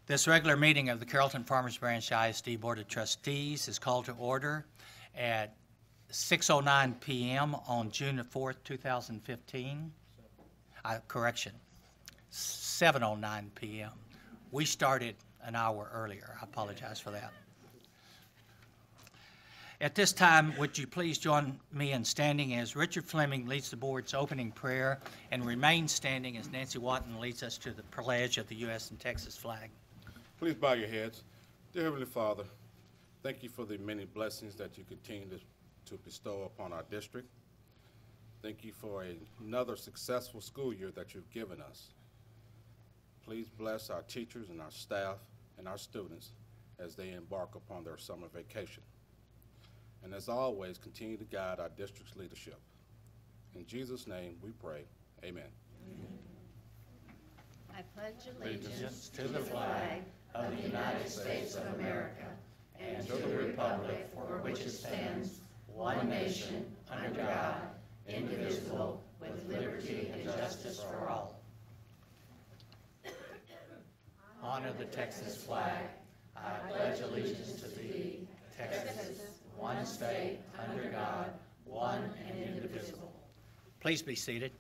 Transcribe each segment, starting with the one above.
This regular meeting of the Carrollton-Farmers Branch ISD Board of Trustees is called to order at 6:09 p.m. on June the 4th, 2015. Correction, 7:09 p.m. We started an hour earlier. I apologize for that. At this time, would you please join me in standing as Richard Fleming leads the board's opening prayer, and remain standing as Nancy Watton leads us to the pledge of the U.S. and Texas flag. Please bow your heads. Dear Heavenly Father, thank you for the many blessings that you continue to bestow upon our district. Thank you for another successful school year that you've given us. Please bless our teachers and our staff and our students as they embark upon their summer vacation. And as always, continue to guide our district's leadership. In Jesus' name we pray. Amen. I pledge allegiance to the flag of the United States of America and to the republic for which it stands, one nation, under God, indivisible, with liberty and justice for all. Honor the Texas flag. I pledge allegiance to thee, Texas, one state, under God, one and indivisible. Please be seated.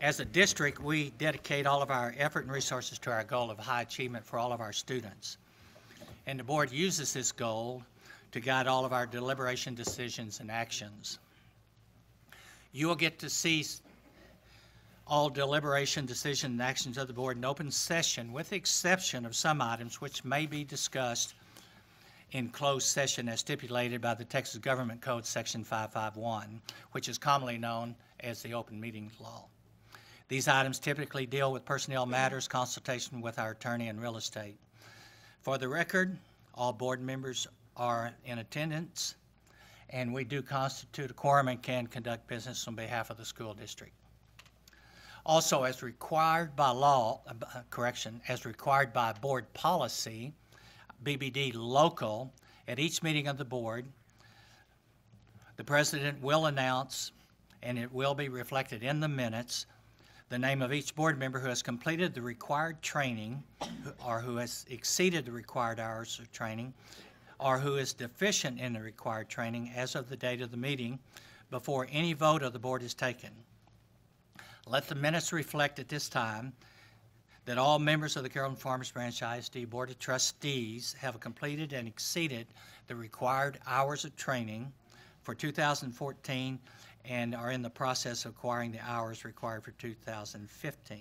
As a district, we dedicate all of our effort and resources to our goal of high achievement for all of our students. And the board uses this goal to guide all of our deliberation, decisions, and actions. You will get to see all deliberation, decision, and actions of the board in open session, with the exception of some items which may be discussed in closed session as stipulated by the Texas Government Code Section 551, which is commonly known as the Open Meetings Law. These items typically deal with personnel matters, consultation with our attorney, and real estate. For the record, all board members are in attendance, and we do constitute a quorum and can conduct business on behalf of the school district. Also, as required by law, as required by board policy, BBD local, at each meeting of the board, the president will announce, and it will be reflected in the minutes, the name of each board member who has completed the required training or who has exceeded the required hours of training or who is deficient in the required training as of the date of the meeting before any vote of the board is taken. Let the minutes reflect at this time that all members of the Carrollton-Farmers Branch ISD Board of Trustees have completed and exceeded the required hours of training for 2014 and are in the process of acquiring the hours required for 2015.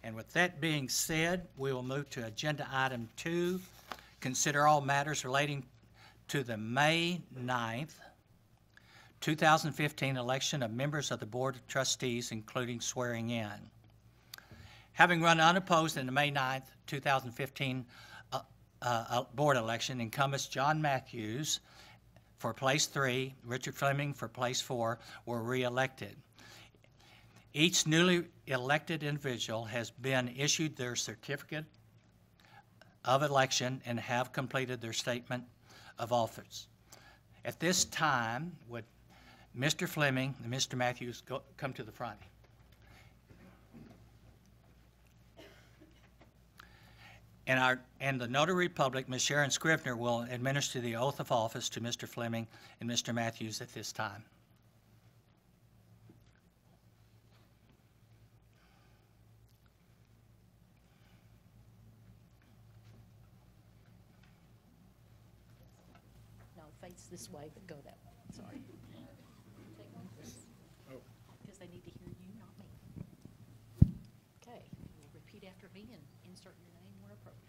And with that being said, we will move to agenda item 2, consider all matters relating to the May 9th, 2015 election of members of the Board of Trustees, including swearing in. Having run unopposed in the May 9th, 2015 board election, incumbents John Matthews for place 3, Richard Fleming for place 4 were re-elected. Each newly elected individual has been issued their certificate of election and have completed their statement of office. At this time, would Mr. Fleming and Mr. Matthews come to the front? And the Notary Public, Ms. Sharon Scrivener, will administer the oath of office to Mr. Fleming and Mr. Matthews at this time. No, face this way, but go that way. Sorry. Take one, please. Oh. Because they need to hear you, not me. Okay. You'll repeat after me and insert your name where appropriate.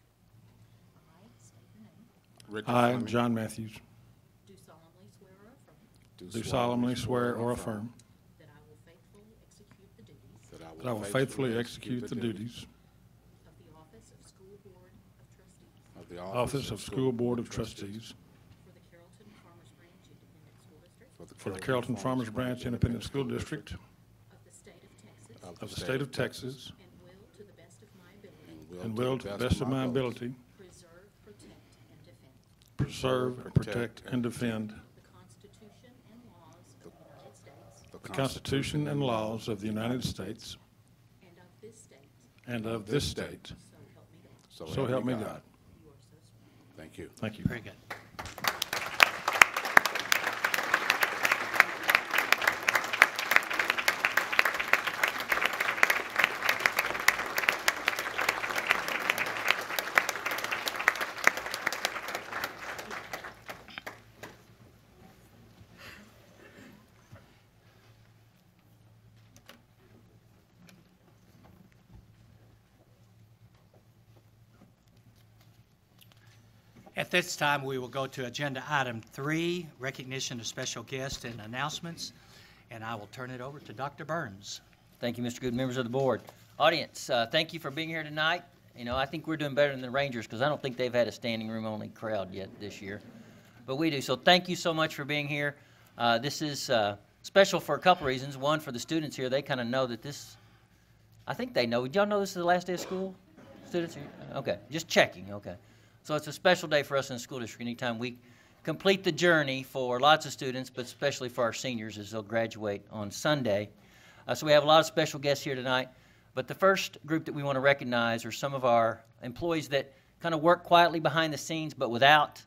I state your name. I, John Matthews, Do solemnly swear or affirm do solemnly swear or affirm that I will faithfully execute the duties that I will faithfully execute the duties of the office of School Board of Trustees Of the Office of School Board of Trustees for the Carrollton-Farmers Branch Independent School District for the Carrollton-Farmers Branch Independent School District of the state of Texas and will, to the best of my ability, preserve, protect, and defend the Constitution and laws of the United States and of this state. So help me God. Thank you. Thank you. Very good. At this time, we will go to agenda item 3, recognition of special guests and announcements, and I will turn it over to Dr. Burns. Thank you, Mr. Good, members of the board. Audience, thank you for being here tonight. You know, I think we're doing better than the Rangers because I don't think they've had a standing room only crowd yet this year, but we do. So thank you so much for being here. This is special for a couple reasons. One, for the students here, they kind of know that this, I think they know. Did y'all know this is the last day of school? Students here? Okay, just checking, okay. So it's a special day for us in the school district. Anytime we complete the journey for lots of students, but especially for our seniors as they'll graduate on Sunday. So we have a lot of special guests here tonight. But the first group that we want to recognize are some of our employees that kind of work quietly behind the scenes, but without,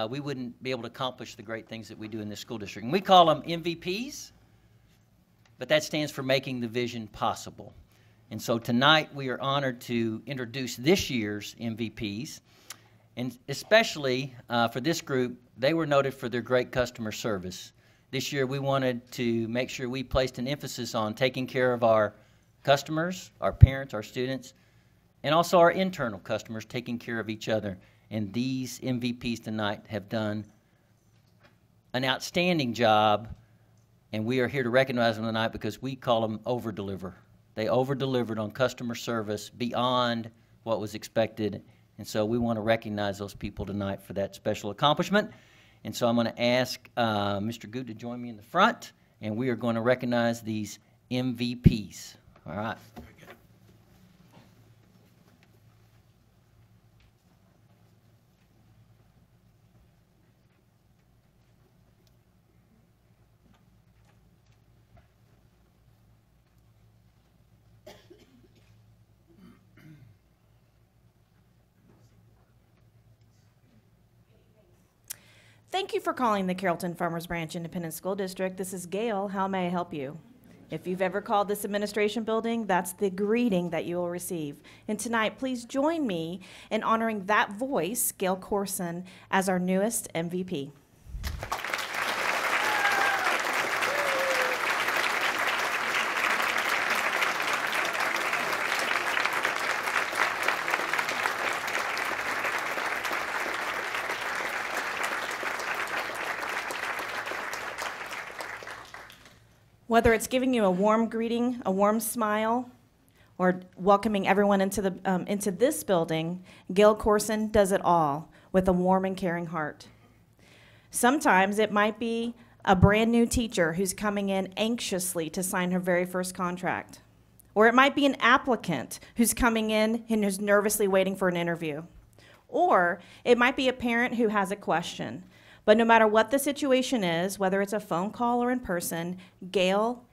we wouldn't be able to accomplish the great things that we do in this school district. And we call them MVPs, but that stands for Making the Vision Possible. And so tonight we are honored to introduce this year's MVPs. And especially for this group, they were noted for their great customer service. This year we wanted to make sure we placed an emphasis on taking care of our customers, our parents, our students, and also our internal customers, taking care of each other. And these MVPs tonight have done an outstanding job, and we are here to recognize them tonight because we call them over-deliver. They over-delivered on customer service beyond what was expected. And so we want to recognize those people tonight for that special accomplishment. And so I'm going to ask Mr. Good to join me in the front, and we are going to recognize these MVPs. All right. Thank you for calling the Carrollton-Farmers Branch Independent School District. This is Gail. How may I help you? If you've ever called this administration building, that's the greeting that you will receive. And tonight, please join me in honoring that voice, Gail Corson, as our newest MVP. Whether it's giving you a warm greeting, a warm smile, or welcoming everyone into this building, Gail Corson does it all with a warm and caring heart. Sometimes it might be a brand new teacher who's coming in anxiously to sign her very first contract. Or it might be an applicant who's coming in and who's nervously waiting for an interview. Or it might be a parent who has a question. But no matter what the situation is, whether it's a phone call or in person, Gail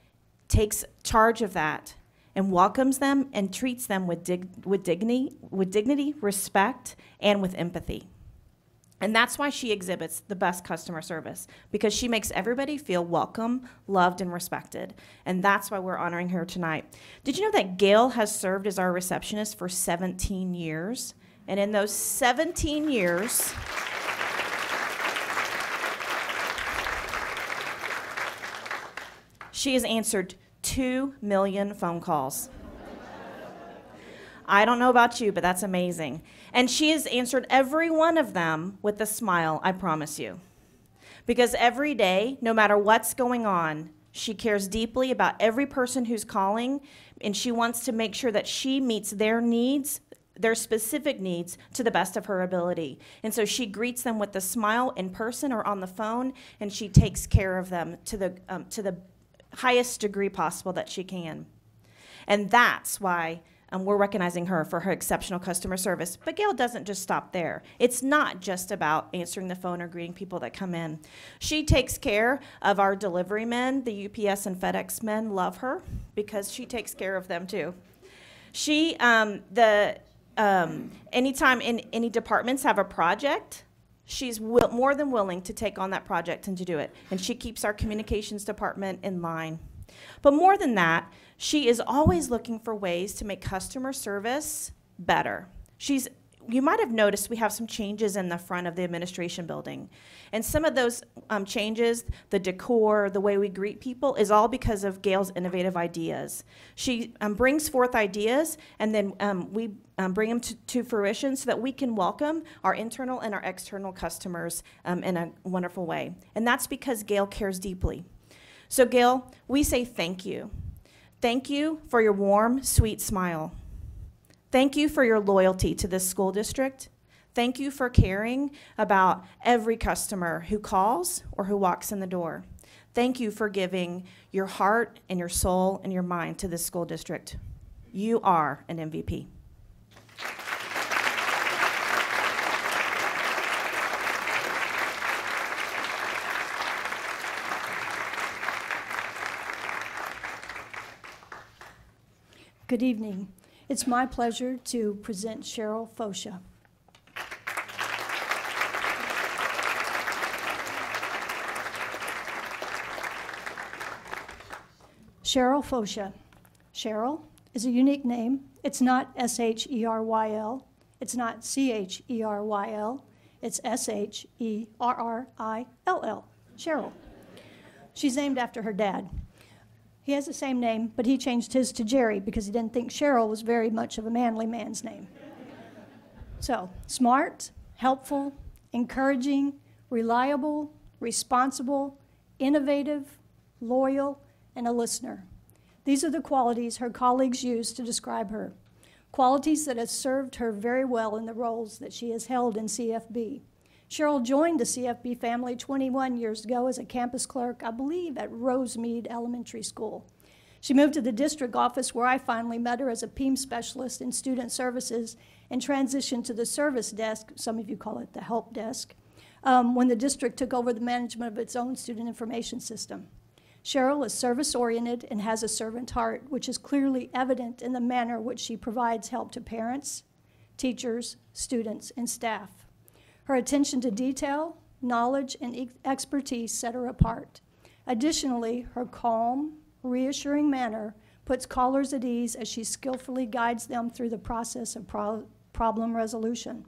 takes charge of that and welcomes them and treats them with dignity, respect, and with empathy. And that's why she exhibits the best customer service, because she makes everybody feel welcome, loved, and respected. And that's why we're honoring her tonight. Did you know that Gail has served as our receptionist for 17 years? And in those 17 years, she has answered 2 million phone calls. I don't know about you, but that's amazing. And she has answered every one of them with a smile, I promise you. Because every day, no matter what's going on, she cares deeply about every person who's calling, and she wants to make sure that she meets their needs, their specific needs, to the best of her ability. And so she greets them with a smile in person or on the phone, and she takes care of them to the highest degree possible that she can. And that's why we're recognizing her for her exceptional customer service. But Gail doesn't just stop there. It's not just about answering the phone or greeting people that come in. She takes care of our delivery men. The UPS and FedEx men love her because she takes care of them too. She, anytime any departments have a project, she's more than willing to take on that project and to do it. And she keeps our communications department in line. But more than that, she is always looking for ways to make customer service better. You might have noticed we have some changes in the front of the administration building. And some of those changes, the decor, the way we greet people, is all because of Gail's innovative ideas. She brings forth ideas, and then we bring them to fruition so that we can welcome our internal and our external customers in a wonderful way. And that's because Gail cares deeply. So Gail, we say thank you. Thank you for your warm, sweet smile. Thank you for your loyalty to this school district. Thank you for caring about every customer who calls or who walks in the door. Thank you for giving your heart and your soul and your mind to this school district. You are an MVP. Good evening. It's my pleasure to present Cheryl Fosha. Cheryl Fosha. Cheryl is a unique name. It's not S-H-E-R-Y-L. It's not C-H-E-R-Y-L. It's S-H-E-R-R-I-L-L. Cheryl. She's named after her dad. He has the same name, but he changed his to Jerry because he didn't think Cheryl was very much of a manly man's name. So, smart, helpful, encouraging, reliable, responsible, innovative, loyal, and a listener. These are the qualities her colleagues use to describe her, qualities that have served her very well in the roles that she has held in CFB. Cheryl joined the CFB family 21 years ago as a campus clerk, I believe, at Rosemead Elementary School. She moved to the district office where I finally met her as a PEAM specialist in student services and transitioned to the service desk, some of you call it the help desk, when the district took over the management of its own student information system. Cheryl is service-oriented and has a servant heart, which is clearly evident in the manner which she provides help to parents, teachers, students, and staff. Her attention to detail, knowledge, and expertise set her apart. Additionally, her calm, reassuring manner puts callers at ease as she skillfully guides them through the process of problem resolution.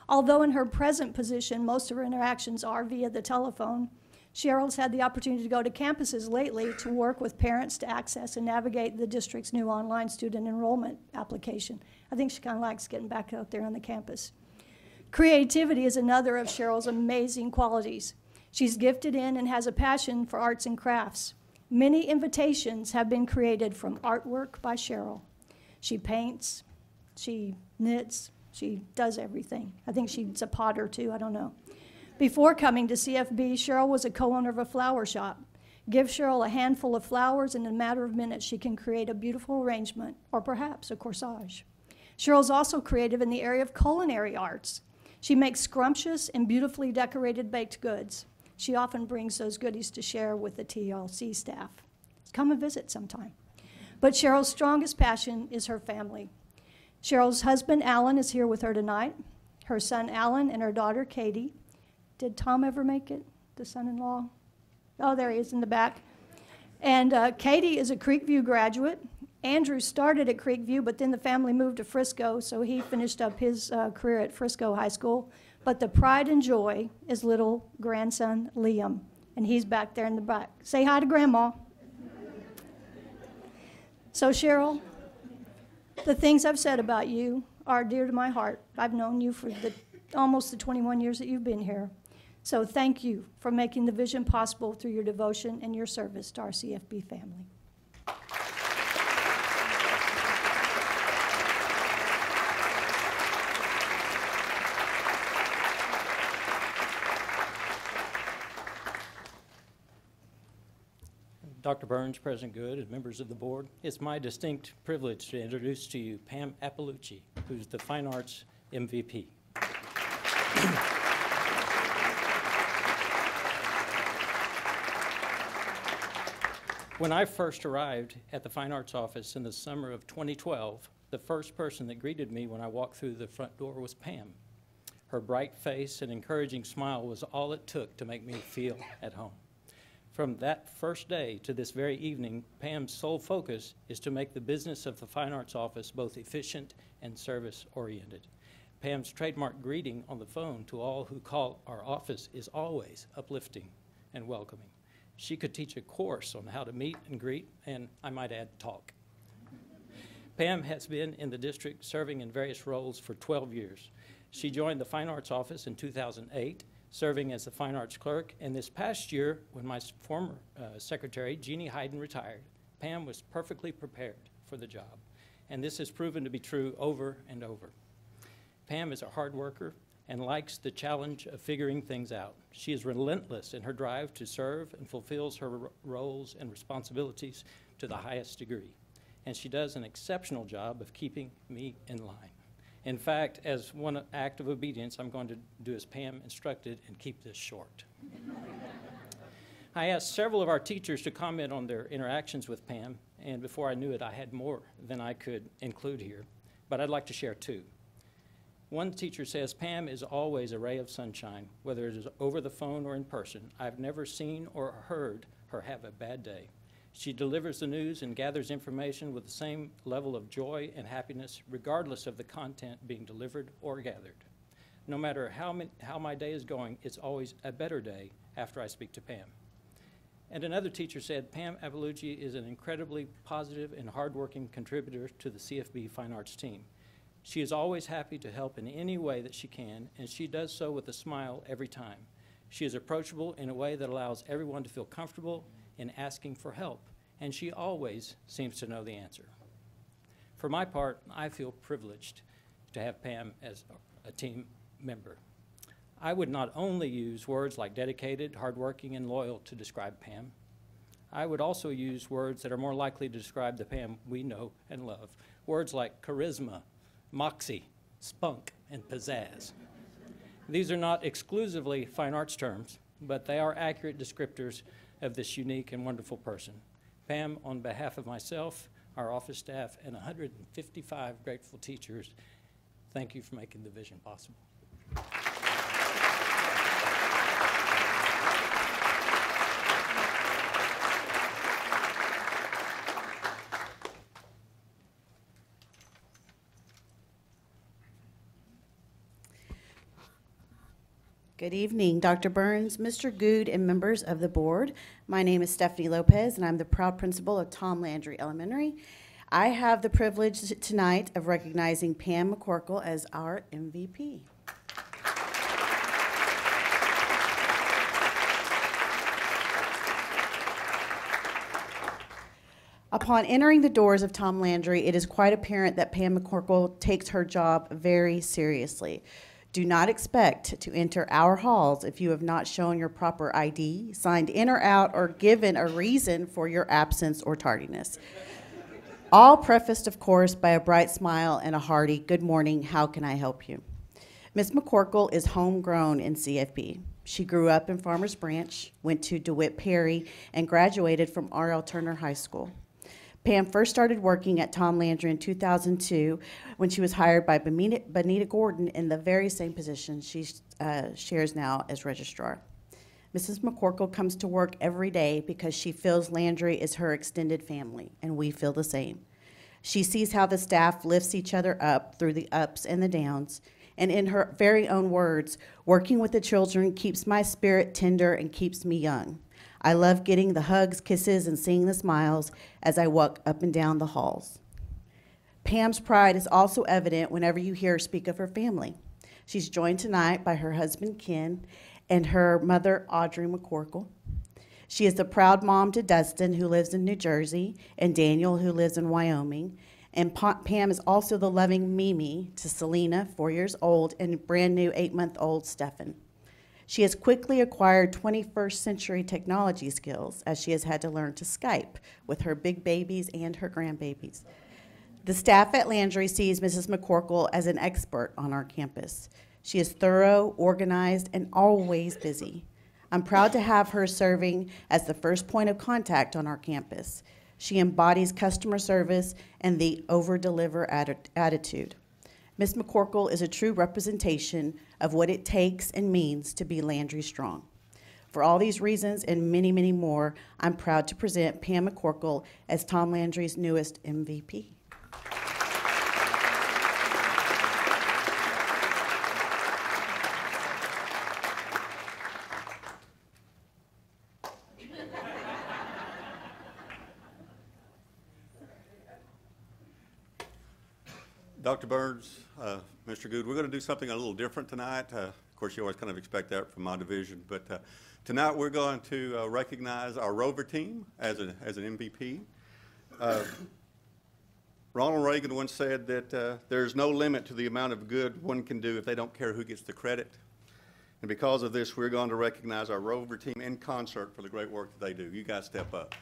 Although in her present position, most of her interactions are via the telephone, Cheryl's had the opportunity to go to campuses lately to work with parents to access and navigate the district's new online student enrollment application. I think she kind of likes getting back out there on the campus. Creativity is another of Cheryl's amazing qualities. She's gifted in and has a passion for arts and crafts. Many invitations have been created from artwork by Cheryl. She paints, she knits, she does everything. I think she's a potter too, I don't know. Before coming to CFB, Cheryl was a co-owner of a flower shop. Give Cheryl a handful of flowers, and in a matter of minutes, she can create a beautiful arrangement, or perhaps a corsage. Cheryl's also creative in the area of culinary arts. She makes scrumptious and beautifully decorated baked goods. She often brings those goodies to share with the TLC staff. Come and visit sometime. But Cheryl's strongest passion is her family. Cheryl's husband, Alan, is here with her tonight. Her son, Alan, and her daughter, Katie. Did Tom ever make it, the son-in-law? Oh, there he is in the back. And Katie is a Creekview graduate. Andrew started at Creekview, but then the family moved to Frisco, so he finished up his career at Frisco High School. But the pride and joy is little grandson Liam, and he's back there in the back. Say hi to Grandma. So Cheryl, the things I've said about you are dear to my heart. I've known you for almost the 21 years that you've been here. So thank you for making the vision possible through your devotion and your service to our CFB family. Dr. Burns, President Good, and members of the board, it's my distinct privilege to introduce to you Pam Appalucci, who's the Fine Arts MVP. When I first arrived at the Fine Arts office in the summer of 2012, the first person that greeted me when I walked through the front door was Pam. Her bright face and encouraging smile was all it took to make me feel at home. From that first day to this very evening, Pam's sole focus is to make the business of the Fine Arts Office both efficient and service-oriented. Pam's trademark greeting on the phone to all who call our office is always uplifting and welcoming. She could teach a course on how to meet and greet, and I might add, talk. Pam has been in the district serving in various roles for 12 years. She joined the Fine Arts Office in 2008, serving as the Fine Arts Clerk, and this past year, when my former secretary, Jeannie Hayden, retired, Pam was perfectly prepared for the job, and this has proven to be true over and over. Pam is a hard worker and likes the challenge of figuring things out. She is relentless in her drive to serve and fulfills her roles and responsibilities to the highest degree, and she does an exceptional job of keeping me in line. In fact, as one act of obedience, I'm going to do as Pam instructed and keep this short. I asked several of our teachers to comment on their interactions with Pam, and before I knew it, I had more than I could include here, but I'd like to share two. One teacher says, Pam is always a ray of sunshine, whether it is over the phone or in person. I've never seen or heard her have a bad day. She delivers the news and gathers information with the same level of joy and happiness, regardless of the content being delivered or gathered. No matter how my day is going, it's always a better day after I speak to Pam. And another teacher said, Pam Appalucci is an incredibly positive and hardworking contributor to the CFB Fine Arts team. She is always happy to help in any way that she can, and she does so with a smile every time. She is approachable in a way that allows everyone to feel comfortable in asking for help, and she always seems to know the answer. For my part, I feel privileged to have Pam as a team member. I would not only use words like dedicated, hardworking, and loyal to describe Pam. I would also use words that are more likely to describe the Pam we know and love. Words like charisma, moxie, spunk, and pizzazz. These are not exclusively fine arts terms, but they are accurate descriptors of this unique and wonderful person. Pam, on behalf of myself, our office staff, and 155 grateful teachers, thank you for making the vision possible. Good evening, Dr. Burns, Mr. Good, and members of the board. My name is Stephanie Lopez, and I'm the proud principal of Tom Landry Elementary. I have the privilege tonight of recognizing Pam McCorkle as our MVP. Upon entering the doors of Tom Landry, it is quite apparent that Pam McCorkle takes her job very seriously. Do not expect to enter our halls if you have not shown your proper ID, signed in or out, or given a reason for your absence or tardiness. All prefaced, of course, by a bright smile and a hearty, good morning, how can I help you? Ms. McCorkle is homegrown in CFB. She grew up in Farmers Branch, went to DeWitt Perry, and graduated from R.L. Turner High School. Pam first started working at Tom Landry in 2002 when she was hired by Bonita Gordon in the very same position she shares now as registrar. Mrs. McCorkle comes to work every day because she feels Landry is her extended family, and we feel the same. She sees how the staff lifts each other up through the ups and the downs, and in her very own words, working with the children keeps my spirit tender and keeps me young. I love getting the hugs, kisses, and seeing the smiles as I walk up and down the halls. Pam's pride is also evident whenever you hear her speak of her family. She's joined tonight by her husband, Ken, and her mother, Audrey McCorkle. She is the proud mom to Dustin, who lives in New Jersey, and Daniel, who lives in Wyoming. And Pam is also the loving Mimi to Selena, 4 years old, and brand new 8-month-old Stefan. She has quickly acquired 21st century technology skills as she has had to learn to Skype with her big babies and her grandbabies. The staff at Landry sees Mrs. McCorkle as an expert on our campus. She is thorough, organized, and always busy. I'm proud to have her serving as the first point of contact on our campus. She embodies customer service and the over-deliver attitude. Ms. McCorkle is a true representation of what it takes and means to be Landry strong. For all these reasons and many, many more, I'm proud to present Pam McCorkle as Tom Landry's newest MVP. Dr. Burns, Mr. Good, we're going to do something a little different tonight. Of course, you always kind of expect that from my division, but tonight we're going to recognize our rover team as an MVP. Ronald Reagan once said that there's no limit to the amount of good one can do if they don't care who gets the credit. And because of this, we're going to recognize our rover team in concert for the great work that they do. You guys step up.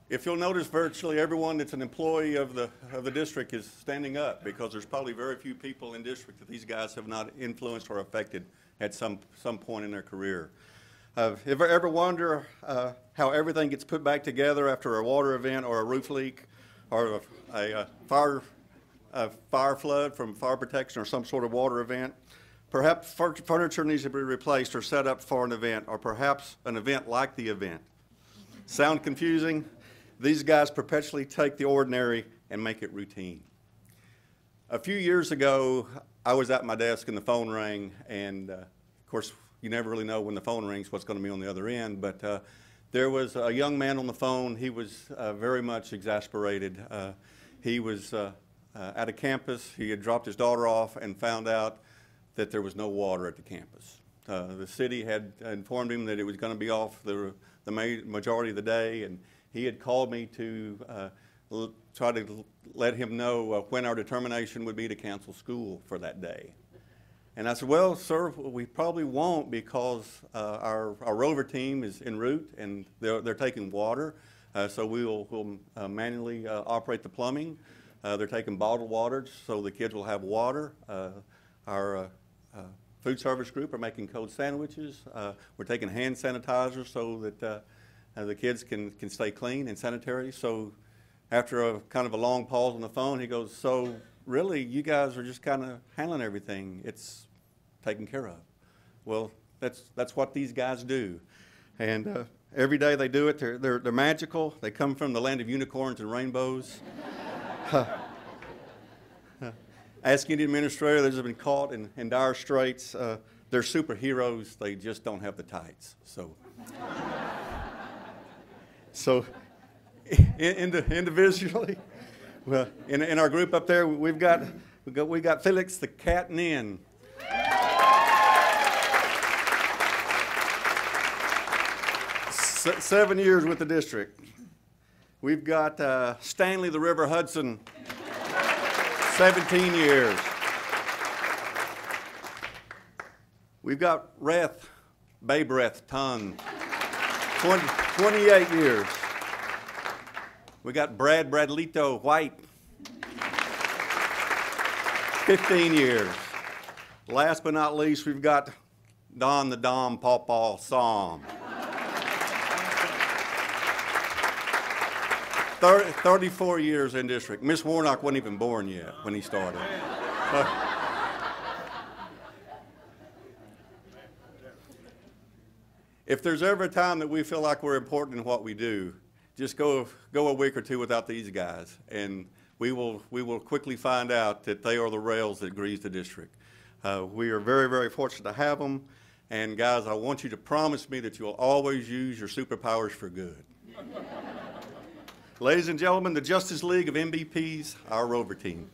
If you'll notice, virtually everyone that's an employee of the district is standing up, because there's probably very few people in district that these guys have not influenced or affected at some point in their career. If you ever wonder how everything gets put back together after a water event or a roof leak or a fire flood from fire protection or some sort of water event, perhaps furniture needs to be replaced or set up for an event, or perhaps an event like the event. Sound confusing? These guys perpetually take the ordinary and make it routine. A few years ago, I was at my desk and the phone rang, and of course, you never really know when the phone rings what's going to be on the other end, but there was a young man on the phone. He was very much exasperated. He was at a campus. He had dropped his daughter off and found out that there was no water at the campus. The city had informed him that it was going to be off the majority of the day, and he had called me to try to let him know when our determination would be to cancel school for that day. And I said, well, sir, we probably won't, because our rover team is en route and they're taking water. So we'll manually operate the plumbing. They're taking bottled water so the kids will have water. Our food service group are making cold sandwiches. We're taking hand sanitizer so that the kids can stay clean and sanitary. So after a kind of a long pause on the phone, he goes, so really you guys are just kind of handling everything. It's taken care of. Well, that's what these guys do. And every day they do it. They're magical. They come from the land of unicorns and rainbows. Ask any administrator that has been caught in dire straits. They're superheroes. They just don't have the tights. So individually, well, in our group up there, we got Felix the cat Nin. 7 years with the district. We've got Stanley the River Hudson, 17 years. We've got Bay Breath Ton, 28 years. We got Bradlito White, 15 years. Last but not least, we've got Don the Dom Pawpaw Psalm. 34 years in district. Miss Warnock wasn't even born yet when he started. If there's ever a time that we feel like we're important in what we do, just go a week or two without these guys, and we will quickly find out that they are the rails that grease the district. We are very, very fortunate to have them, and guys, I want you to promise me that you'll always use your superpowers for good. Ladies and gentlemen, the Justice League of MVPs, our rover team.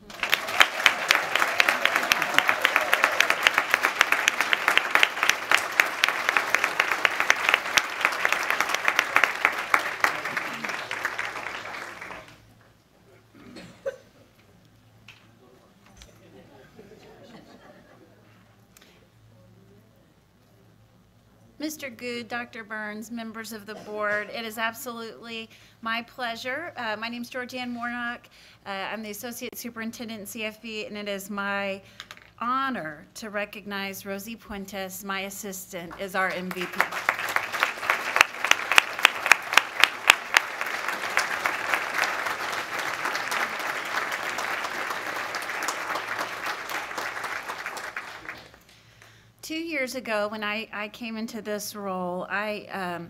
Mr. Good, Dr. Burns, members of the board, it is absolutely my pleasure. My name is Georgianne Warnock. I'm the Associate Superintendent in CFB, and it is my honor to recognize Rosie Puentes, my assistant, as our MVP. 2 years ago, when I came into this role, I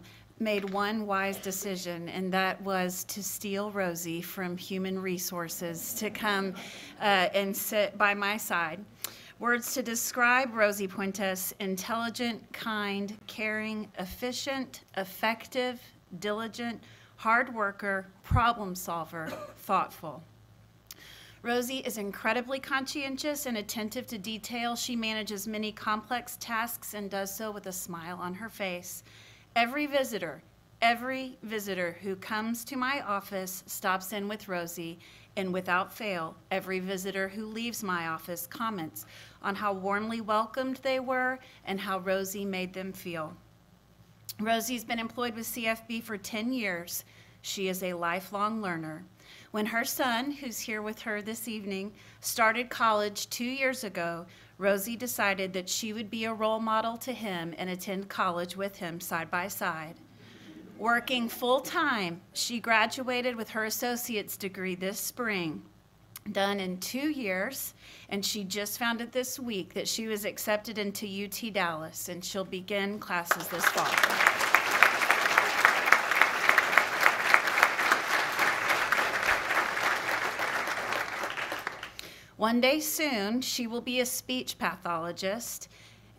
made one wise decision, and that was to steal Rosie from Human Resources to come and sit by my side. Words to describe Rosie Puentes: intelligent, kind, caring, efficient, effective, diligent, hard worker, problem solver, thoughtful. Rosie is incredibly conscientious and attentive to detail. She manages many complex tasks and does so with a smile on her face. Every visitor who comes to my office stops in with Rosie, and without fail, every visitor who leaves my office comments on how warmly welcomed they were and how Rosie made them feel. Rosie's been employed with CFB for 10 years. She is a lifelong learner. When her son, who's here with her this evening, started college 2 years ago, Rosie decided that she would be a role model to him and attend college with him side by side. Working full-time, she graduated with her associate's degree this spring, done in 2 years, and she just found out this week that she was accepted into UT Dallas, and she'll begin classes this fall. One day soon, she will be a speech pathologist,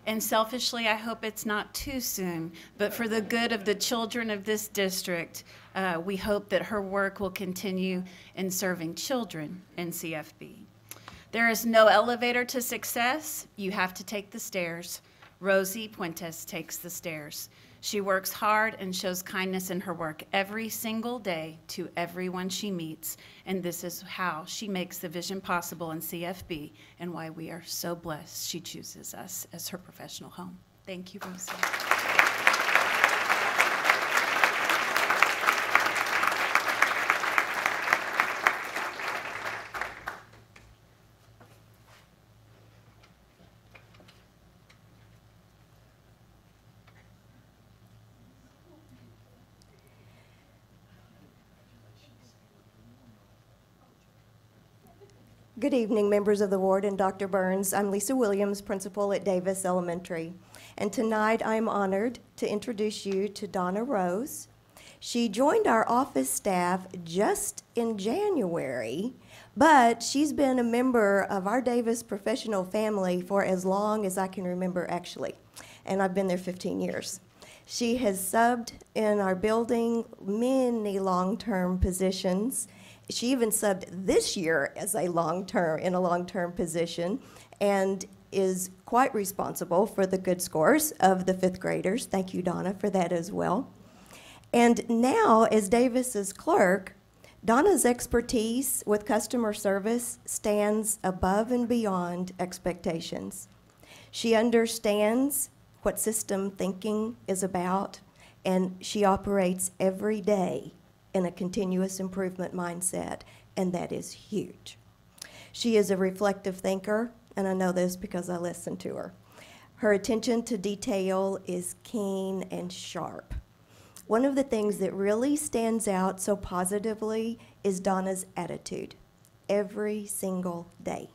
and selfishly, I hope it's not too soon, but for the good of the children of this district, we hope that her work will continue in serving children in CFB. There is no elevator to success. You have to take the stairs. Rosie Puentes takes the stairs. She works hard and shows kindness in her work every single day to everyone she meets, and this is how she makes the vision possible in CFB and why we are so blessed she chooses us as her professional home. Thank you, Rosie. Good evening, members of the ward and Dr. Burns. I'm Lisa Williams, principal at Davis Elementary. And tonight I'm honored to introduce you to Donna Rose. She joined our office staff just in January, but she's been a member of our Davis professional family for as long as I can remember, actually. And I've been there 15 years. She has subbed in our building many long-term positions. She even subbed this year as in a long-term position, and is quite responsible for the good scores of the 5th graders. Thank you, Donna, for that as well. And now, as Davis's clerk, Donna's expertise with customer service stands above and beyond expectations. She understands what system thinking is about, and she operates every day in a continuous improvement mindset, and that is huge. She is a reflective thinker, and I know this because I listen to her. Her attention to detail is keen and sharp. One of the things that really stands out so positively is Donna's attitude every single day.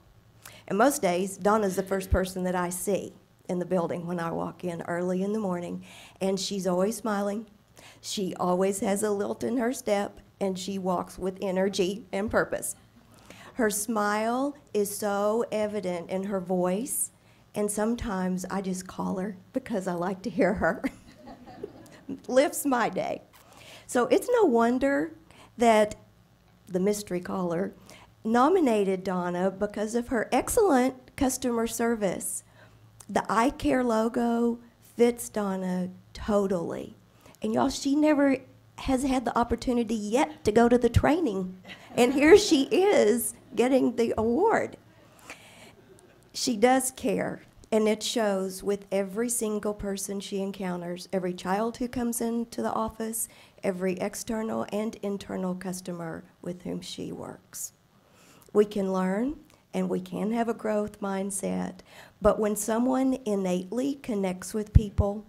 And most days, Donna's the first person that I see in the building when I walk in early in the morning, and she's always smiling. She always has a lilt in her step, and she walks with energy and purpose. Her smile is so evident in her voice, and sometimes I just call her because I like to hear her. Lifts my day. So it's no wonder that the mystery caller nominated Donna because of her excellent customer service. The I Care logo fits Donna totally. And y'all, she never has had the opportunity yet to go to the training. And here she is getting the award. She does care, And it shows with every single person she encounters, every child who comes into the office, every external and internal customer with whom she works. We can learn and we can have a growth mindset, but when someone innately connects with people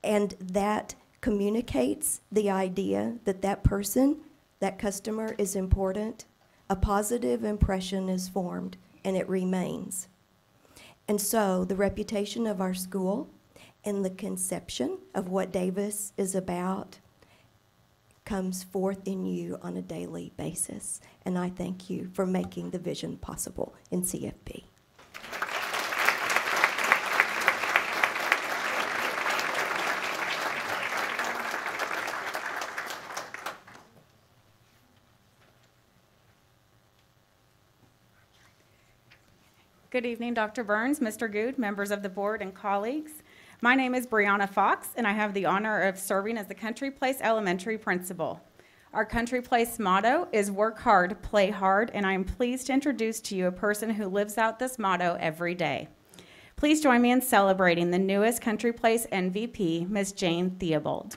and that communicates the idea that that person, that customer is important, a positive impression is formed and it remains. And so the reputation of our school and the conception of what Davis is about comes forth in you on a daily basis. And I thank you for making the vision possible in CFB. Good evening, Dr. Burns, Mr. Good, members of the board, and colleagues. My name is Brianna Fox, and I have the honor of serving as the Country Place Elementary principal. Our Country Place motto is work hard, play hard, and I am pleased to introduce to you a person who lives out this motto every day. Please join me in celebrating the newest Country Place MVP, Ms. Jane Theobald.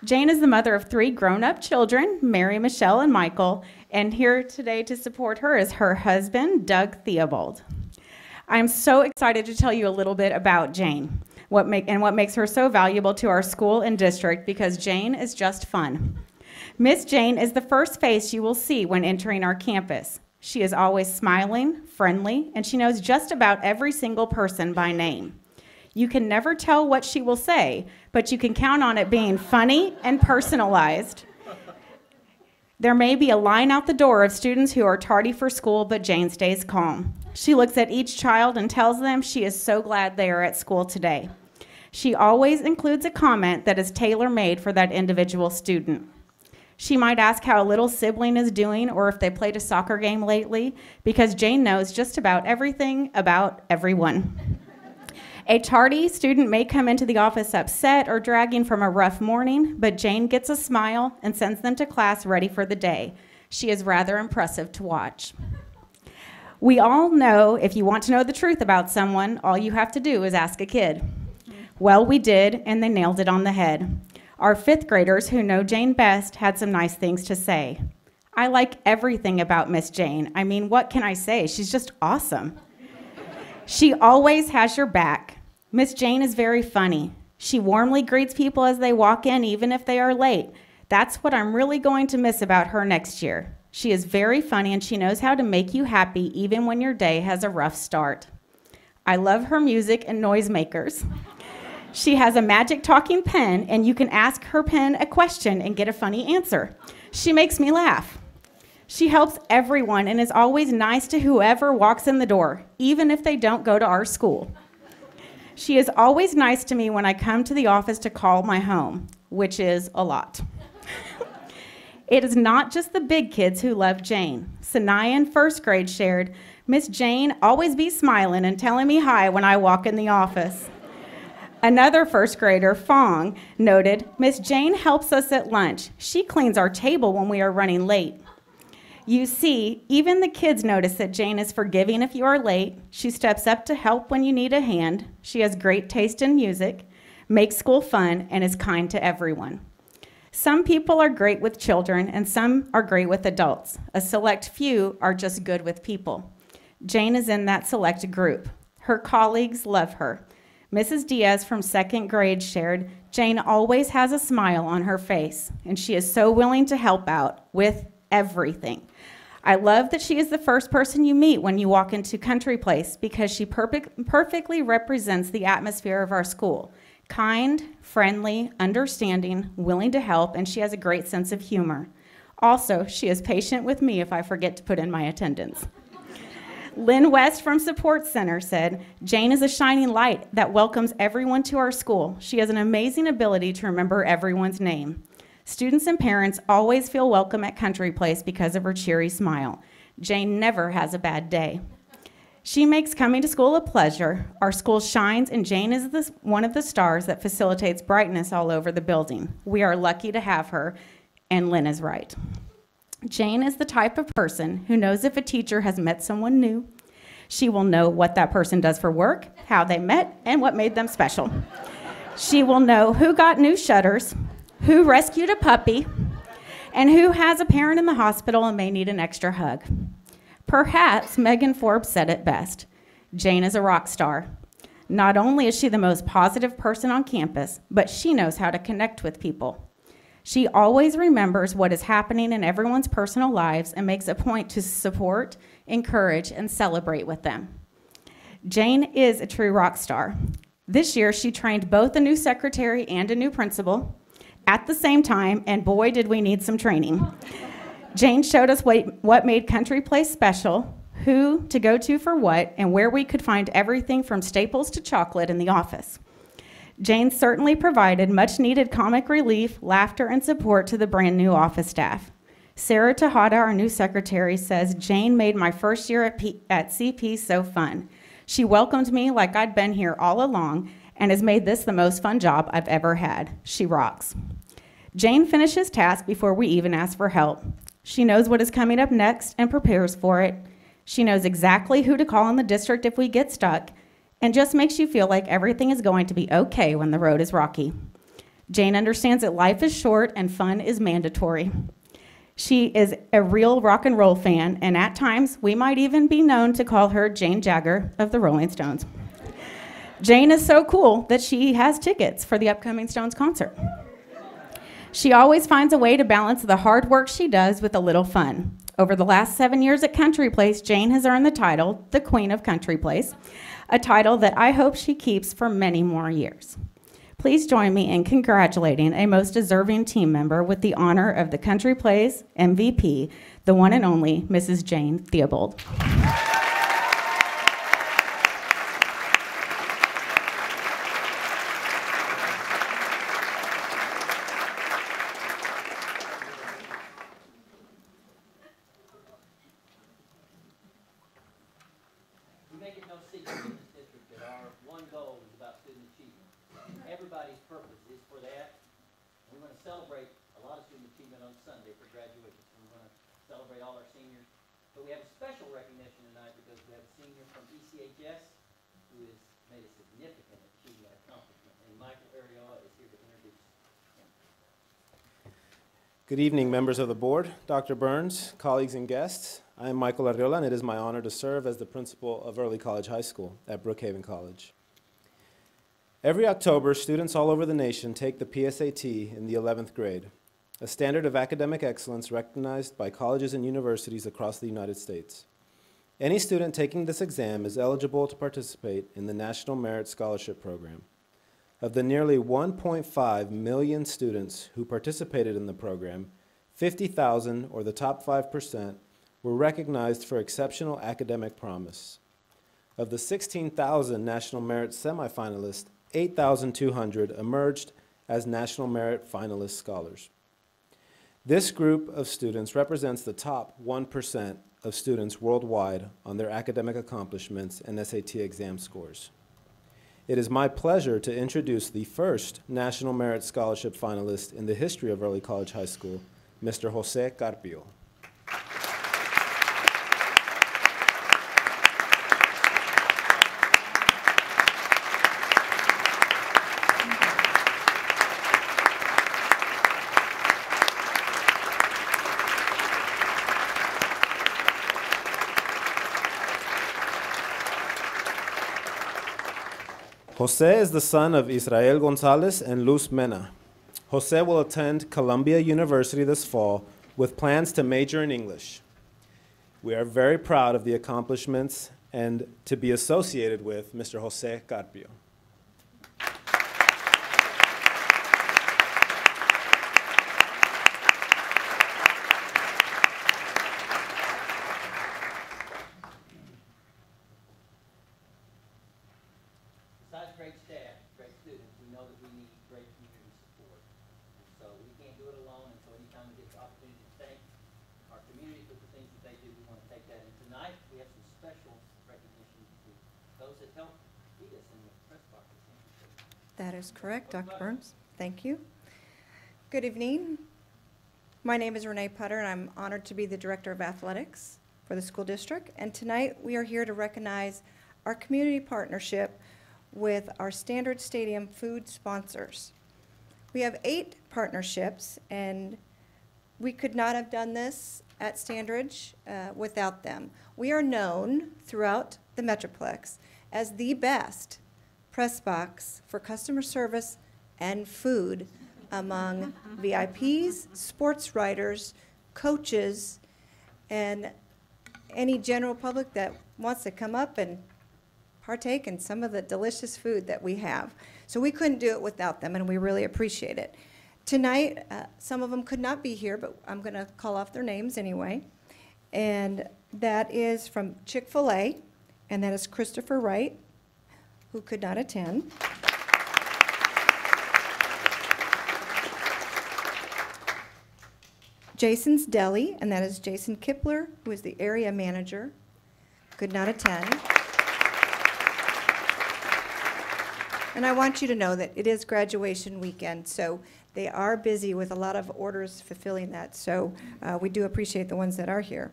Jane is the mother of 3 grown-up children, Mary, Michelle, and Michael, and here today to support her is her husband, Doug Theobald. I'm so excited to tell you a little bit about Jane what makes her so valuable to our school and district, because Jane is just fun. Miss Jane is the first face you will see when entering our campus. She is always smiling, friendly, and she knows just about every single person by name. You can never tell what she will say, but you can count on it being funny and personalized. There may be a line out the door of students who are tardy for school, but Jane stays calm. She looks at each child and tells them she is so glad they are at school today. She always includes a comment that is tailor-made for that individual student. She might ask how a little sibling is doing or if they played a soccer game lately, because Jane knows just about everything about everyone. A tardy student may come into the office upset or dragging from a rough morning, but Jane gets a smile and sends them to class ready for the day. She is rather impressive to watch. We all know if you want to know the truth about someone, all you have to do is ask a kid. Well, we did, and they nailed it on the head. Our 5th graders who know Jane best had some nice things to say. I like everything about Miss Jane. I mean, what can I say? She's just awesome. She always has your back. Miss Jane is very funny. She warmly greets people as they walk in, even if they are late. That's what I'm really going to miss about her next year. She is very funny and she knows how to make you happy even when your day has a rough start. I love her music and noisemakers. She has a magic talking pen and you can ask her pen a question and get a funny answer. She makes me laugh. She helps everyone and is always nice to whoever walks in the door, even if they don't go to our school. She is always nice to me when I come to the office to call my home, which is a lot. It is not just the big kids who love Jane. Sanaya in 1st grade shared, Miss Jane always be smiling and telling me hi when I walk in the office. Another 1st grader, Fong, noted, Miss Jane helps us at lunch. She cleans our table when we are running late. You see, even the kids notice that Jane is forgiving if you are late. She steps up to help when you need a hand. She has great taste in music, makes school fun, and is kind to everyone. Some people are great with children, and some are great with adults. A select few are just good with people. Jane is in that select group. Her colleagues love her. Mrs. Diaz from 2nd grade shared, Jane always has a smile on her face, and she is so willing to help out with everything. I love that she is the first person you meet when you walk into Country Place because she perfectly represents the atmosphere of our school. Kind, friendly, understanding, willing to help, and she has a great sense of humor. Also, she is patient with me if I forget to put in my attendance. Lynn West from Support Center said, Jane is a shining light that welcomes everyone to our school. She has an amazing ability to remember everyone's name. Students and parents always feel welcome at Country Place because of her cheery smile. Jane never has a bad day. She makes coming to school a pleasure. Our school shines, and Jane is one of the stars that facilitates brightness all over the building. We are lucky to have her, and Lynn is right. Jane is the type of person who knows if a teacher has met someone new. She will know what that person does for work, how they met, and what made them special. She will know who got new shutters, who rescued a puppy, and who has a parent in the hospital and may need an extra hug. Perhaps Megan Forbes said it best. Jane is a rock star. Not only is she the most positive person on campus, but she knows how to connect with people. She always remembers what is happening in everyone's personal lives and makes a point to support, encourage, and celebrate with them. Jane is a true rock star. This year, she trained both a new secretary and a new principal at the same time, and boy, did we need some training. Jane showed us what made Country Place special, who to go to for what, and where we could find everything from staples to chocolate in the office. Jane certainly provided much-needed comic relief, laughter, and support to the brand-new office staff. Sarah Tejada, our new secretary, says, Jane made my first year at CP so fun. She welcomed me like I'd been here all along and has made this the most fun job I've ever had. She rocks. Jane finishes tasks before we even ask for help. She knows what is coming up next and prepares for it. She knows exactly who to call in the district if we get stuck, and just makes you feel like everything is going to be okay when the road is rocky. Jane understands that life is short and fun is mandatory. She is a real rock and roll fan, and at times we might even be known to call her Jane Jagger of the Rolling Stones. Jane is so cool that she has tickets for the upcoming Stones concert. She always finds a way to balance the hard work she does with a little fun. Over the last 7 years at Country Place, Jane has earned the title, the Queen of Country Place, a title that I hope she keeps for many more years. Please join me in congratulating a most deserving team member with the honor of the Country Place MVP, the one and only Mrs. Jane Theobald. We make it no secret in this district that our one goal is about student achievement. Everybody's purpose is for that. We're going to celebrate a lot of student achievement on Sunday for graduation. So we're going to celebrate all our seniors. But we have a special recognition tonight because we have a senior from ECHS who has made a significant achievement accomplishment. And Michael Ariola is here to introduce him. Good evening, members of the board, Dr. Burns, colleagues and guests. I am Michael Ariola, and it is my honor to serve as the principal of Early College High School at Brookhaven College. Every October, students all over the nation take the PSAT in the 11th grade, a standard of academic excellence recognized by colleges and universities across the United States. Any student taking this exam is eligible to participate in the National Merit Scholarship Program. Of the nearly 1.5 million students who participated in the program, 50,000, or the top 5%, were recognized for exceptional academic promise. Of the 16,000 National Merit semifinalists, 8,200 emerged as National Merit finalist scholars. This group of students represents the top 1% of students worldwide on their academic accomplishments and SAT exam scores. It is my pleasure to introduce the first National Merit Scholarship finalist in the history of Early College High School, Mr. Jose Carpio. Jose is the son of Israel Gonzalez and Luz Mena. Jose will attend Columbia University this fall with plans to major in English. We are very proud of the accomplishments and to be associated with Mr. Jose Carpio. Besides great staff, great students, we know that we need great community support. So we can't do it alone, and so anytime we get the opportunity to thank our community for the things that they do, we want to take that. And tonight, we have some special recognition those that help feed us in the press boxes. That is correct, Dr. Burns. Thank you. Good evening. My name is Renee Putter, and I'm honored to be the Director of Athletics for the school district. And tonight, we are here to recognize our community partnership with our Standard Stadium food sponsors. We have 8 partnerships, and we could not have done this at Standridge without them. We are known throughout the Metroplex as the best press box for customer service and food among VIPs, sports writers, coaches, and any general public that wants to come up and partake in some of the delicious food that we have. So we couldn't do it without them, and we really appreciate it. Tonight, some of them could not be here, but I'm going to call off their names anyway. And that is from Chick-fil-A, and that is Christopher Wright, who could not attend. Jason's Deli, and that is Jason Kipler, who is the area manager, could not attend. And I want you to know that it is graduation weekend, so they are busy with a lot of orders fulfilling that, so we do appreciate the ones that are here.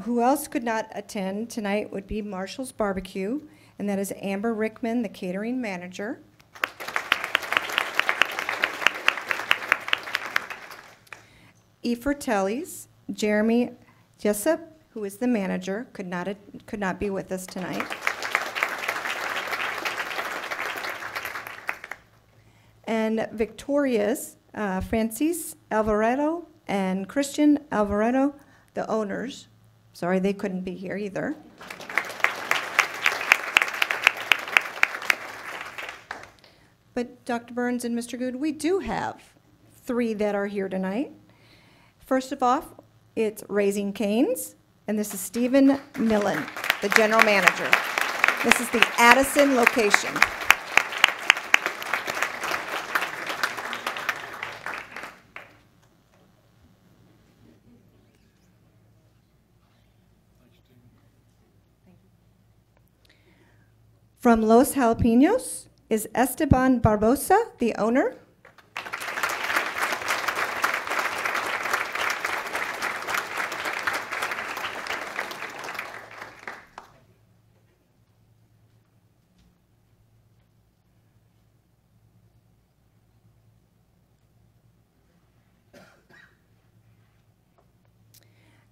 Who else could not attend tonight would be Marshall's Barbecue, and that is Amber Rickman, the catering manager. Fratelli's, Jeremy Jessup, who is the manager, could not be with us tonight. And Victoria's, Francis Alvarado and Christian Alvarado, the owners. Sorry, they couldn't be here either. But Dr. Burns and Mr. Good, we do have 3 that are here tonight. First of all, it's Raising Cane's, and this is Stephen Millen, the general manager. This is the Addison location. From Los Jalapenos is Esteban Barbosa, the owner.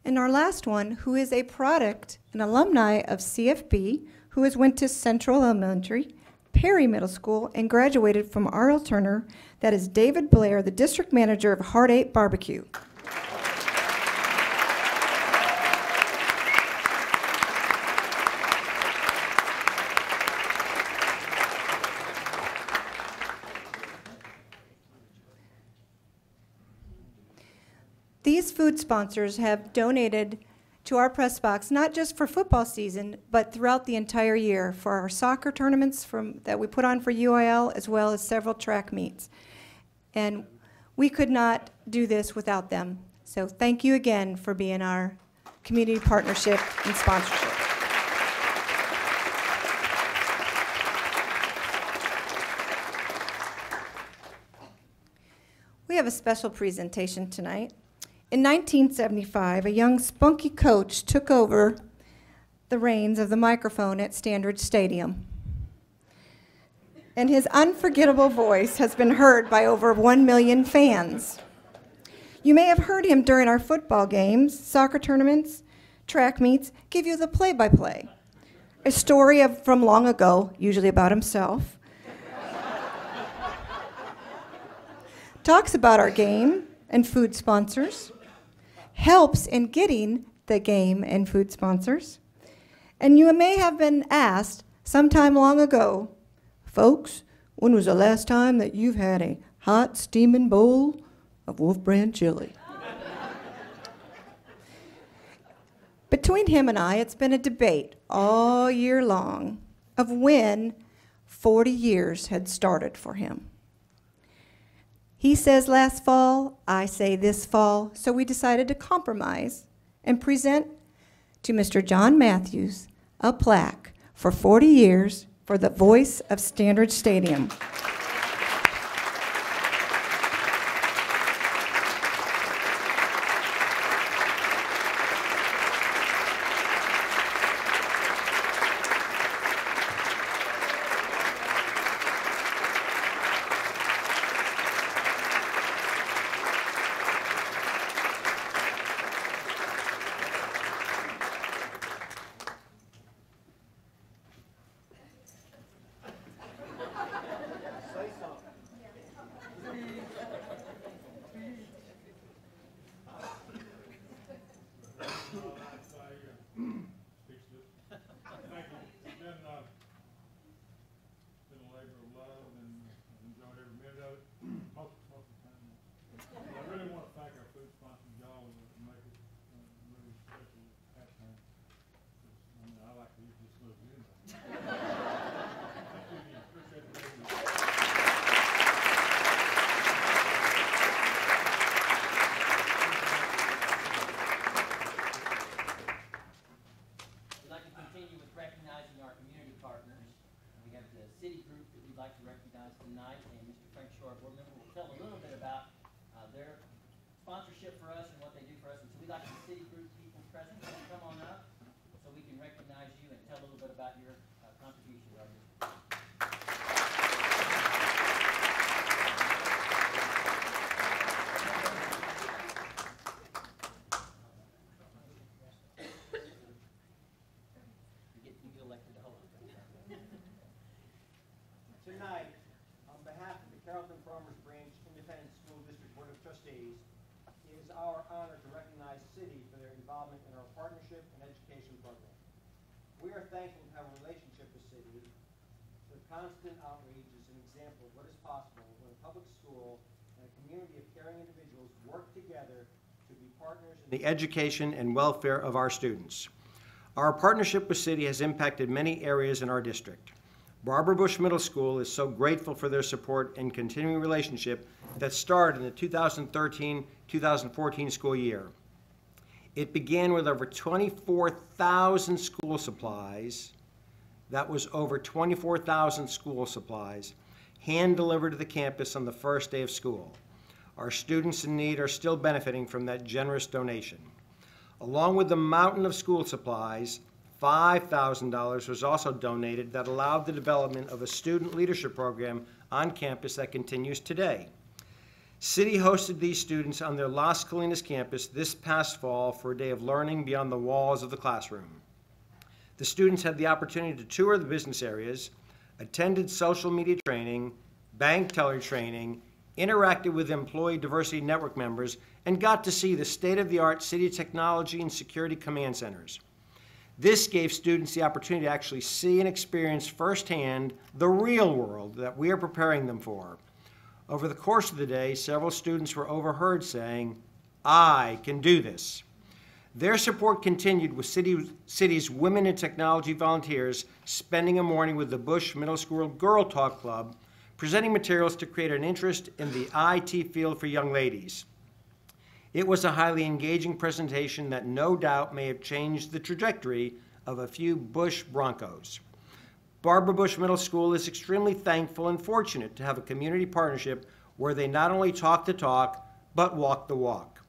And our last one, who is a product, an alumni of CFB, who has went to Central Elementary, Perry Middle School, and graduated from R.L. Turner, that is David Blair, the district manager of Heart 8 Barbecue. These food sponsors have donated to our press box, not just for football season, but throughout the entire year for our soccer tournaments that we put on for UIL, as well as several track meets. And we could not do this without them. So thank you again for being our community partnership and sponsorship. We have a special presentation tonight. In 1975, a young spunky coach took over the reins of the microphone at Standridge Stadium. And his unforgettable voice has been heard by over 1 million fans. You may have heard him during our football games, soccer tournaments, track meets, give you the play-by-play. A story from long ago, usually about himself. Talks about our game and food sponsors, helps in getting the game and food sponsors. And you may have been asked sometime long ago, folks, when was the last time that you've had a hot steaming bowl of Wolf Brand chili? Between him and I, it's been a debate all year long of when 40 years had started for him. He says last fall, I say this fall, so we decided to compromise and present to Mr. John Matthews a plaque for 40 years for the voice of Standard Stadium. Sponsorship for us and what they do for us, and so we'd like the city group people present to come on up so we can recognize you and tell a little bit about your contribution, Roger. You get elected to hold it. Tonight, on behalf of the Carrollton-Farmers Branch Independent School District Board of Trustees, it is our honor to recognize City for their involvement in our partnership and education program. We are thankful to have a relationship with City. Their constant outreach is an example of what is possible when a public school and a community of caring individuals work together to be partners in the education and welfare of our students. Our partnership with City has impacted many areas in our district. Barbara Bush Middle School is so grateful for their support and continuing relationship that started in the 2013-2014 school year. It began with over 24,000 school supplies. That was over 24,000 school supplies hand-delivered to the campus on the first day of school. Our students in need are still benefiting from that generous donation. Along with the mountain of school supplies, $5,000 was also donated that allowed the development of a student leadership program on campus that continues today. City hosted these students on their Las Colinas campus this past fall for a day of learning beyond the walls of the classroom. The students had the opportunity to tour the business areas, attended social media training, bank teller training, interacted with employee diversity network members, and got to see the state-of-the-art City Technology and Security Command Centers. This gave students the opportunity to actually see and experience firsthand the real world that we are preparing them for. Over the course of the day, several students were overheard saying, "I can do this." Their support continued with City's Women in Technology volunteers spending a morning with the Bush Middle School Girl Talk Club, presenting materials to create an interest in the IT field for young ladies. It was a highly engaging presentation that no doubt may have changed the trajectory of a few Bush Broncos. Barbara Bush Middle School is extremely thankful and fortunate to have a community partnership where they not only talk the talk, but walk the walk.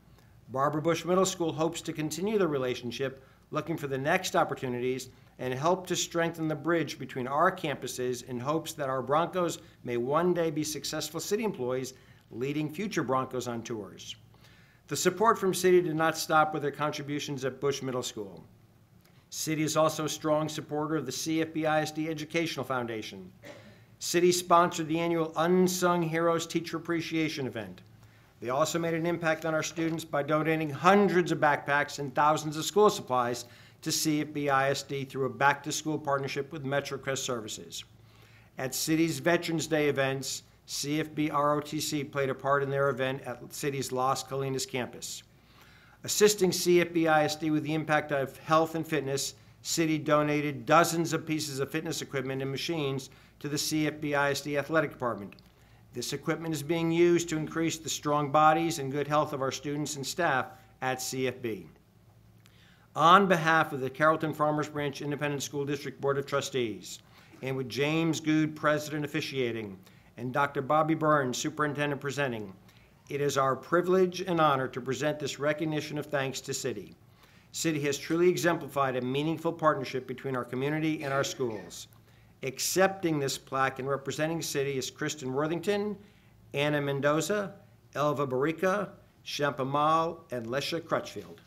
Barbara Bush Middle School hopes to continue the relationship, looking for the next opportunities, and help to strengthen the bridge between our campuses in hopes that our Broncos may one day be successful City employees leading future Broncos on tours. The support from City did not stop with their contributions at Bush Middle School. City is also a strong supporter of the CFBISD Educational Foundation. City sponsored the annual Unsung Heroes Teacher Appreciation event. They also made an impact on our students by donating hundreds of backpacks and thousands of school supplies to CFBISD through a back-to-school partnership with MetroCrest Services. At City's Veterans Day events, CFB ROTC played a part in their event at City's Las Colinas campus. Assisting CFBISD with the impact of health and fitness, City donated dozens of pieces of fitness equipment and machines to the CFBISD athletic department. This equipment is being used to increase the strong bodies and good health of our students and staff at CFB. On behalf of the Carrollton-Farmers Branch Independent School District Board of Trustees, and with James Good, President officiating, and Dr. Bobby Burns, Superintendent presenting, it is our privilege and honor to present this recognition of thanks to City. City has truly exemplified a meaningful partnership between our community and our schools. Accepting this plaque and representing City is Kristen Worthington, Anna Mendoza, Elva Barica, Shampa Mal, and Lesha Crutchfield.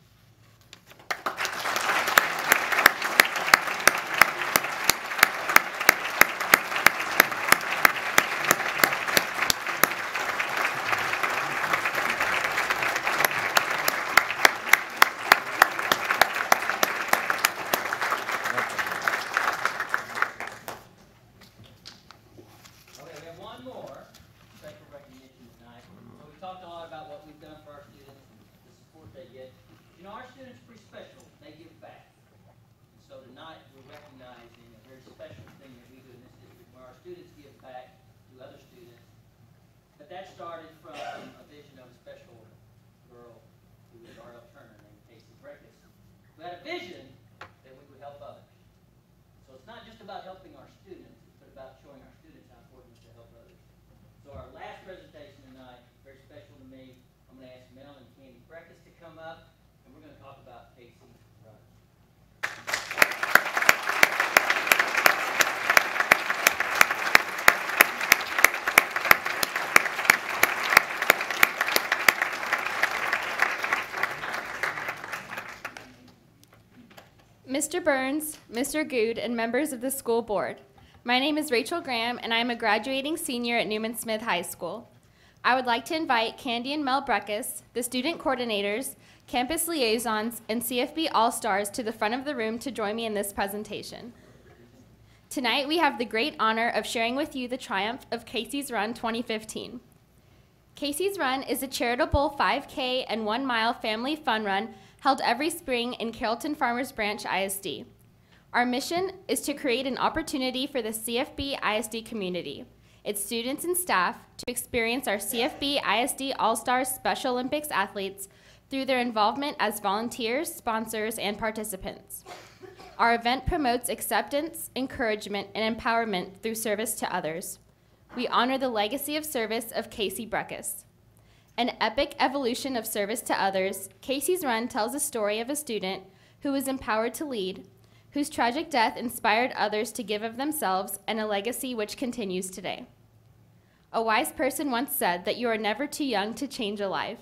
Mr. Burns, Mr. Good, and members of the school board. My name is Rachel Graham, and I am a graduating senior at Newman Smith High School. I would like to invite Candy and Mel Breckus, the student coordinators, campus liaisons, and CFB All-Stars to the front of the room to join me in this presentation. Tonight, we have the great honor of sharing with you the triumph of Casey's Run 2015. Casey's Run is a charitable 5K and 1 mile family fun run held every spring in Carrollton-Farmers Branch ISD. Our mission is to create an opportunity for the CFB ISD community, its students and staff, to experience our CFB ISD All-Stars Special Olympics athletes through their involvement as volunteers, sponsors, and participants. Our event promotes acceptance, encouragement, and empowerment through service to others. We honor the legacy of service of Casey Breckus. An epic evolution of service to others, Casey's Run tells a story of a student who was empowered to lead, whose tragic death inspired others to give of themselves, and a legacy which continues today. A wise person once said that you are never too young to change a life.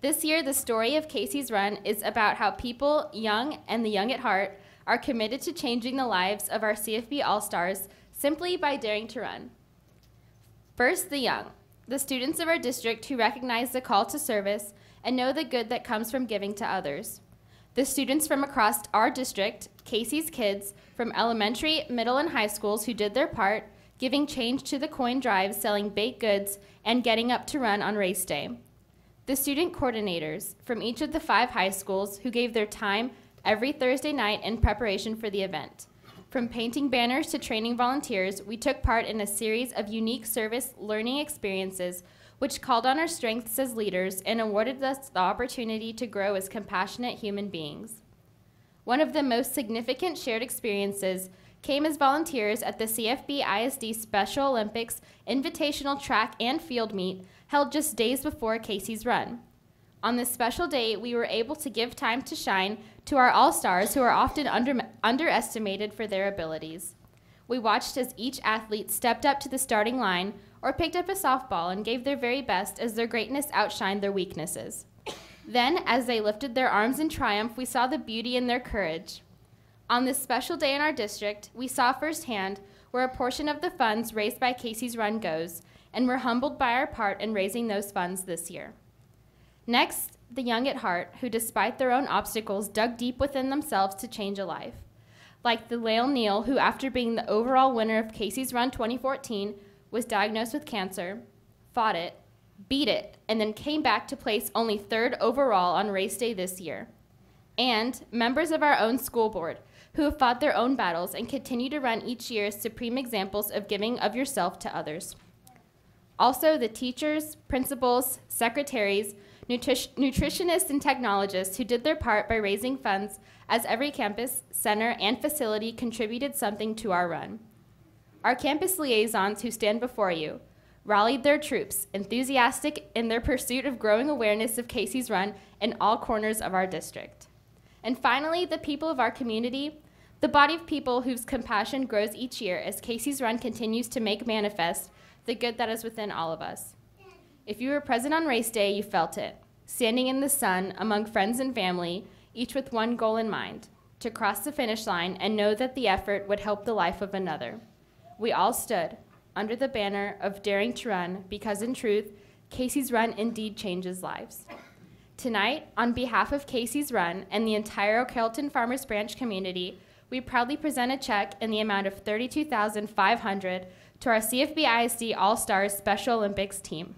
This year, the story of Casey's Run is about how people, young and the young at heart, are committed to changing the lives of our CFB All-Stars simply by daring to run. First, the young. The students of our district who recognize the call to service and know the good that comes from giving to others. The students from across our district, Casey's kids, from elementary, middle, and high schools who did their part, giving change to the coin drive, selling baked goods, and getting up to run on race day. The student coordinators from each of the 5 high schools who gave their time every Thursday night in preparation for the event. From painting banners to training volunteers, we took part in a series of unique service learning experiences which called on our strengths as leaders and awarded us the opportunity to grow as compassionate human beings. One of the most significant shared experiences came as volunteers at the CFB ISD Special Olympics Invitational Track and Field Meet held just days before Casey's Run. On this special day, we were able to give time to shine to our All-Stars who are often underestimated for their abilities. We watched as each athlete stepped up to the starting line or picked up a softball and gave their very best as their greatness outshined their weaknesses. Then, as they lifted their arms in triumph, we saw the beauty in their courage. On this special day in our district, we saw firsthand where a portion of the funds raised by Casey's Run goes, and were humbled by our part in raising those funds this year. Next, the young at heart, who despite their own obstacles dug deep within themselves to change a life. Like the Lael Neal, who after being the overall winner of Casey's Run 2014, was diagnosed with cancer, fought it, beat it, and then came back to place only 3rd overall on race day this year. And members of our own school board, who have fought their own battles and continue to run each year as supreme examples of giving of yourself to others. Also, the teachers, principals, secretaries, nutritionists, and technologists who did their part by raising funds as every campus, center, and facility contributed something to our run. Our campus liaisons who stand before you rallied their troops, enthusiastic in their pursuit of growing awareness of Casey's Run in all corners of our district. And finally, the people of our community, the body of people whose compassion grows each year as Casey's Run continues to make manifest the good that is within all of us. If you were present on race day, you felt it, standing in the sun among friends and family, each with one goal in mind, to cross the finish line and know that the effort would help the life of another. We all stood under the banner of daring to run because in truth, Casey's Run indeed changes lives. Tonight, on behalf of Casey's Run and the entire Carrollton-Farmers branch community, we proudly present a check in the amount of $32,500 to our CFBISD All-Stars Special Olympics team.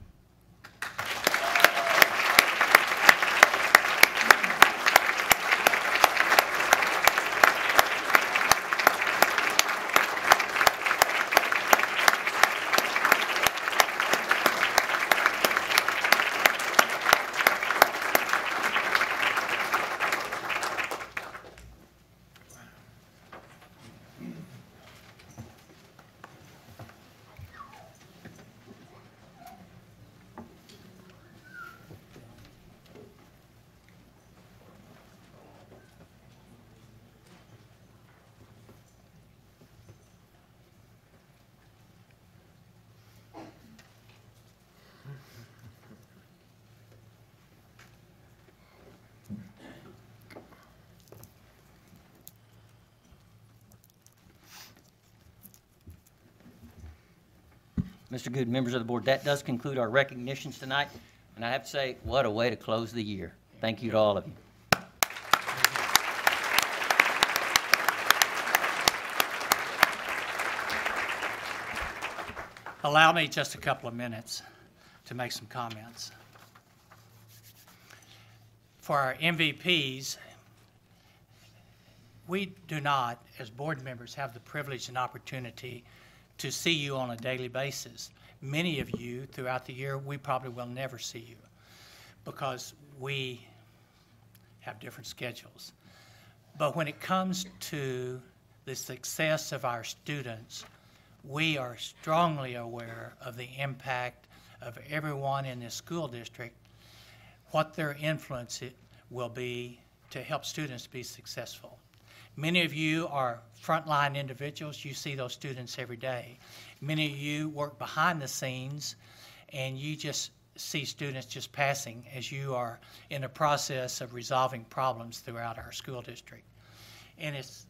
Mr. Good, members of the board, that does conclude our recognitions tonight. And I have to say, what a way to close the year. Thank you to all of you. Allow me just a couple of minutes to make some comments. For our MVPs, we do not, as board members, have the privilege and opportunity to see you on a daily basis. Many of you throughout the year, we probably will never see you because we have different schedules. But when it comes to the success of our students, we are strongly aware of the impact of everyone in this school district, what their influence will be to help students be successful. Many of you are frontline individuals. You see those students every day. Many of you work behind the scenes, and you just see students just passing as you are in the process of resolving problems throughout our school district. And it's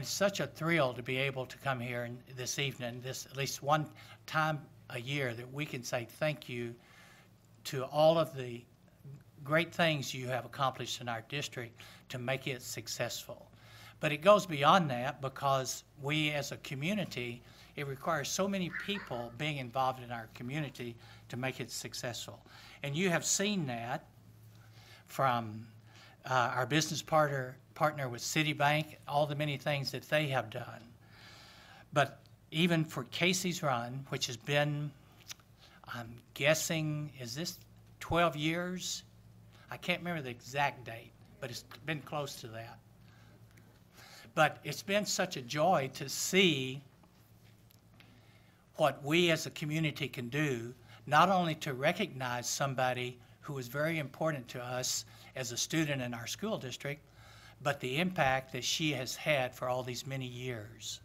such a thrill to be able to come here this evening, at least one time a year, that we can say thank you to all of the great things you have accomplished in our district to make it successful. But it goes beyond that because we as a community, it requires so many people being involved in our community to make it successful. And you have seen that from our business partner with Citibank, all the many things that they have done. But even for Casey's Run, which has been, I'm guessing, is this 12 years? I can't remember the exact date, but it's been close to that. But it's been such a joy to see what we as a community can do, not only to recognize somebody who was very important to us as a student in our school district, but the impact that she has had for all these many years.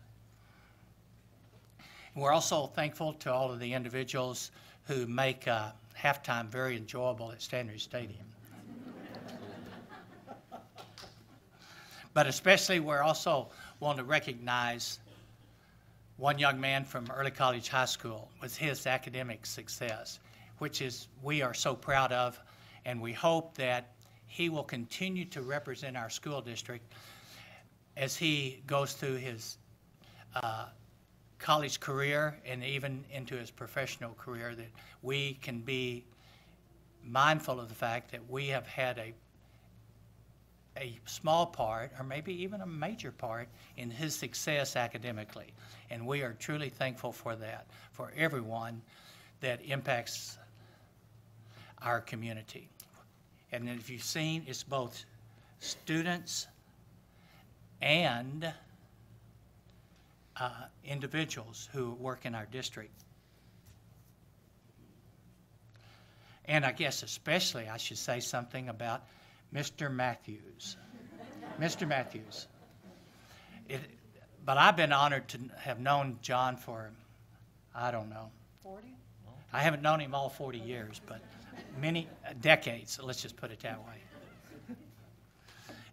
And we're also thankful to all of the individuals who make halftime very enjoyable at Standard Stadium. But especially we're also want to recognize one young man from Early College High School with his academic success, which is we are so proud of, and we hope that he will continue to represent our school district as he goes through his college career and even into his professional career, that we can be mindful of the fact that we have had a small part, or maybe even a major part, in his success academically. And we are truly thankful for that, for everyone that impacts our community. And if you've seen, it's both students and individuals who work in our district. And I guess especially I should say something about Mr. Matthews. Mr. Matthews. But I've been honored to have known John for, I don't know. 40? I haven't known him all 40 years, but many decades, let's just put it that way.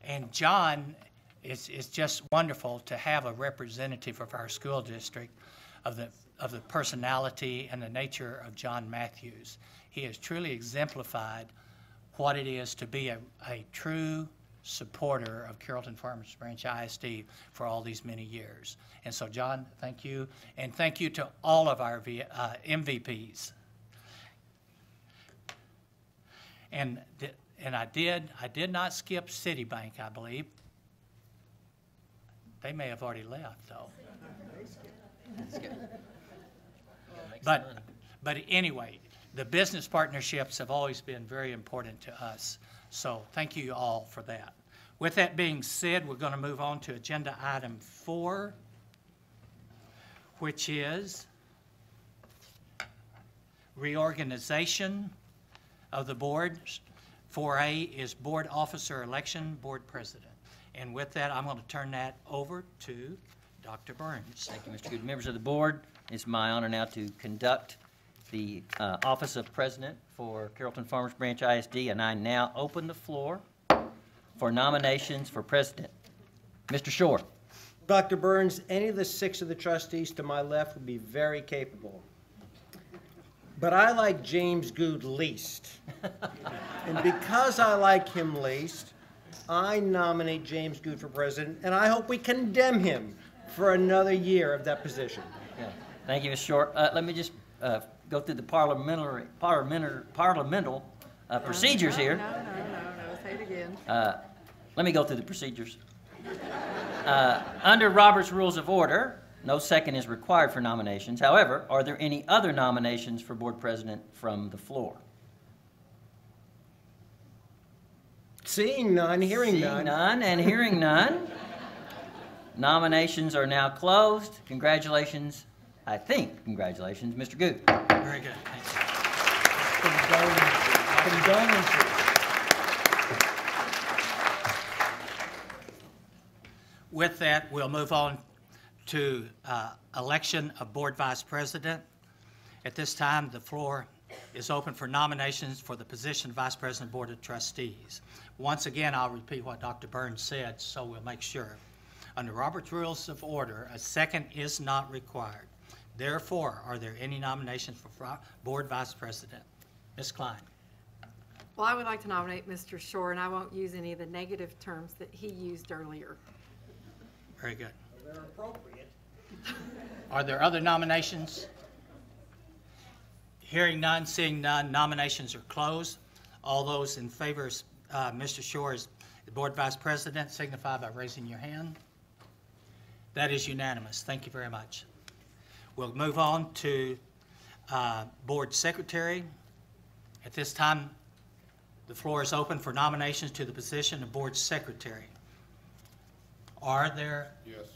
And John, it's just wonderful to have a representative of our school district of the personality and the nature of John Matthews. He has truly exemplified what it is to be a true supporter of Carrollton-Farmers Branch ISD for all these many years. And so, John, thank you. And thank you to all of our MVPs. And I did not skip Citibank, I believe. They may have already left, though. But anyway, the business partnerships have always been very important to us. So thank you all for that. With that being said, we're going to move on to agenda item 4, which is reorganization of the boards. 4A is board officer election, board president. And with that, I'm going to turn that over to Dr. Burns. Thank you, Mr. Good. Members of the board, it's my honor now to conduct the office of president for Carrollton-Farmers Branch ISD, and I now open the floor for nominations for president. Mr. Shore. Dr. Burns, any of the 6 of the trustees to my left would be very capable. But I like James Good least. And because I like him least, I nominate James Good for president, and I hope we condemn him for another year of that position. Yeah. Thank you, Mr. Shore. Let me just go through the parliamental procedures here. No, say it again. Let me go through the procedures. Under Robert's Rules of Order, no second is required for nominations. However, are there any other nominations for board president from the floor? Seeing none, hearing none. Seeing none and hearing none. Nominations are now closed. Congratulations. I think, congratulations, Mr. Good. Very good. Condolences. With that, we'll move on to election of board vice president. At this time, the floor is open for nominations for the position of vice president board of trustees. Once again, I'll repeat what Dr. Burns said, so we'll make sure. Under Robert's Rules of Order, a second is not required. Therefore, are there any nominations for board vice president? Ms. Klein. Well, I would like to nominate Mr. Shore, and I won't use any of the negative terms that he used earlier. Very good. They're appropriate. Are there other nominations? Hearing none, seeing none, nominations are closed. All those in favor of Mr. Shore as the board vice president signify by raising your hand. That is unanimous. Thank you very much. We'll move on to board secretary. At this time, the floor is open for nominations to the position of board secretary. Are there? Yes.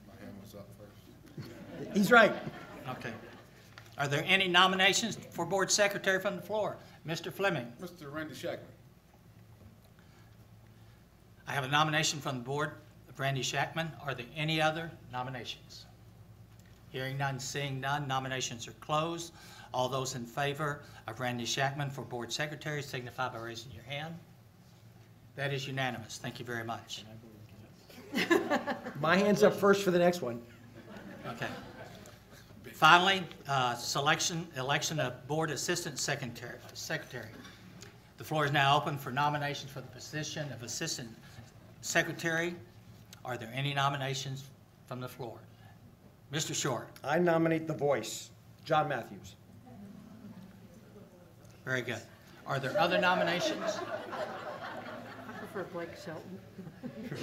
My hand was up first. He's right. Okay. Are there any nominations for board secretary from the floor? Mr. Fleming. Mr. Randy Shackman. I have a nomination from the board of Randy Shackman. Are there any other nominations? Hearing none, seeing none, nominations are closed. All those in favor of Randy Shackman for board secretary signify by raising your hand. That is unanimous. Thank you very much. My hand's up first for the next one. Okay. Finally, election of board assistant secretary. The floor is now open for nominations for the position of assistant secretary. Are there any nominations from the floor? Mr. Short. I nominate the voice, John Matthews. Very good. Are there other nominations? I prefer Blake Shelton.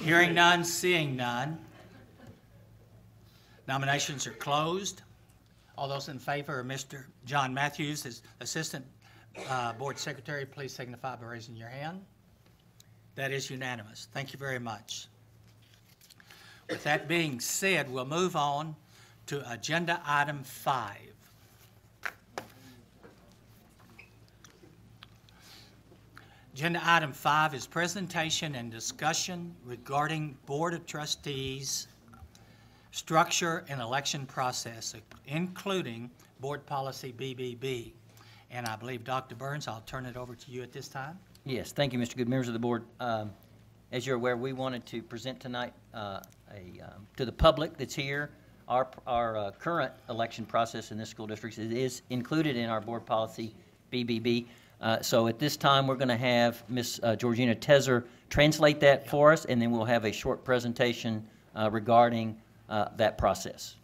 Hearing none, seeing none. Nominations are closed. All those in favor of Mr. John Matthews as assistant Board Secretary, please signify by raising your hand. That is unanimous. Thank you very much. With that being said, we'll move on to agenda item 5. Agenda item 5 is presentation and discussion regarding Board of Trustees structure and election process, including Board Policy BBB. And I believe, Dr. Burns, I'll turn it over to you at this time. Yes, thank you, Mr. Good. Members of the board, as you're aware, we wanted to present tonight to the public that's here our current election process in this school district. It is included in our Board Policy BBB. So at this time, we're going to have Ms. Georgina Tezer translate that for us, and then we'll have a short presentation regarding that process.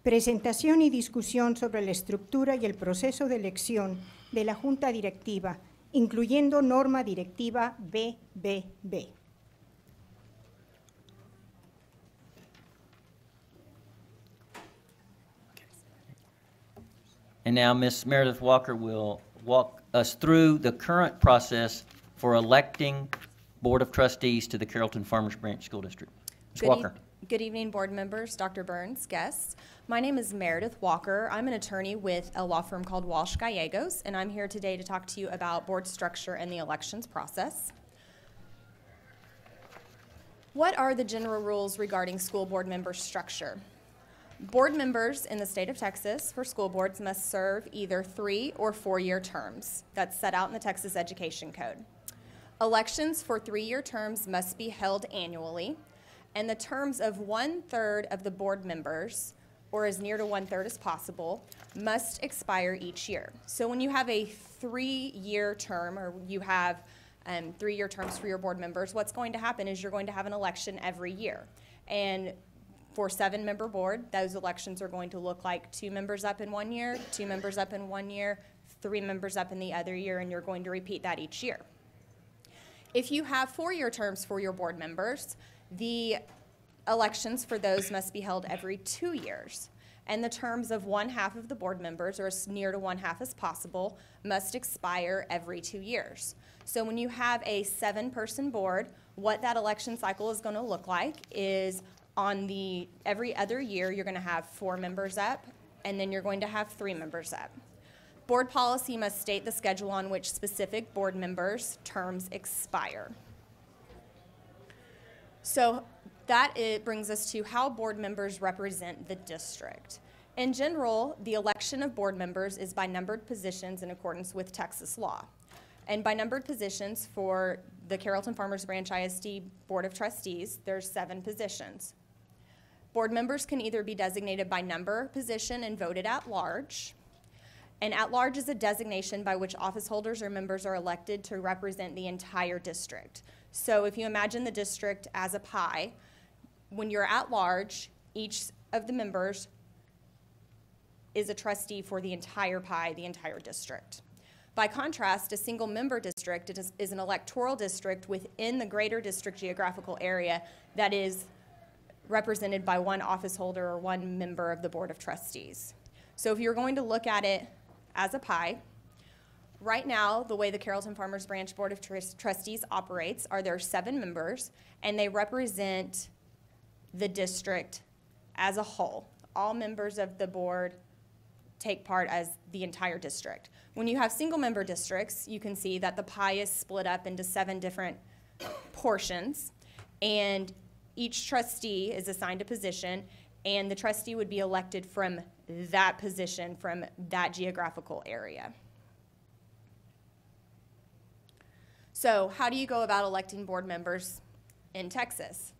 Presentación y discusión sobre la estructura y el proceso de elección de la Junta Directiva, incluyendo norma directiva BBB. And now Ms. Meredith Walker will walk us through the current process for electing Board of Trustees to the Carrollton-Farmers Branch School District. Ms. Walker. Good evening, board members, Dr. Burns, guests. My name is Meredith Walker. I'm an attorney with a law firm called Walsh Gallegos, and I'm here today to talk to you about board structure and the elections process. What are the general rules regarding school board member structure? Board members in the state of Texas for school boards must serve either 3 or 4-year terms. That's set out in the Texas Education Code. Elections for 3-year terms must be held annually, and the terms of 1/3 of the board members, or as near to 1/3 as possible, must expire each year. So when you have a 3-year term, or you have 3-year terms for your board members, what's going to happen is you're going to have an election every year. And for 7-member board, those elections are going to look like 2 members up in 1 year, 2 members up in 1 year, 3 members up in the other year, and you're going to repeat that each year. If you have 4-year terms for your board members, the elections for those must be held every 2 years. And the terms of 1/2 of the board members, or as near to 1/2 as possible, must expire every 2 years. So when you have a 7-person board, what that election cycle is going to look like is every other year, you're going to have 4 members up, and then you're going to have 3 members up. Board policy must state the schedule on which specific board members' terms expire. So it brings us to how board members represent the district. In general, the election of board members is by numbered positions in accordance with Texas law. And by numbered positions for the Carrollton-Farmers Branch ISD Board of Trustees, there's 7 positions. Board members can either be designated by number, position, and voted at large. And at large is a designation by which office holders or members are elected to represent the entire district. So if you imagine the district as a pie, when you're at large, each of the members is a trustee for the entire pie, the entire district. By contrast, a single member district is an electoral district within the greater district geographical area that is represented by 1 office holder or 1 member of the Board of Trustees. So if you're going to look at it as a pie, right now, the way the Carrollton-Farmers Branch Board of Trustees operates are there are 7 members, and they represent the district as a whole. All members of the board take part as the entire district. When you have single-member districts, you can see that the pie is split up into 7 different portions, and each trustee is assigned a position, and the trustee would be elected from that position, from that geographical area. So how do you go about electing board members in Texas?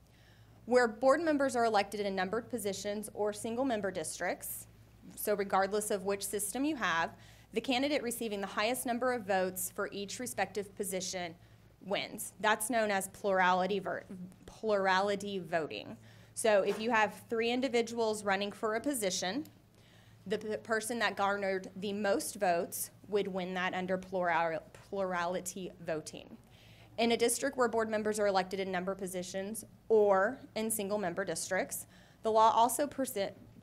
Where board members are elected in numbered positions or single-member districts, so regardless of which system you have, the candidate receiving the highest number of votes for each respective position wins. That's known as plurality voting. So if you have 3 individuals running for a position, the person that garnered the most votes would win that under plurality voting. In a district where board members are elected in number positions or in single-member districts, the law also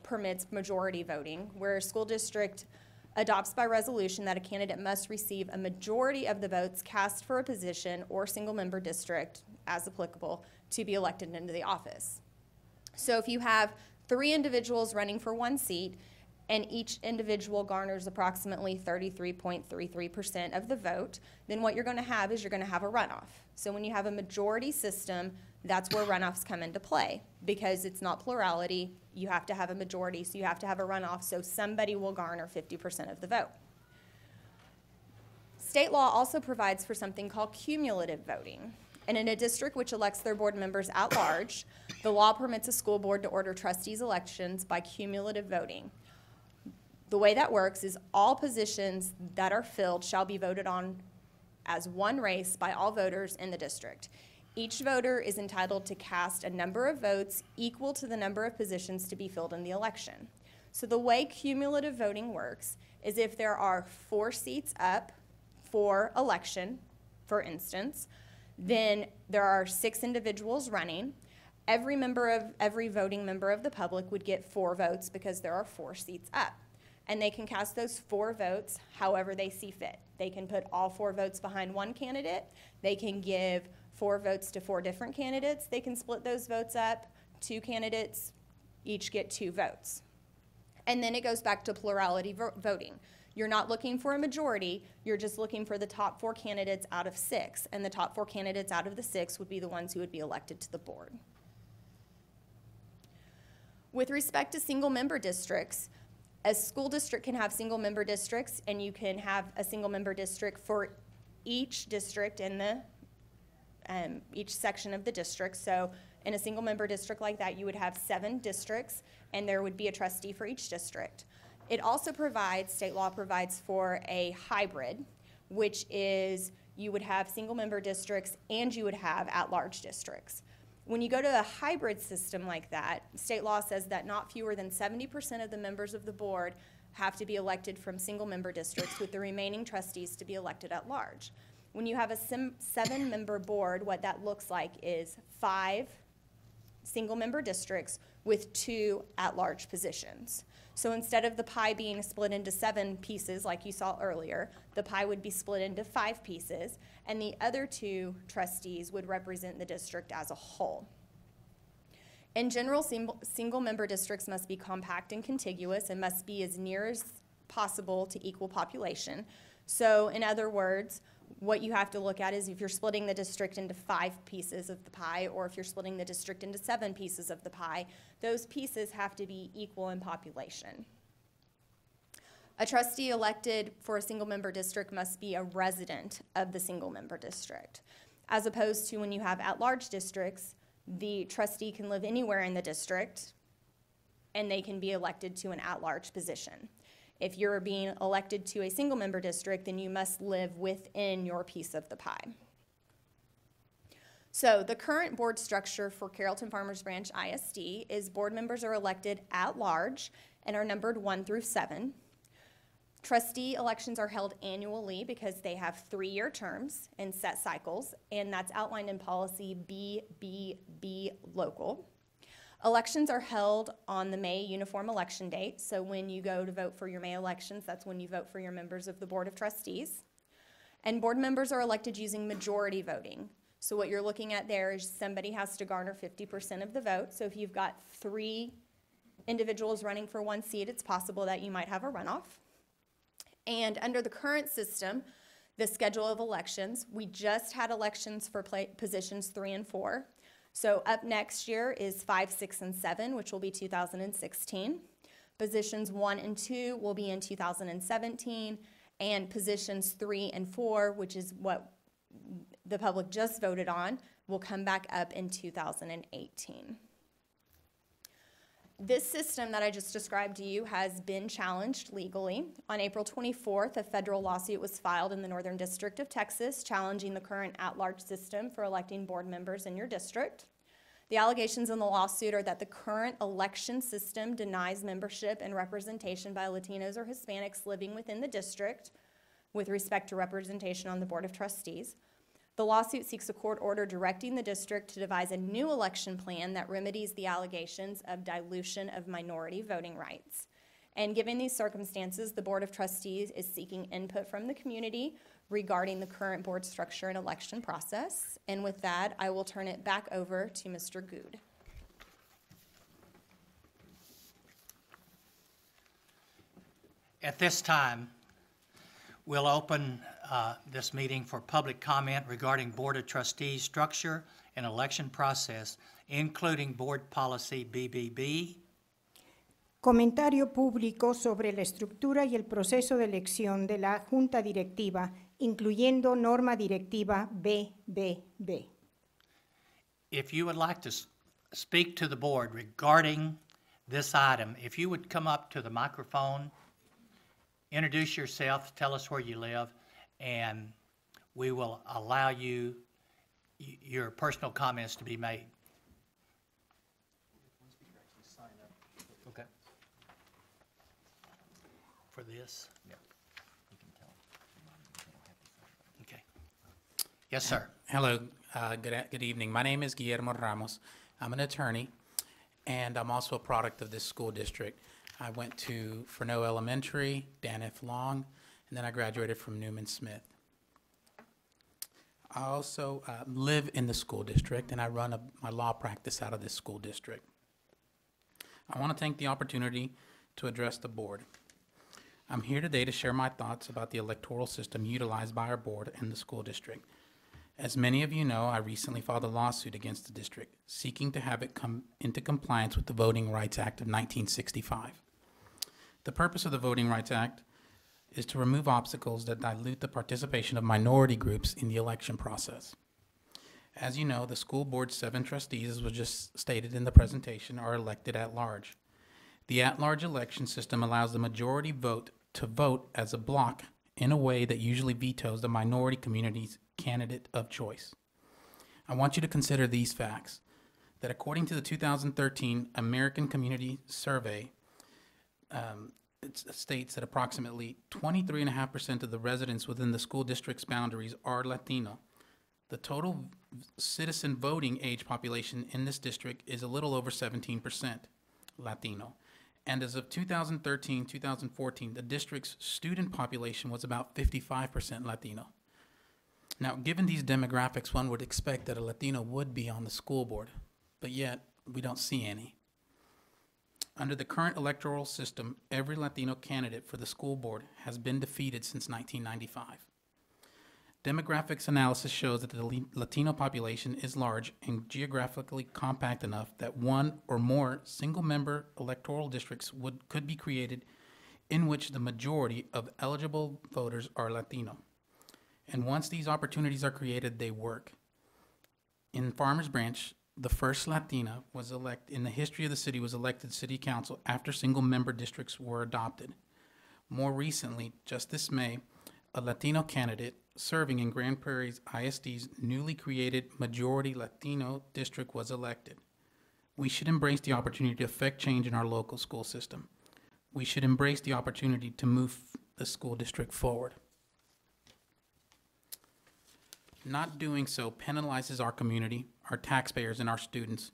permits majority voting, where a school district adopts by resolution that a candidate must receive a majority of the votes cast for a position or single-member district, as applicable, to be elected into the office. So if you have 3 individuals running for 1 seat, and each individual garners approximately 33.33% of the vote, then what you're going to have is you're going to have a runoff. So when you have a majority system, that's where runoffs come into play. Because it's not plurality, you have to have a majority, so you have to have a runoff, so somebody will garner 50% of the vote. State law also provides for something called cumulative voting. And in a district which elects their board members at large, the law permits a school board to order trustees' elections by cumulative voting. The way that works is all positions that are filled shall be voted on as one race by all voters in the district. Each voter is entitled to cast a number of votes equal to the number of positions to be filled in the election. So the way cumulative voting works is if there are 4 seats up for election, for instance, then there are 6 individuals running. Every voting member of the public would get 4 votes because there are 4 seats up. And they can cast those 4 votes however they see fit. They can put all 4 votes behind one candidate. They can give 4 votes to 4 different candidates. They can split those votes up. 2 candidates each get 2 votes. And then it goes back to plurality voting. You're not looking for a majority. You're just looking for the top 4 candidates out of 6. And the top 4 candidates out of the 6 would be the ones who would be elected to the board. With respect to single-member districts, a school district can have single-member districts, and you can have a single-member district for each district in the each section of the district. So in a single-member district like that, you would have 7 districts, and there would be a trustee for each district. It also provides, state law provides for a hybrid, which is you would have single-member districts and you would have at-large districts. When you go to a hybrid system like that, state law says that not fewer than 70% of the members of the board have to be elected from single-member districts, with the remaining trustees to be elected at large. When you have a 7-member board, what that looks like is 5 single-member districts with 2 at-large positions. So instead of the pie being split into 7 pieces like you saw earlier, the pie would be split into 5 pieces, and the other 2 trustees would represent the district as a whole. In general, single-member districts must be compact and contiguous and must be as near as possible to equal population. So in other words, what you have to look at is if you're splitting the district into 5 pieces of the pie, or if you're splitting the district into 7 pieces of the pie, those pieces have to be equal in population. A trustee elected for a single-member district must be a resident of the single-member district, as opposed to when you have at-large districts, the trustee can live anywhere in the district, and they can be elected to an at-large position. If you're being elected to a single-member district, then you must live within your piece of the pie. So the current board structure for Carrollton-Farmers Branch ISD is board members are elected at large and are numbered 1 through 7. Trustee elections are held annually because they have 3-year terms and set cycles, and that's outlined in policy BBB local. Elections are held on the May uniform election date, so when you go to vote for your May elections, that's when you vote for your members of the Board of Trustees. And board members are elected using majority voting. So what you're looking at there is somebody has to garner 50% of the vote. So if you've got 3 individuals running for 1 seat, it's possible that you might have a runoff. And under the current system, the schedule of elections, we just had elections for positions 3 and 4. So up next year is 5, 6, and 7, which will be 2016. Positions 1 and 2 will be in 2017, and positions 3 and 4, which is what the public just voted on, will come back up in 2018. This system that I just described to you has been challenged legally. On April 24th, a federal lawsuit was filed in the Northern District of Texas challenging the current at-large system for electing board members in your district. The allegations in the lawsuit are that the current election system denies membership and representation by Latinos or Hispanics living within the district with respect to representation on the Board of Trustees. The lawsuit seeks a court order directing the district to devise a new election plan that remedies the allegations of dilution of minority voting rights. And given these circumstances, the Board of Trustees is seeking input from the community regarding the current board structure and election process. And with that, I will turn it back over to Mr. Good. At this time, we'll open this meeting for public comment regarding Board of Trustees structure and election process, including Board Policy BBB. Comentario público sobre la estructura y el proceso de elección de la Junta Directiva, incluyendo norma directiva BBB. If you would like to speak to the board regarding this item, if you would come up to the microphone, introduce yourself, tell us where you live, and we will allow you your personal comments to be made. Okay. For this? Yeah. Okay. Yes, sir. Hello, good evening. My name is Guillermo Ramos. I'm an attorney, and I'm also a product of this school district. I went to Fresno Elementary, Dan F. Long, and then I graduated from Newman Smith. I also live in the school district, and I run my law practice out of this school district. I want to take the opportunity to address the board. I'm here today to share my thoughts about the electoral system utilized by our board and the school district. As many of you know, I recently filed a lawsuit against the district, seeking to have it come into compliance with the Voting Rights Act of 1965. The purpose of the Voting Rights Act is to remove obstacles that dilute the participation of minority groups in the election process. As you know, the school board's 7 trustees, as was just stated in the presentation, are elected at large. The at-large election system allows the majority vote to vote as a block in a way that usually vetoes the minority community's candidate of choice. I want you to consider these facts, that according to the 2013 American Community Survey, it states that approximately 23.5% of the residents within the school district's boundaries are Latino. The total citizen voting age population in this district is a little over 17% Latino. And as of 2013-2014, the district's student population was about 55% Latino. Now, given these demographics, one would expect that a Latino would be on the school board, but yet we don't see any. Under the current electoral system, every Latino candidate for the school board has been defeated since 1995. Demographics analysis shows that the Latino population is large and geographically compact enough that one or more single-member electoral districts could be created in which the majority of eligible voters are Latino. And once these opportunities are created, they work. In Farmers Branch, the first Latina was elected in the history of the city was elected city council after single-member districts were adopted. More recently, just this May, a Latino candidate serving in Grand Prairie's ISD's newly created majority Latino district was elected. We should embrace the opportunity to affect change in our local school system. We should embrace the opportunity to move the school district forward. Not doing so penalizes our community, our taxpayers, and our students.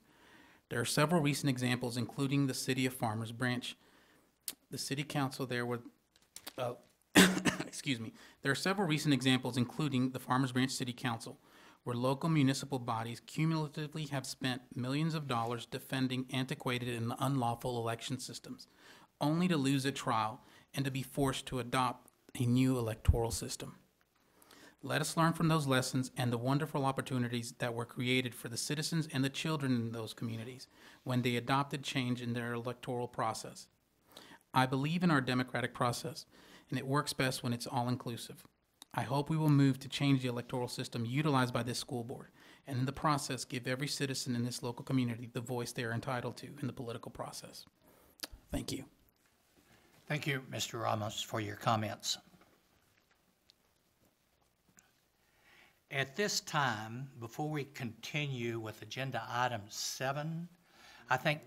There are several recent examples, including the city of Farmers Branch. The city council there were, excuse me. There are several recent examples, including the Farmers Branch City Council, where local municipal bodies cumulatively have spent millions of dollars defending antiquated and unlawful election systems, only to lose a trial and to be forced to adopt a new electoral system. Let us learn from those lessons and the wonderful opportunities that were created for the citizens and the children in those communities when they adopted change in their electoral process. I believe in our democratic process, and it works best when it's all-inclusive. I hope we will move to change the electoral system utilized by this school board, and in the process give every citizen in this local community the voice they are entitled to in the political process. Thank you. Thank you, Mr. Ramos, for your comments. At this time, before we continue with agenda item 7, I think,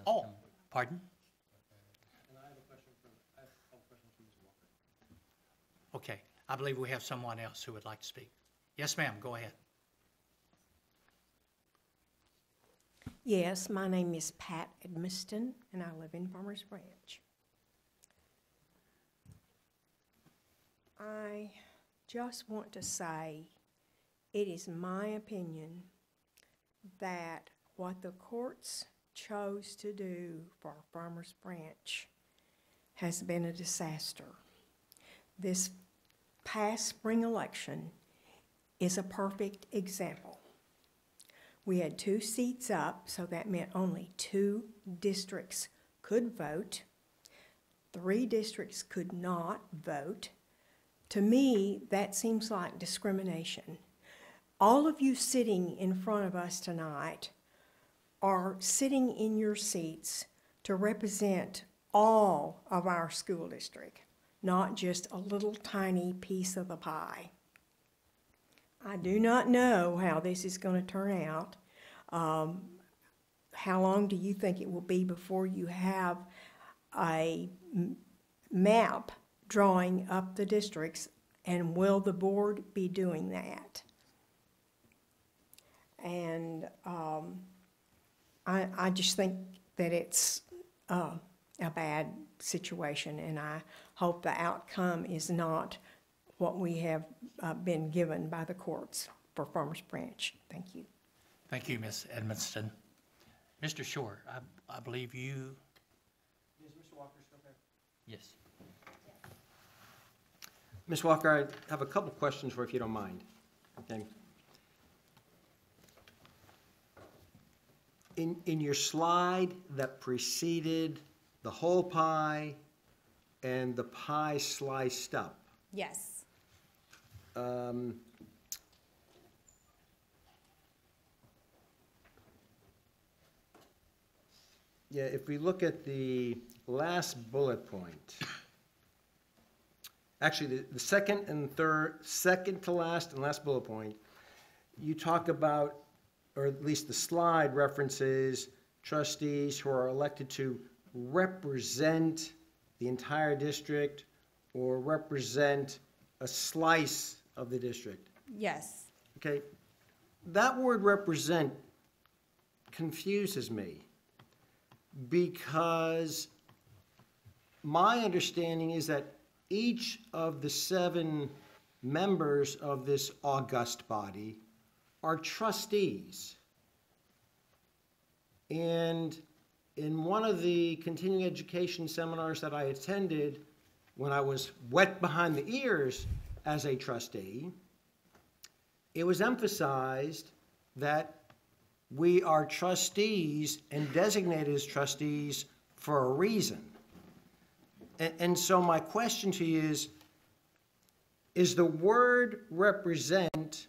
oh, pardon? Okay, I believe we have someone else who would like to speak. Yes, ma'am, go ahead. Yes, my name is Pat Edmiston, and I live in Farmers Branch. I just want to say it is my opinion that what the courts chose to do for Farmers Branch has been a disaster. This past spring election is a perfect example. We had 2 seats up, so that meant only 2 districts could vote. 3 districts could not vote. To me, that seems like discrimination. All of you sitting in front of us tonight are sitting in your seats to represent all of our school district, not just a little tiny piece of the pie. I do not know how this is going to turn out. How long do you think it will be before you have a map drawing up the districts, and will the board be doing that? And I just think that it's a bad situation, and I hope the outcome is not what we have been given by the courts for Farmers Branch. Thank you. Thank you, Ms. Edmonston. Mr. Shore, I believe you. Is Mr. Walker still there? Yes. Ms. Walker, I have a couple questions for you if you don't mind. Okay. In your slide that preceded the whole pie and the pie sliced up, Yes. Yeah, if we look at the last bullet point, actually the second and third, second to last and last bullet point, you talk about, or at least the slide references trustees who are elected to represent the entire district or represent a slice of the district. Yes. Okay, that word represent confuses me because my understanding is that each of the 7 members of this august body are trustees. And in one of the continuing education seminars that I attended when I was wet behind the ears as a trustee, it was emphasized that we are trustees and designated as trustees for a reason. And so my question to you is the word represent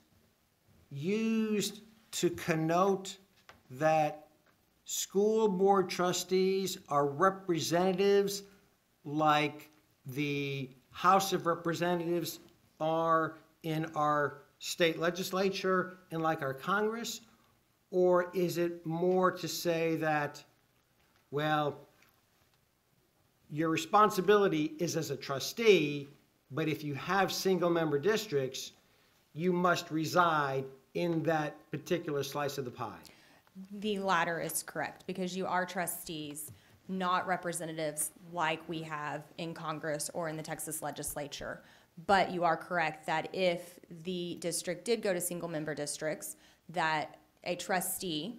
used to connote that school board trustees are representatives like the House of Representatives are in our state legislature and like our Congress? Or is it more to say that, well, your responsibility is as a trustee, but if you have single-member districts, you must reside in that particular slice of the pie? The latter is correct, because you are trustees, not representatives like we have in Congress or in the Texas legislature. But you are correct that if the district did go to single-member districts, that a trustee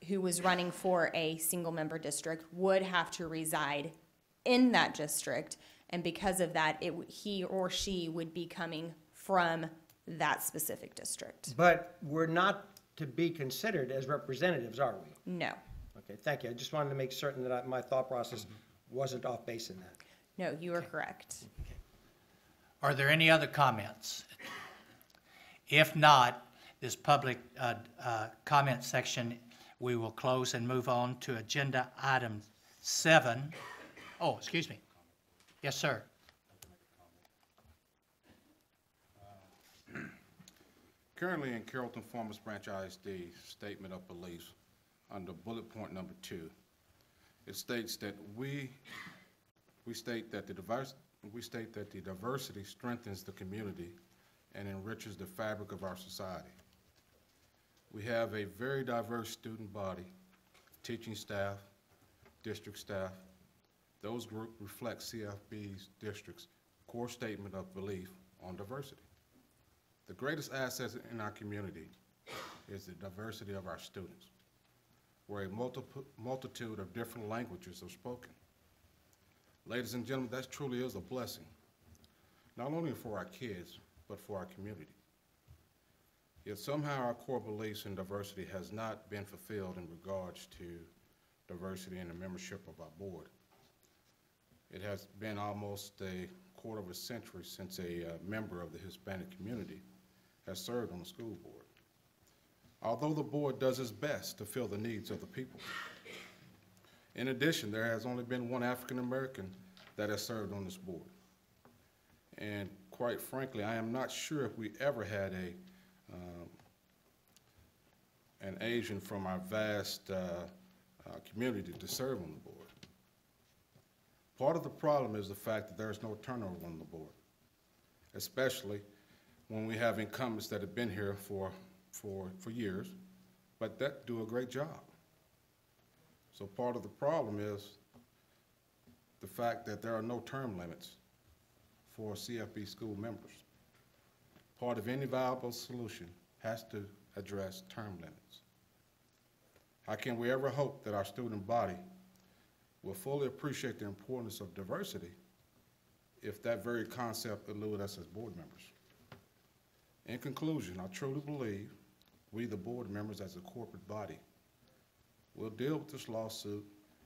who was running for a single-member district would have to reside in that district, and because of that, he or she would be coming from that specific district. But we're not to be considered as representatives, are we? No. Okay, thank you. I just wanted to make certain that my thought process wasn't off base in that. No, you are correct. Are there any other comments? If not, this public comment section, we will close and move on to agenda item 7. Oh, excuse me. Yes, sir. Currently in Carrollton-Farmers Branch ISD Statement of Beliefs, under bullet point number 2, it states that we state that the diversity strengthens the community and enriches the fabric of our society. We have a very diverse student body, teaching staff, district staff. Those groups reflect CFB's district's core statement of belief on diversity. The greatest asset in our community is the diversity of our students, where a multitude of different languages are spoken. Ladies and gentlemen, that truly is a blessing, not only for our kids, but for our community. Yet somehow our core beliefs in diversity has not been fulfilled in regards to diversity in the membership of our board. It has been almost a quarter of a century since a member of the Hispanic community has served on the school board. Although the board does its best to fill the needs of the people. In addition, there has only been one African American that has served on this board. And quite frankly, I am not sure if we ever had an Asian from our vast community to serve on the board. Part of the problem is the fact that there is no turnover on the board, especially when we have incumbents that have been here for years, but that do a great job. So part of the problem is the fact that there are no term limits for CFB school members. Part of any viable solution has to address term limits. How can we ever hope that our student body will fully appreciate the importance of diversity if that very concept eludes us as board members? In conclusion, I truly believe we, the board members as a corporate body, will deal with this lawsuit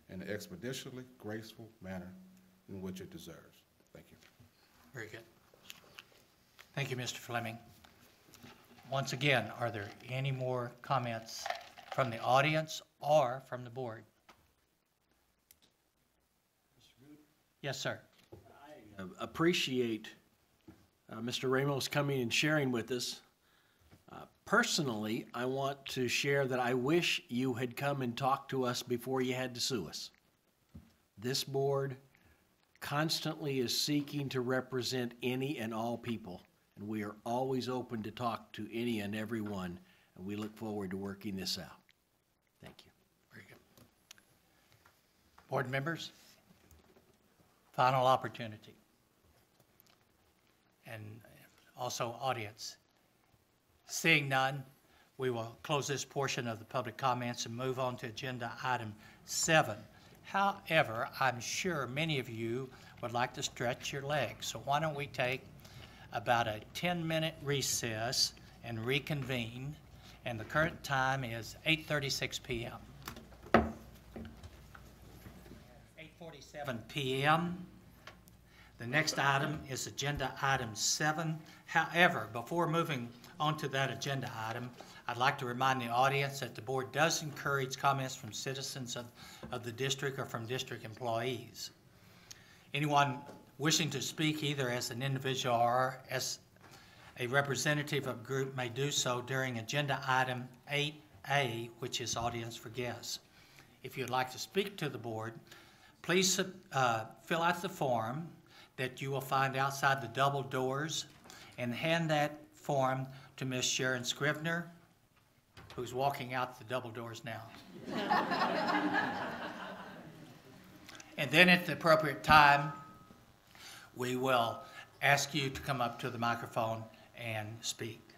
in an expeditiously graceful manner in which it deserves. Thank you. Very good. Thank you, Mr. Fleming. Once again, are there any more comments from the audience or from the board? Yes, sir. I appreciate Mr. Ramos coming and sharing with us. Personally, I want to share that I wish you had come and talked to us before you had to sue us. This board constantly is seeking to represent any and all people, and we are always open to talk to any and every one, and we look forward to working this out. Thank you. Very good. Board members, final opportunity. And also audience. Seeing none, we will close this portion of the public comments and move on to agenda item 7. However, I'm sure many of you would like to stretch your legs, so why don't we take about a 10-minute recess and reconvene, and the current time is 8:36 p.m. 8:47 p.m. The next item is agenda item 7. However, before moving on to that agenda item, I'd like to remind the audience that the board does encourage comments from citizens of the district or from district employees. Anyone wishing to speak either as an individual or as a representative of a group may do so during agenda item 8A, which is audience for guests. If you'd like to speak to the board, please fill out the form that you will find outside the double doors and hand that form to Ms. Sharon Scribner, who's walking out the double doors now. And then at the appropriate time, we will ask you to come up to the microphone and speak.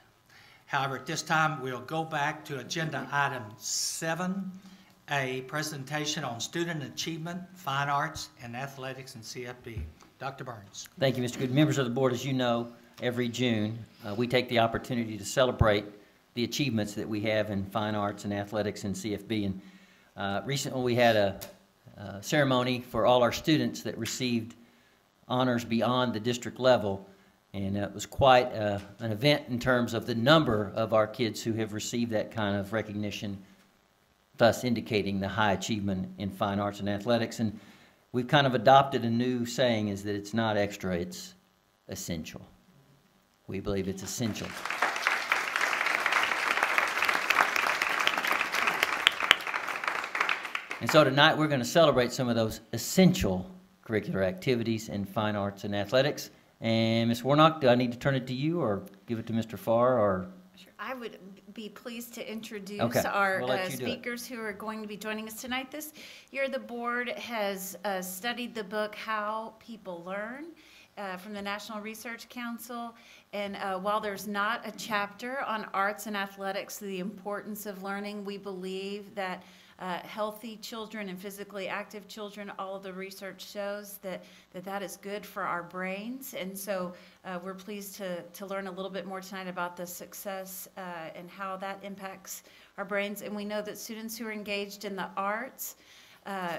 However, at this time, we'll go back to agenda item 7A, presentation on student achievement, fine arts, and athletics in CFB. Dr. Burns. Thank you, Mr. Good. Members of the board, as you know, every June, we take the opportunity to celebrate the achievements that we have in fine arts and athletics in CFB. And recently we had a ceremony for all our students that received honors beyond the district level. And it was quite an event in terms of the number of our kids who have received that kind of recognition, thus indicating the high achievement in fine arts and athletics. And we've kind of adopted a new saying, is that it's not extra, it's essential. We believe it's essential. And so tonight we're going to celebrate some of those essential curricular activities in fine arts and athletics. And Ms. Warnock, do I need to turn it to you or give it to Mr. Farr? Or? Sure. I would be pleased to introduce Okay. our We'll speakers who are going to be joining us tonight. This year the board has studied the book How People Learn, from the National Research Council. And while there's not a chapter on arts and athletics, the importance of learning, we believe that healthy children and physically active children, all of the research shows that is good for our brains. And so we're pleased to learn a little bit more tonight about the success and how that impacts our brains. And we know that students who are engaged in the arts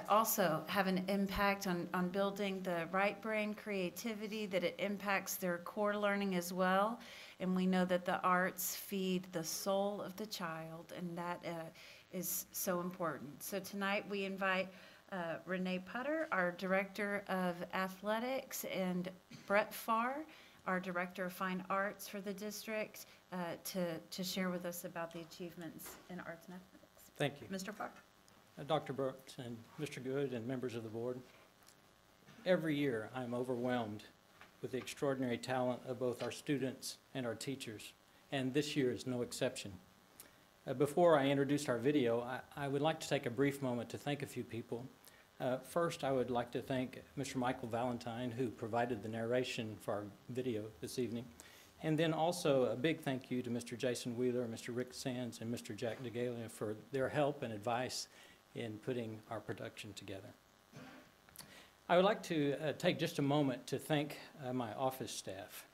also have an impact on building the right brain creativity, that it impacts their core learning as well. And we know that the arts feed the soul of the child, and that is so important. So tonight we invite Renee Putter, our Director of Athletics, and Brett Farr, our Director of Fine Arts for the district, to share with us about the achievements in arts and athletics. Thank you. Mr. Farr. Dr. Burks and Mr. Good and members of the board, every year I'm overwhelmed with the extraordinary talent of both our students and our teachers, and this year is no exception. Before I introduce our video, I would like to take a brief moment to thank a few people. First, I would like to thank Mr. Michael Valentine, who provided the narration for our video this evening. And then also a big thank you to Mr. Jason Wheeler, Mr. Rick Sands, and Mr. Jack DeGalia for their help and advice in putting our production together. I would like to take just a moment to thank my office staff.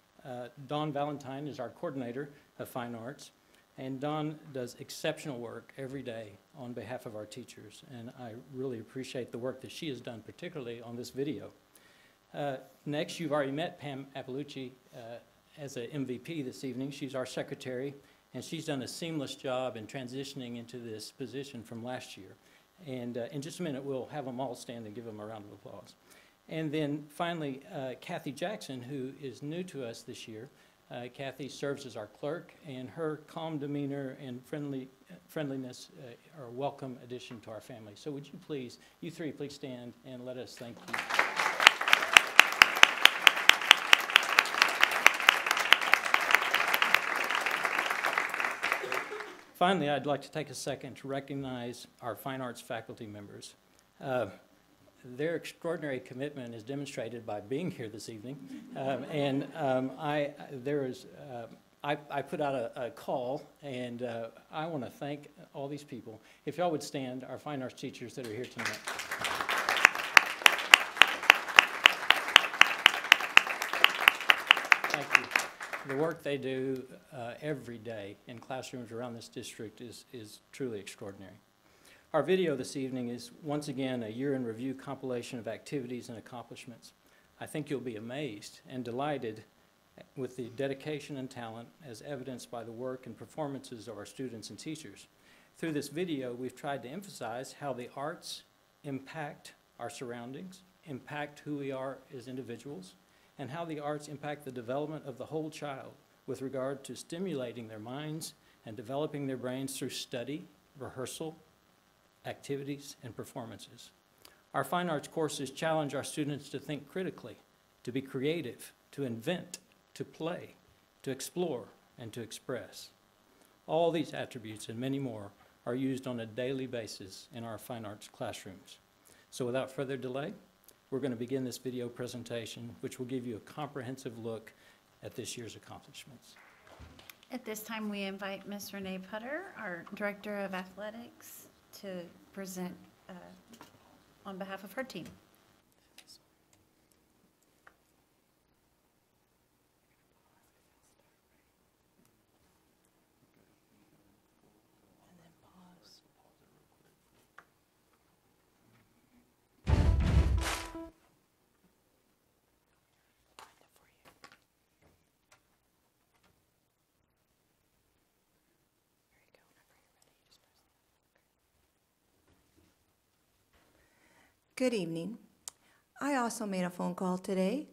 Dawn Valentine is our coordinator of fine arts, and Dawn does exceptional work every day on behalf of our teachers, and I really appreciate the work that she has done, particularly on this video. Next, you've already met Pam Appalucci as an MVP this evening. She's our secretary, and she's done a seamless job in transitioning into this position from last year. And in just a minute, we'll have them all stand and give them a round of applause. And then finally, Kathy Jackson, who is new to us this year. Kathy serves as our clerk, and her calm demeanor and friendliness are a welcome addition to our family. So would you please, you three, please stand and let us thank you. Finally, I'd like to take a second to recognize our fine arts faculty members. Their extraordinary commitment is demonstrated by being here this evening. I put out a call, and I want to thank all these people. If y'all would stand, our fine arts teachers that are here tonight. Thank you. The work they do every day in classrooms around this district is truly extraordinary. Our video this evening is once again a year in review compilation of activities and accomplishments. I think you'll be amazed and delighted with the dedication and talent as evidenced by the work and performances of our students and teachers. Through this video, we've tried to emphasize how the arts impact our surroundings, impact who we are as individuals, and how the arts impact the development of the whole child with regard to stimulating their minds and developing their brains through study, rehearsal, activities, and performances. Our fine arts courses challenge our students to think critically, to be creative, to invent, to play, to explore, and to express. All these attributes and many more are used on a daily basis in our fine arts classrooms. So without further delay, we're going to begin this video presentation, which will give you a comprehensive look at this year's accomplishments. At this time, we invite Ms. Renee Putter, our Director of Athletics, to present on behalf of her team. Good evening. I also made a phone call today,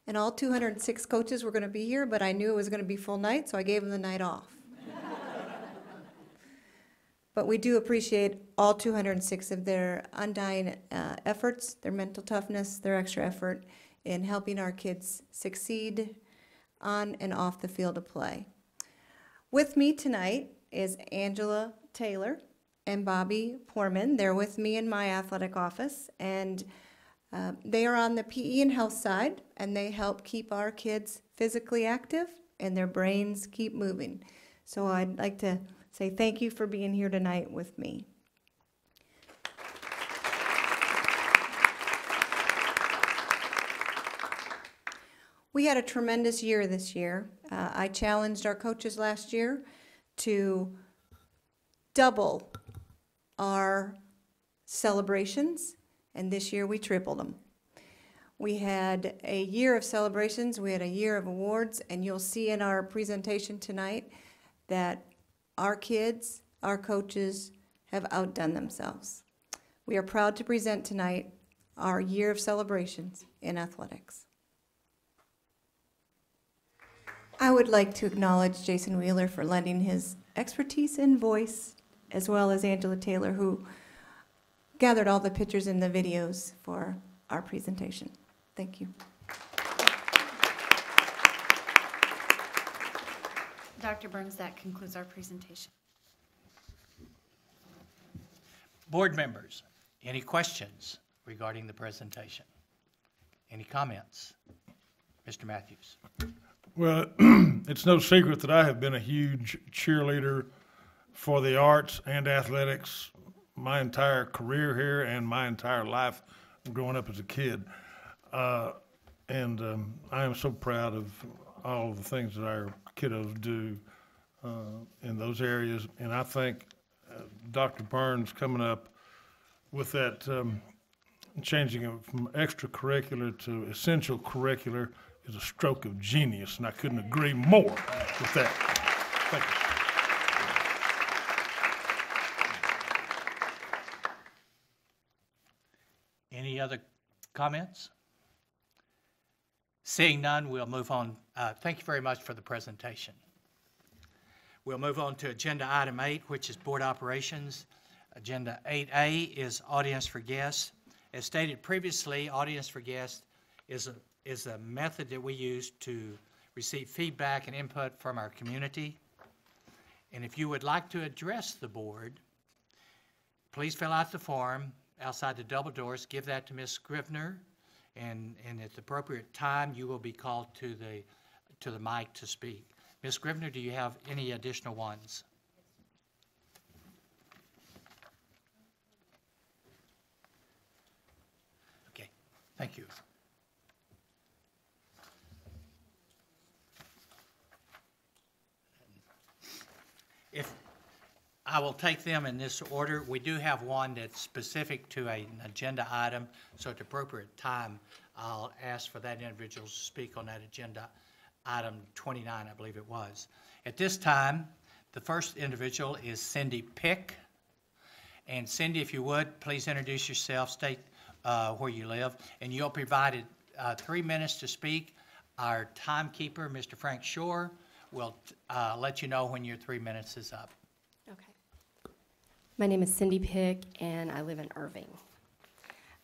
and all 206 coaches were going to be here, but I knew it was going to be full night, so I gave them the night off. But we do appreciate all 206 of their undying efforts, their mental toughness, their extra effort in helping our kids succeed on and off the field of play. With me tonight is Angela Taylor and Bobby Poorman. They're with me in my athletic office, and They are on the PE and health side, and they help keep our kids physically active and their brains keep moving. So I'd like to say thank you for being here tonight with me. We had a tremendous year this year. I challenged our coaches last year to double our celebrations, and this year we tripled them. We had a year of celebrations, we had a year of awards, and you'll see in our presentation tonight that our kids, our coaches, have outdone themselves. We are proud to present tonight our year of celebrations in athletics. I would like to acknowledge Jason Wheeler for lending his expertise and voice, as well as Angela Taylor, who gathered all the pictures and the videos for our presentation. Thank you. Dr. Burns, that concludes our presentation. Board members, any questions regarding the presentation? Any comments? Mr. Matthews. Well, it's no secret that I have been a huge cheerleader for the arts and athletics my entire career here and my entire life growing up as a kid. I am so proud of all of the things that our kiddos do in those areas. And I think Dr. Burns coming up with that changing it from extracurricular to essential curricular is a stroke of genius, and I couldn't agree more with that. Thank you. Any other comments? Seeing none, we'll move on. Thank you very much for the presentation. We'll move on to Agenda Item 8, which is Board Operations. Agenda 8A is Audience for Guests. As stated previously, Audience for Guests is a method that we use to receive feedback and input from our community. And if you would like to address the board, please fill out the form outside the double doors, give that to Ms. Scrivener, and at the appropriate time, you will be called to the mic to speak. Ms. Scrivener, do you have any additional ones? Okay, thank you. If I will take them in this order. We do have one that's specific to an agenda item, so at the appropriate time, I'll ask for that individual to speak on that agenda item 29, I believe it was. At this time, the first individual is Cindy Pick. And Cindy, if you would, please introduce yourself, state where you live, and you'll be provided 3 minutes to speak. Our timekeeper, Mr. Frank Shore, will let you know when your 3 minutes is up. Okay. My name is Cindy Pick, and I live in Irving.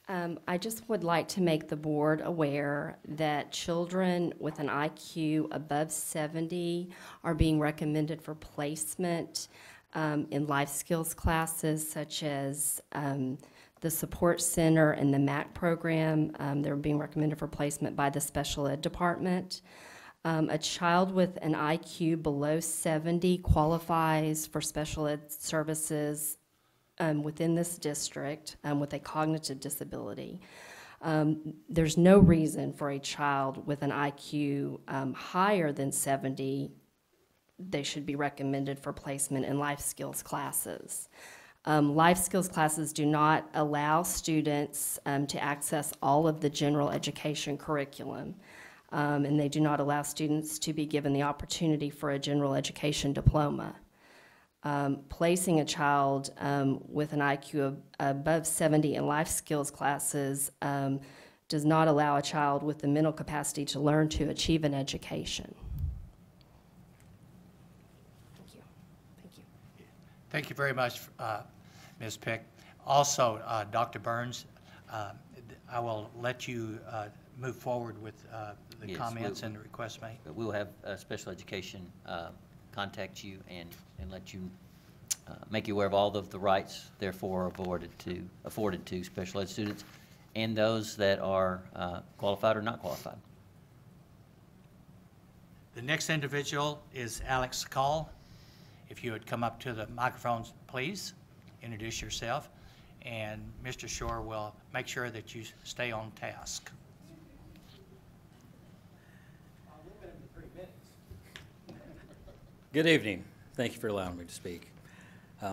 I just would like to make the board aware that children with an IQ above 70 are being recommended for placement in life skills classes such as the Support Center and the MAC program. They're being recommended for placement by the special ed department. A child with an IQ below 70 qualifies for special ed services within this district with a cognitive disability. There's no reason for a child with an IQ higher than 70, they should be recommended for placement in life skills classes. Life skills classes do not allow students to access all of the general education curriculum. And they do not allow students to be given the opportunity for a general education diploma. Placing a child with an IQ above 70 in life skills classes does not allow a child with the mental capacity to learn to achieve an education. Thank you. Thank you. Thank you very much, Ms. Pick. Also, Dr. Burns, I will let you move forward with the comments and the requests made. We'll have special education contact you and let you make you aware of all of the rights therefore afforded to special ed students and those that are qualified or not qualified. The next individual is Alex Call. If you would come up to the microphones, please, introduce yourself, and Mr. Shore will make sure that you stay on task. Good evening. Thank you for allowing me to speak.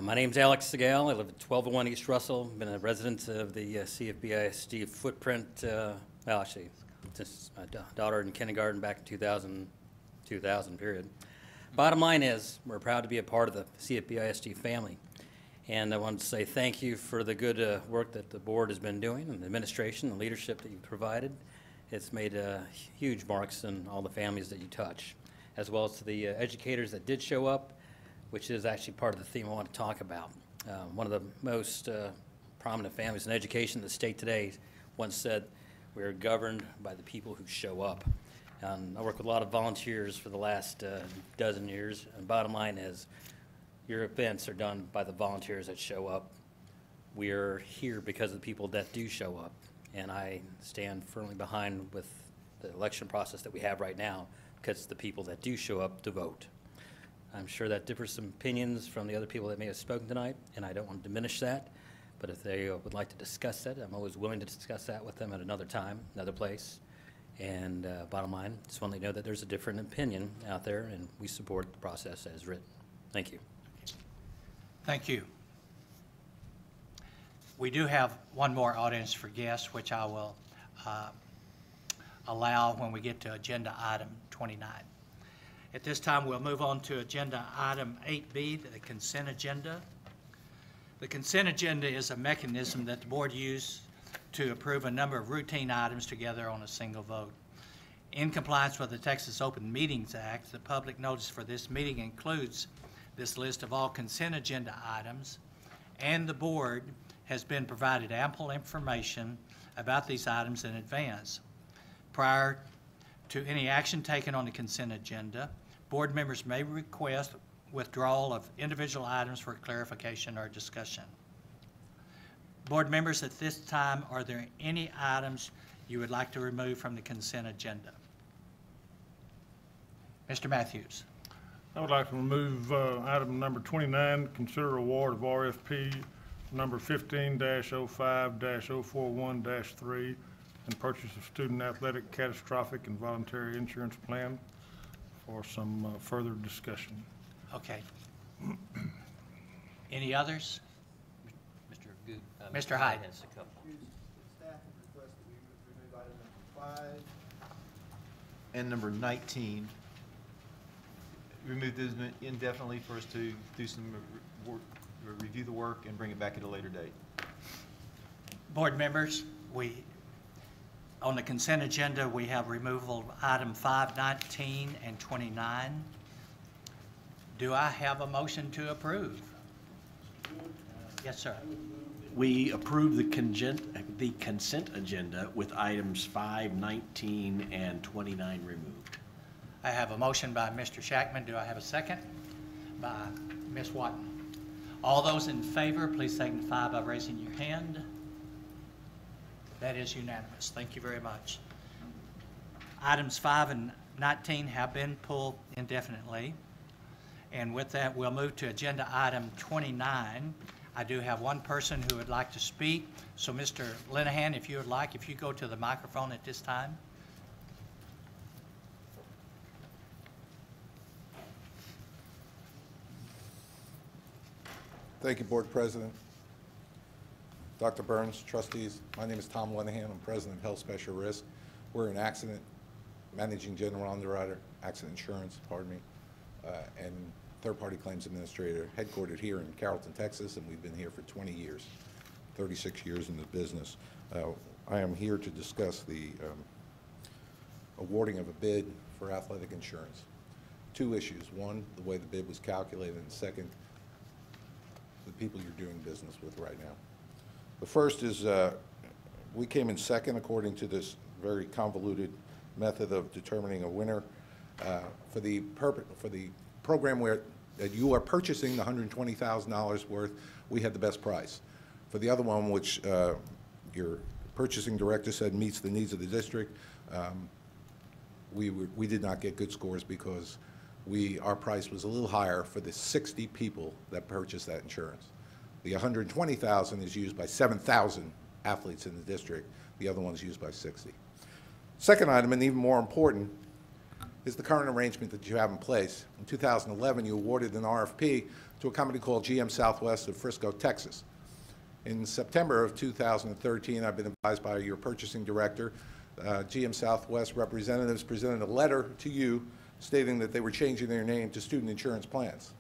My name's Alex Segal. I live at 1201 East Russell. Been a resident of the CFBISD footprint, well, actually, since my daughter in kindergarten back in 2000 period. Bottom line is, we're proud to be a part of the CFBISD family. And I wanted to say thank you for the good work that the board has been doing, and the administration and leadership that you've provided. It's made huge marks in all the families that you touch, as well as to the educators that did show up, which is actually part of the theme I want to talk about. One of the most prominent families in education in the state today once said, "We are governed by the people who show up." I work with a lot of volunteers for the last dozen years, and bottom line is, your events are done by the volunteers that show up. We are here because of the people that do show up, and I stand firmly behind with the election process that we have right now, because it's the people that do show up to vote. I'm sure that differs some opinions from the other people that may have spoken tonight, and I don't want to diminish that, but if they would like to discuss that, I'm always willing to discuss that with them at another time, another place. And bottom line, just want to know that there's a different opinion out there, and we support the process as written. Thank you. Thank you. We do have one more audience for guests, which I will allow when we get to agenda item 29. At this time, we'll move on to agenda item 8B, the consent agenda. The consent agenda is a mechanism that the board used to approve a number of routine items together on a single vote. In compliance with the Texas Open Meetings Act, the public notice for this meeting includes this list of all consent agenda items, and the board has been provided ample information about these items in advance. Prior to any action taken on the consent agenda, board members may request withdrawal of individual items for clarification or discussion. Board members, at this time, are there any items you would like to remove from the consent agenda? Mr. Matthews. I would like to remove item number 29, consider award of RFP number 15-05-041-3 and purchase of student athletic catastrophic and voluntary insurance plan for some further discussion. Okay. Any others? Mr. Hyde has a couple. Staff request that we remove item number 5 and number 19. Remove those indefinitely for us to do some review the work and bring it back at a later date. Board members, on the consent agenda, we have removal of item 5, 19, and 29. Do I have a motion to approve? Yes, sir. We approve the consent agenda with items 5, 19, and 29 removed. I have a motion by Mr. Shackman. Do I have a second? By Ms. Watton. All those in favor, please signify by raising your hand. That is unanimous. Thank you very much. Items 5 and 19 have been pulled indefinitely. And with that, we'll move to agenda item 29. I do have one person who would like to speak. So Mr. Linehan, if you would like, if you go to the microphone at this time. Thank you, Board President. Dr. Burns, trustees, my name is Tom Linehan. I'm president of Health Special Risk. We're an accident managing general underwriter, accident insurance, and third-party claims administrator, headquartered here in Carrollton, Texas, and we've been here for 20 years, 36 years in the business. I am here to discuss the awarding of a bid for athletic insurance. Two issues. One, the way the bid was calculated, and second, the people you're doing business with right now. The first is we came in second according to this very convoluted method of determining a winner for the program where you are purchasing the $120,000 worth. We had the best price. For the other one, which you're purchasing director said meets the needs of the district. We did not get good scores because our price was a little higher for the 60 people that purchased that insurance. The 120,000 is used by 7,000 athletes in the district. The other one is used by 60. Second item, and even more important, is the current arrangement that you have in place. In 2011, you awarded an RFP to a company called GM Southwest of Frisco, Texas. In September of 2013, I've been advised by your purchasing director, GM Southwest representatives presented a letter to you stating that they were changing their name to Student Insurance Plans.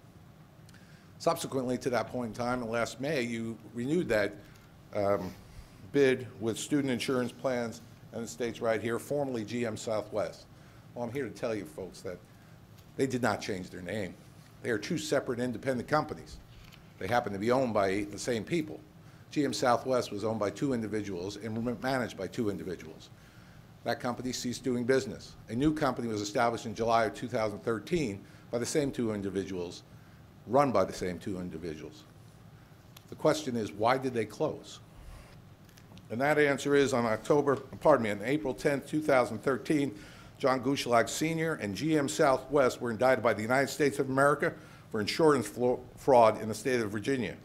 Subsequently to that point in time, in last May, you renewed that bid with Student Insurance Plans, and it states right here, formerly GM Southwest. Well, I'm here to tell you folks that they did not change their name. They are two separate independent companies. They happen to be owned by the same people. GM Southwest was owned by two individuals and managed by two individuals. That company ceased doing business. A new company was established in July of 2013 by the same two individuals, run by the same two individuals. The question is, why did they close? And that answer is on April 10, 2013, John Gushlag Sr. and GM Southwest were indicted by the United States of America for insurance fraud in the state of Virginia.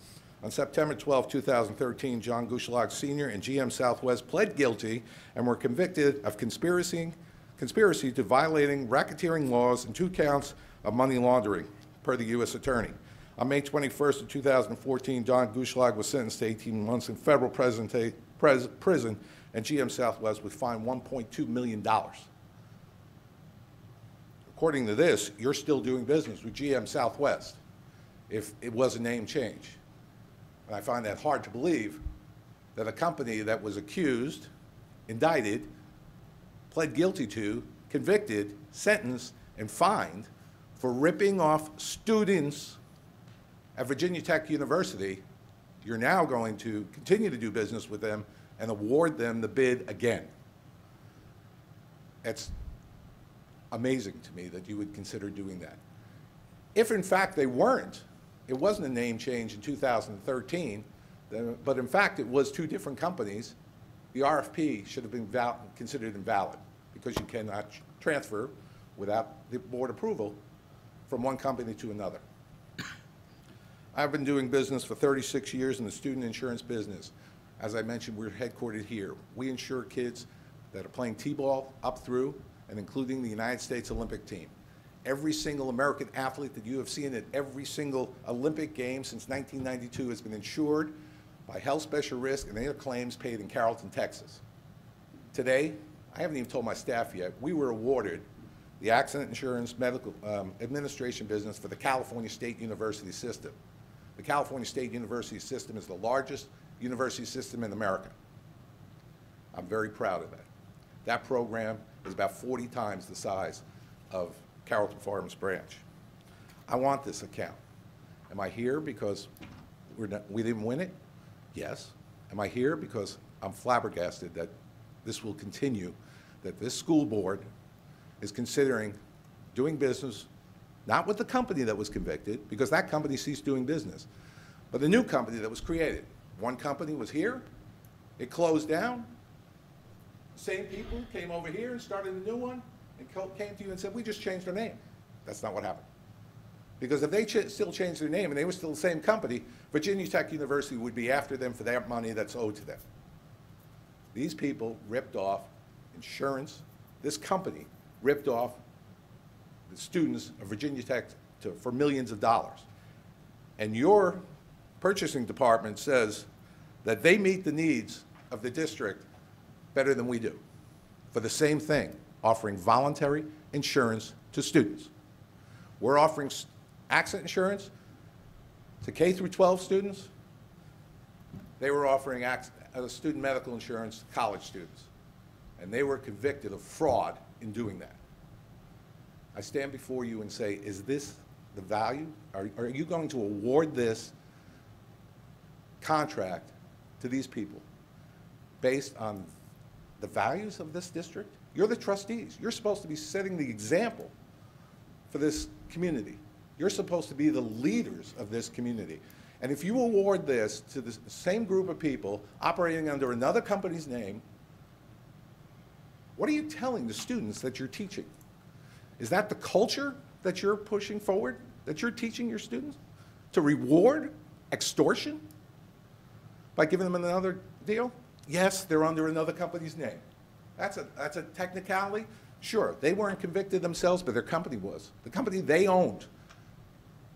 On September 12, 2013, John Gushlag Sr. and GM Southwest pled guilty and were convicted of conspiracy to violating racketeering laws and 2 counts of money laundering, per the U.S. Attorney. On May 21st of 2014, John Gushlag was sentenced to 18 months in federal prison, and GM Southwest was fined $1.2 million. According to this, you're still doing business with GM Southwest if it was a name change. And I find that hard to believe that a company that was accused, indicted, pled guilty to, convicted, sentenced, and fined for ripping off students at Virginia Tech University, you're now going to continue to do business with them and award them the bid again. It's amazing to me that you would consider doing that. If in fact they weren't, it wasn't a name change in 2013, but in fact it was 2 different companies, the RFP should have been considered invalid because you cannot transfer without the board approval from one company to another. I've been doing business for 36 years in the student insurance business. As I mentioned, we're headquartered here. We insure kids that are playing T-ball up through and including the United States Olympic team. Every single American athlete that you have seen at every single Olympic game since 1992 has been insured by Health Special Risk and their claims paid in Carrollton, Texas. Today, I haven't even told my staff yet, we were awarded the Accident Insurance Medical Administration business for the California State University system. The California State University system is the largest university system in America. I'm very proud of that. That program is about 40 times the size of Carrollton-Farmers branch. I want this account. Am I here because we didn't win it? Yes. Am I here because I'm flabbergasted that this will continue, that this school board is considering doing business, not with the company that was convicted, because that company ceased doing business, but the new company that was created. One company was here, it closed down, same people came over here and started a new one, and came to you and said, we just changed our name. That's not what happened. Because if they still changed their name and they were still the same company, Virginia Tech University would be after them for that money that's owed to them. These people ripped off insurance. This company ripped off the students of Virginia Tech for millions of dollars. And your purchasing department says that they meet the needs of the district better than we do for the same thing, offering voluntary insurance to students. We're offering accident insurance to K through 12 students. They were offering student medical insurance to college students. And they were convicted of fraud in doing that. I stand before you and say, is this the value? Are you going to award this contract to these people based on the values of this district? You're the trustees. You're supposed to be setting the example for this community. You're supposed to be the leaders of this community. And if you award this to the same group of people operating under another company's name, what are you telling the students that you're teaching? Is that the culture that you're pushing forward, that you're teaching your students? To reward extortion by giving them another deal? Yes, they're under another company's name. That's a technicality. Sure, they weren't convicted themselves, but their company was. The company they owned,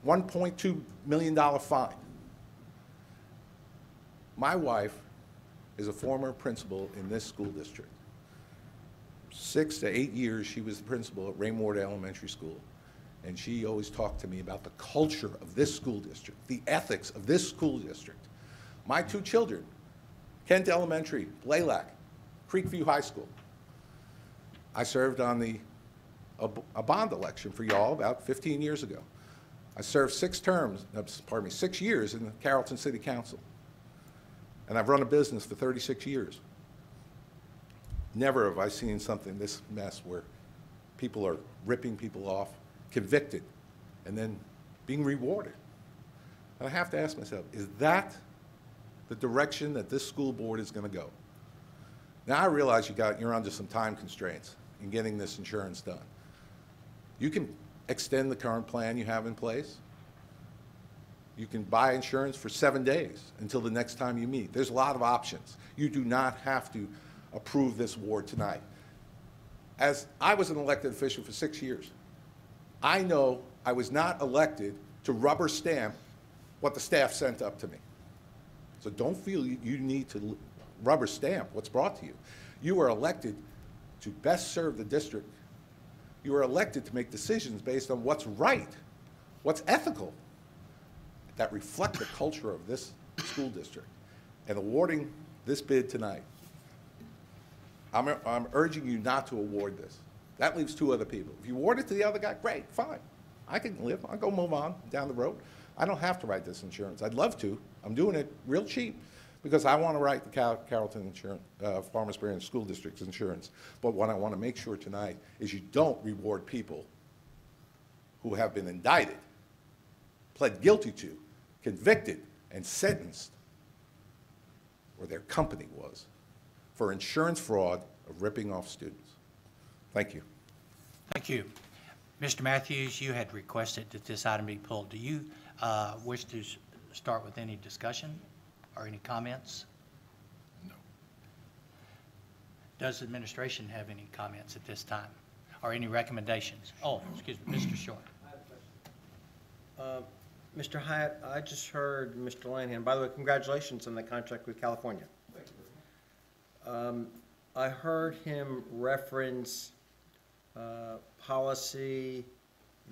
$1.2 million fine. My wife is a former principal in this school district. 6 to 8 years, she was the principal at Rainwater Elementary School. And she always talked to me about the culture of this school district, the ethics of this school district. My 2 children, Kent Elementary, Blaylock, Creekview High School. I served on a bond election for y'all about 15 years ago. I served 6 years in the Carrollton City Council. And I've run a business for 36 years. Never have I seen something this mess where people are ripping people off, convicted, and then being rewarded. And I have to ask myself, is that the direction that this school board is going to go? Now I realize you're under some time constraints in getting this insurance done. You can extend the current plan you have in place. You can buy insurance for 7 days until the next time you meet. There's a lot of options. You do not have to approve this award tonight. As I was an elected official for 6 years, I know I was not elected to rubber stamp what the staff sent up to me. So don't feel you need to rubber stamp what's brought to you. You are elected to best serve the district. You are elected to make decisions based on what's right, what's ethical, that reflect the culture of this school district. And awarding this bid tonight, I'm urging you not to award this. That leaves 2 other people. If you award it to the other guy, great, fine. I can live. I'll go move on down the road. I don't have to write this insurance. I'd love to. I'm doing it real cheap because I want to write the Carrollton-Farmers Branch School District's insurance. But what I want to make sure tonight is you don't reward people who have been indicted, pled guilty to, convicted, and sentenced, or their company was, for insurance fraud of ripping off students. Thank you. Thank you. Mr. Matthews, you had requested that this item be pulled. Do you wish to start with any discussion or any comments? No. Does administration have any comments at this time or any recommendations? Oh, excuse me, Mr. Short. Mr. Hyatt, I just heard Mr. Lanahan, by the way, congratulations on the contract with California. Thank you. I heard him reference policy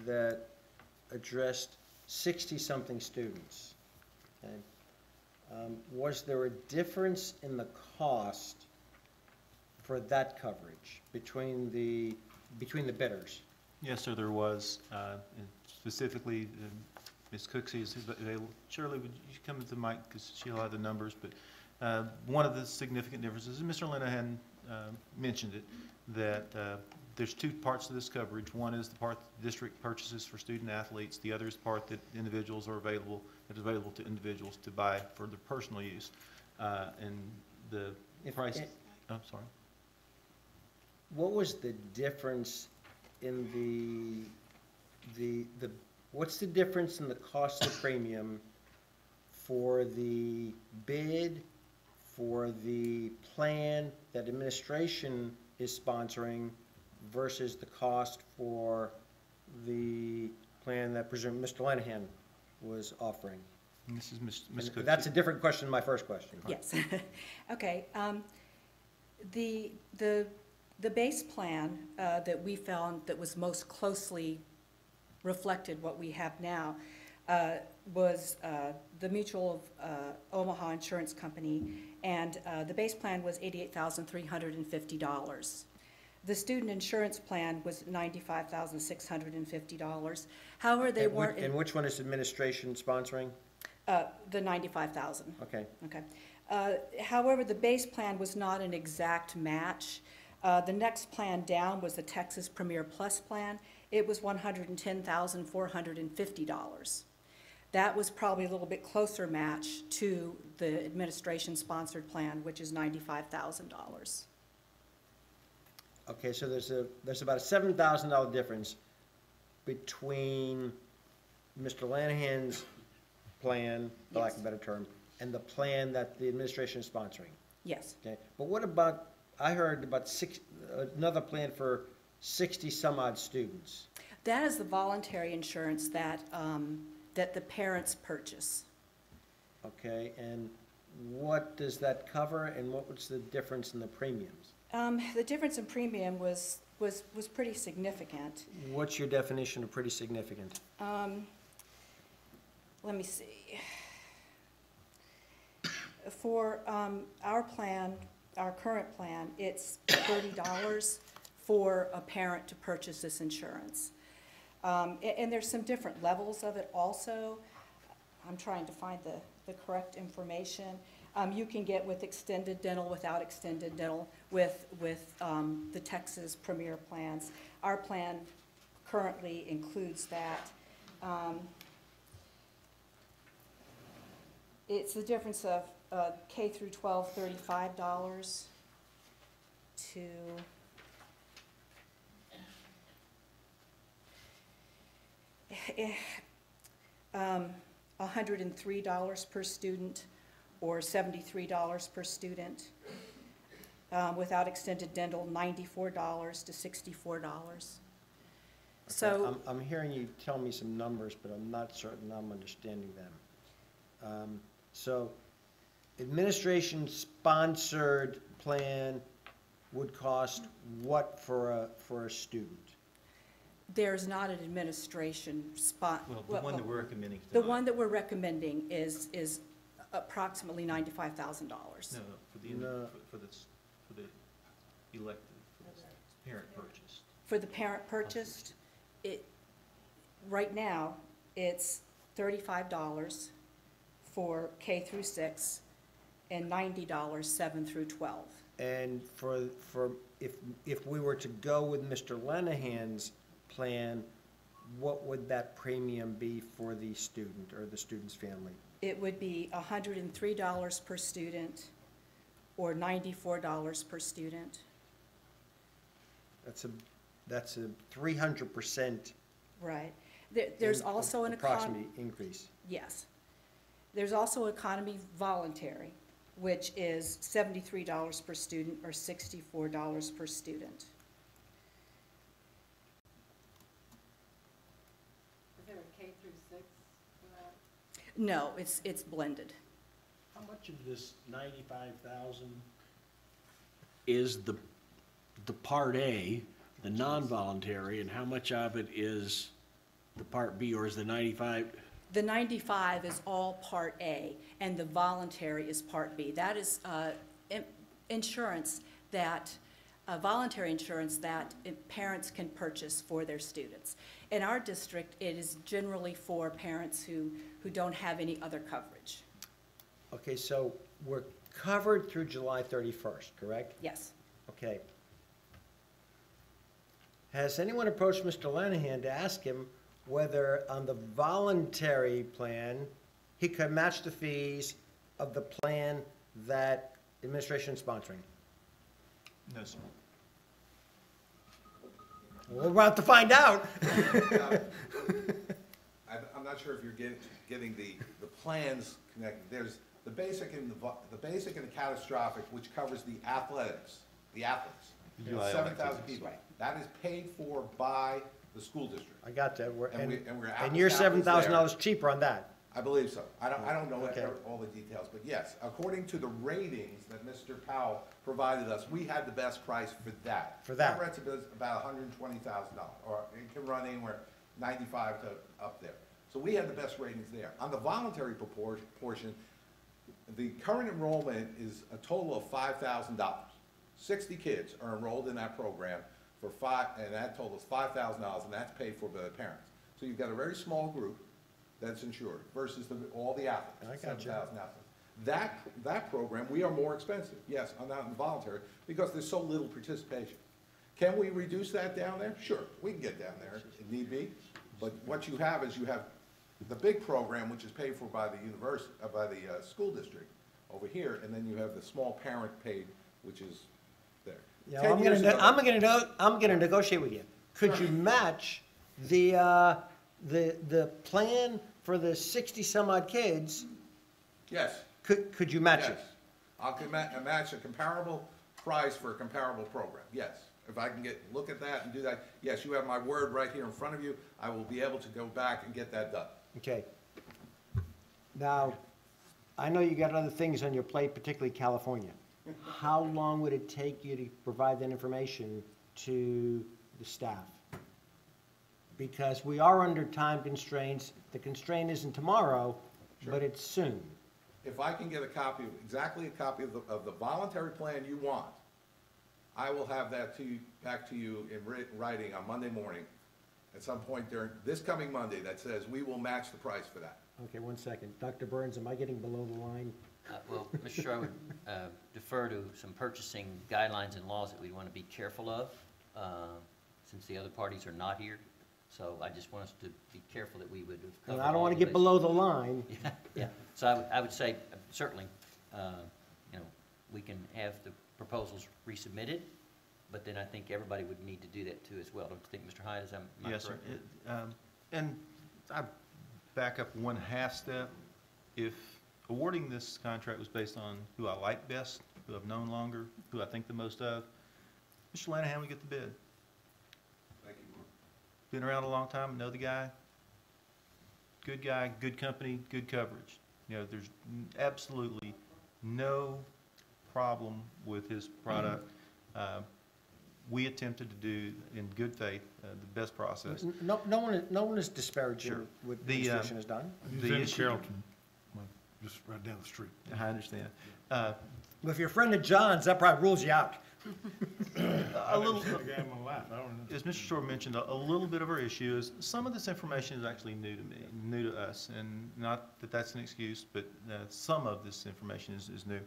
that addressed 60-something students. Okay. Was there a difference in the cost for that coverage between the bidders? Yes, sir, there was. And specifically, Ms. Cooksey is available. Shirley, would you come to the mic because she'll have the numbers? But one of the significant differences, and Mr. Linehan mentioned it, that there's 2 parts to this coverage. One is the part that the district purchases for student athletes. The other is the part that individuals are available, that is available to individuals to buy for their personal use. And the price, oh, sorry. What was the difference in what's the difference in the cost of premium for the bid, for the plan that administration is sponsoring versus the cost for the plan that presumed Mr. Lanahan was offering? And this is Ms. Cooksey. That's a different question than my first question. Yes. Okay. The base plan that we found that was most closely reflected what we have now was the Mutual of Omaha Insurance Company, and the base plan was $88,350. The student insurance plan was $95,650. However, they weren't. And which one is administration sponsoring? The $95,000. Okay. Okay. However, the base plan was not an exact match. The next plan down was the Texas Premier Plus plan. It was $110,450. That was probably a little bit closer match to the administration-sponsored plan, which is $95,000. Okay, so there's about a $7,000 difference between Mr. Lanahan's plan, for lack of a better term, and the plan that the administration is sponsoring. Yes. Okay, but what about, I heard about another plan for 60 some odd students. That is the voluntary insurance that, that the parents purchase. Okay, and what does that cover, and what was the difference in the premiums? The difference in premium was pretty significant. What's your definition of pretty significant? Let me see. For our plan, our current plan, it's $30 for a parent to purchase this insurance. And there's some different levels of it also. I'm trying to find the correct information. You can get with extended dental, without extended dental, with the Texas Premier plans. Our plan currently includes that. It's the difference of K through 12, $35 to $103 per student, or $73 per student. Without extended dental, $94 to $64. So I'm hearing you tell me some numbers, but I'm not certain I'm understanding them. So administration-sponsored plan would cost what for a student? there's not an administration spot. Well, the one that we're recommending The tonight. one that we're recommending is approximately $95,000. No, for the elected, for the parent purchase. For the parent purchased, right now, it's $35 for K through 6 and $90 7 through 12. And if we were to go with Mr. Lenahan's plan, what would that premium be for the student or the student's family? It would be $103 per student or $94 per student. That's a 300%. Right. There's also an approximate increase. Yes. There's also economy voluntary, which is $73 per student or $64 per student. Is there a K through 6 for that? No, it's blended. How much of this 95,000 is the Part A, the non-voluntary, and how much of it is the Part B, or is the 95? The 95 is all Part A, and the voluntary is Part B. That is insurance that, voluntary insurance that parents can purchase for their students. In our district, it is generally for parents who don't have any other coverage. Okay, so we're covered through July 31st, correct? Yes. Okay. Has anyone approached Mr. Lenahan to ask him whether on the voluntary plan, he could match the fees of the plan that administration is sponsoring? No, sir. Well, we're about to find out. I'm not sure if you're getting the plans connected. There's the basic and the catastrophic, which covers the athletics, July 7,000 people. That is paid for by the school district. I got that. And you're apples to apples $7,000 cheaper on that. I believe so. I don't know Okay. all the details, but yes, according to the ratings that Mr. Powell provided us, we had the best price for that. For that. That rents about $120,000, or it can run anywhere 95 to up there. So we had the best ratings there. On the voluntary portion, the current enrollment is a total of $5,000. 60 kids are enrolled in that program and that totals $5,000, and that's paid for by the parents. So you've got a very small group that's insured versus all the athletes. I got you. 7,000 athletes. That program, we are more expensive, yes, on that and voluntary, because there's so little participation. Can we reduce that down there? Sure, we can get down there if need be. But what you have is you have the big program, which is paid for by the university, by the school district over here, and then you have the small parent paid, which is there. Yeah, 10 years ago- I'm gonna negotiate with you. Could you match the plan for the 60-some-odd kids? Yes. Could you match it? Yes. I can match a comparable price for a comparable program, yes. If I can look at that and do that, yes, you have my word right here in front of you. I will be able to go back and get that done. Okay. Now, I know you got other things on your plate, particularly California. How long would it take you to provide that information to the staff? Because we are under time constraints. The constraint isn't tomorrow, but it's soon. If I can get exactly a copy of the voluntary plan you want, I will have that back to you in writing on Monday morning, at some point during this coming Monday, that says we will match the price for that. Okay, 1 second. Dr. Burns, am I getting below the line? Well, Mr. Chair, I would defer to some purchasing guidelines and laws that we want to be careful of, since the other parties are not here. So I just want us to be careful that we would have covered And I don't all want the to get bases. below the line. Yeah. So I would say, certainly, we can have the proposals resubmitted, but then I think everybody would need to do that too as well. Don't you think, Mr. Hyde? Am I Yes, sir. correct? And I back up 1/2 step. If awarding this contract was based on who I like best, who I've known longer, who I think the most of, Mr. Lanahan would get the bid. Thank you. Been around a long time, know the guy. Good guy, good company, good coverage. There's absolutely no problem with his product. We attempted to do, in good faith, the best process. No one is disparaging Sure. what the The, administration has done. He's The in issue- Carrollton, just right down the street. I understand. But if you're a friend of John's, that probably rules you out. A little, I've never seen a guy in my life, I don't know. as Mr. Shore mentioned, a little bit of our issue is some of this information is actually new to me, new to us, and not that that's an excuse, but some of this information is new.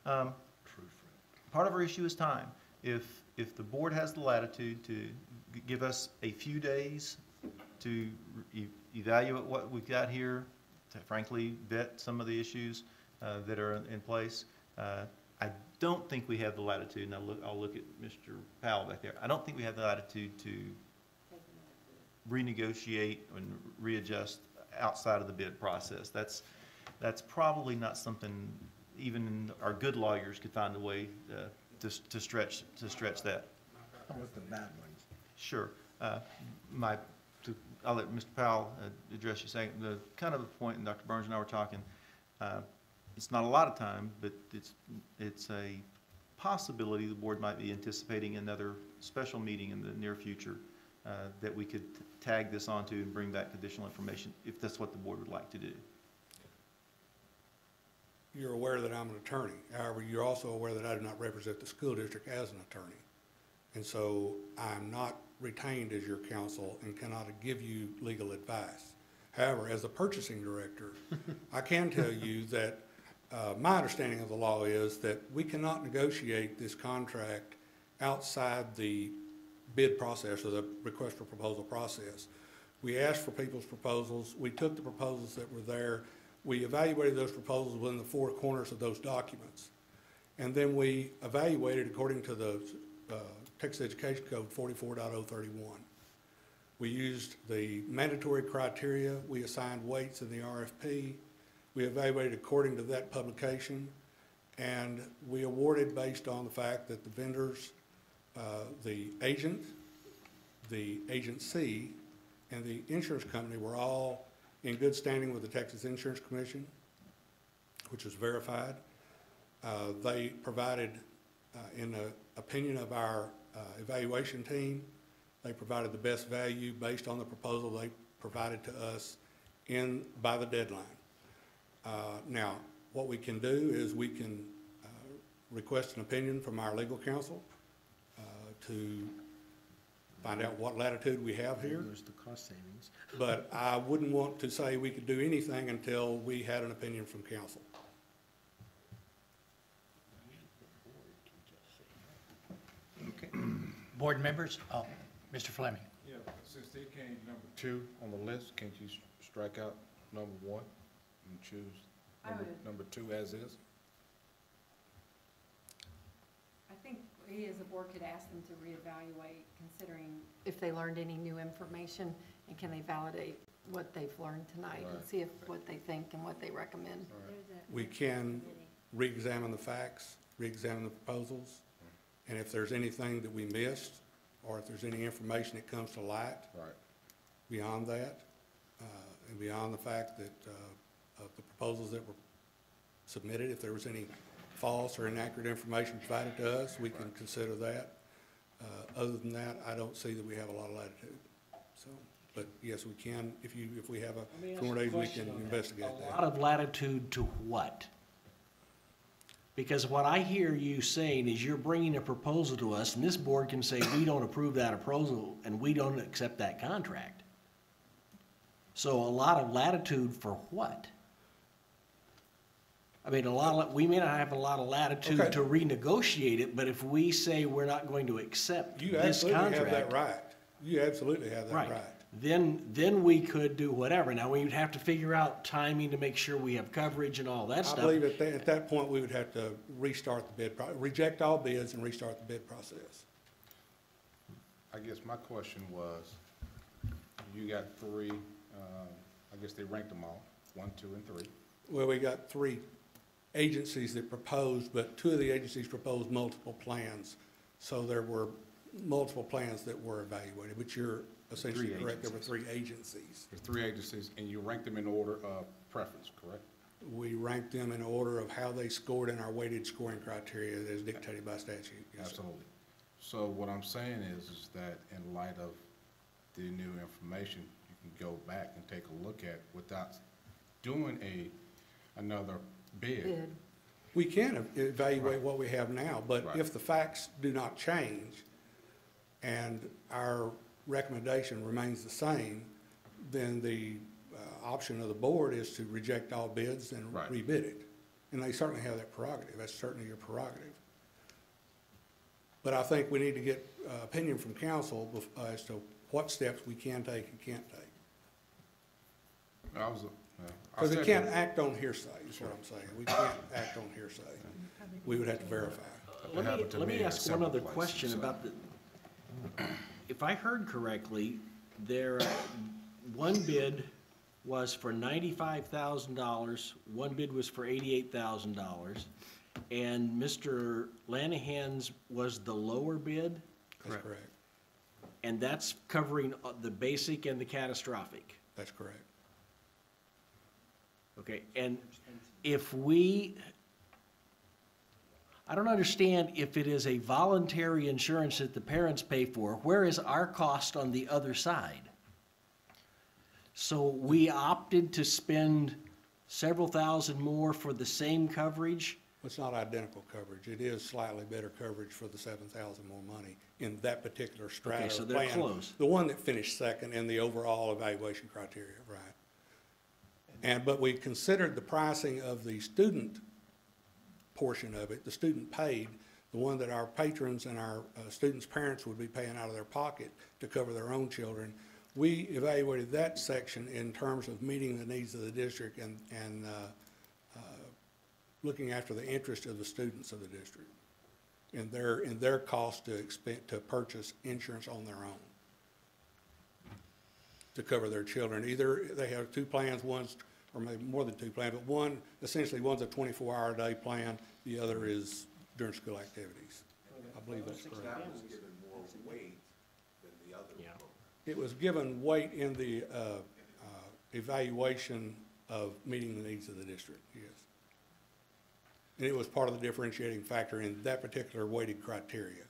Part of our issue is time. If the board has the latitude to give us a few days to evaluate what we've got here, to frankly vet some of the issues that are in place, I don't think we have the latitude, and I'll look at Mr. Powell back there. I don't think we have the latitude to renegotiate and readjust outside of the bid process. That's probably not something even our good lawyers could find a way to stretch that. How about the bad ones? Sure. I'll let Mr. Powell address you saying the kind of a point, and Dr. Burns and I were talking. It's not a lot of time, but it's a possibility the board might be anticipating another special meeting in the near future that we could tag this onto and bring back additional information if that's what the board would like to do. You're aware that I'm an attorney. However, you're also aware that I do not represent the school district as an attorney. And so I'm not retained as your counsel and cannot give you legal advice. However, as a purchasing director, I can tell you that my understanding of the law is that we cannot negotiate this contract outside the bid process or the request for proposal process. We asked for people's proposals. We took the proposals that were there. We evaluated those proposals within the four corners of those documents. And then we evaluated according to the Texas Education Code 44.031. We used the mandatory criteria. We assigned weights in the RFP. We evaluated according to that publication. And we awarded based on the fact that the vendors, the agent, the agency, and the insurance company were all in good standing with the Texas Insurance Commission, which was verified. They provided, in the opinion of our evaluation team, they provided the best value based on the proposal they provided to us by the deadline. Now, what we can do is we can request an opinion from our legal counsel to find out what latitude we have here. There's the cost savings. But I wouldn't want to say we could do anything until we had an opinion from council. Okay. Board members, Mr. Fleming. Yeah, since they came number 2 on the list, can't you strike out number one and choose I would. number two as is? I think we as a board could ask them to reevaluate, considering if they learned any new information, and can they validate what they've learned tonight, and Right. see if what they think and what they recommend. We can re-examine the facts, re-examine the proposals, and if there's anything that we missed, or if there's any information that comes to light Right. beyond that, and beyond the fact that, of the proposals that were submitted, if there was any false or inaccurate information provided to us, we can consider that. Other than that, I don't see that we have a lot of latitude. So, but yes, we can, if we have Let me a ask 4 you a days, we question can on that. investigate A that. lot of latitude to what? Because what I hear you saying is you're bringing a proposal to us, and this board can say, we don't approve that proposal, and we don't accept that contract. So a lot of latitude for what? I mean, we may not have a lot of latitude Okay. to renegotiate it, but if we say we're not going to accept You this absolutely contract. have that right. You absolutely have that right. Then we could do whatever. Now, we would have to figure out timing to make sure we have coverage and all that I stuff. believe at that point, we would have to restart the bid, reject all bids and restart the bid process. I guess my question was, you got three, I guess they ranked them all, 1, 2, and 3. Well, we got 3 agencies that proposed, but 2 of the agencies proposed multiple plans. So there were multiple plans that were evaluated, but you're essentially Three correct. There were agencies. 3 agencies. There's 3 agencies, and you ranked them in order of preference, correct? We ranked them in order of how they scored in our weighted scoring criteria as dictated by statute. Yes, sir. Absolutely. So what I'm saying is that in light of the new information, you can go back and take a look at without doing another bid. We can evaluate what we have now, but Right. if the facts do not change and our recommendation remains the same, then the option of the board is to reject all bids and Right. rebid it. And they certainly have that prerogative. That's certainly your prerogative. But I think we need to get opinion from council as to what steps we can take and can't take. Because we can't act on hearsay, is what I'm saying. We can't act on hearsay. We would have to verify. Let me ask one other question about if I heard correctly, one bid was for $95,000, one bid was for $88,000, and Mr. Lanahan's was the lower bid? That's correct. And that's covering the basic and the catastrophic? That's correct. Okay, and I don't understand if it is a voluntary insurance that the parents pay for, where is our cost on the other side? So we opted to spend several thousand more for the same coverage? It's not identical coverage. It is slightly better coverage for the 7,000 more money in that particular strata Okay, so of they're plan. close. The one that finished second in the overall evaluation criteria, right. But we considered the pricing of the student portion of it, the student paid, the one that our patrons and our students' parents would be paying out of their pocket to cover their own children. We evaluated that section in terms of meeting the needs of the district and looking after the interest of the students of the district and their cost to purchase insurance on their own to cover their children. Either they have 2 plans, or maybe more than 2 plans, but essentially one's a 24-hour-a-day plan, the other is during school activities. I believe that's correct. That was given more weight than the other. It was given weight in the evaluation of meeting the needs of the district, yes. And it was part of the differentiating factor in that particular weighted criteria.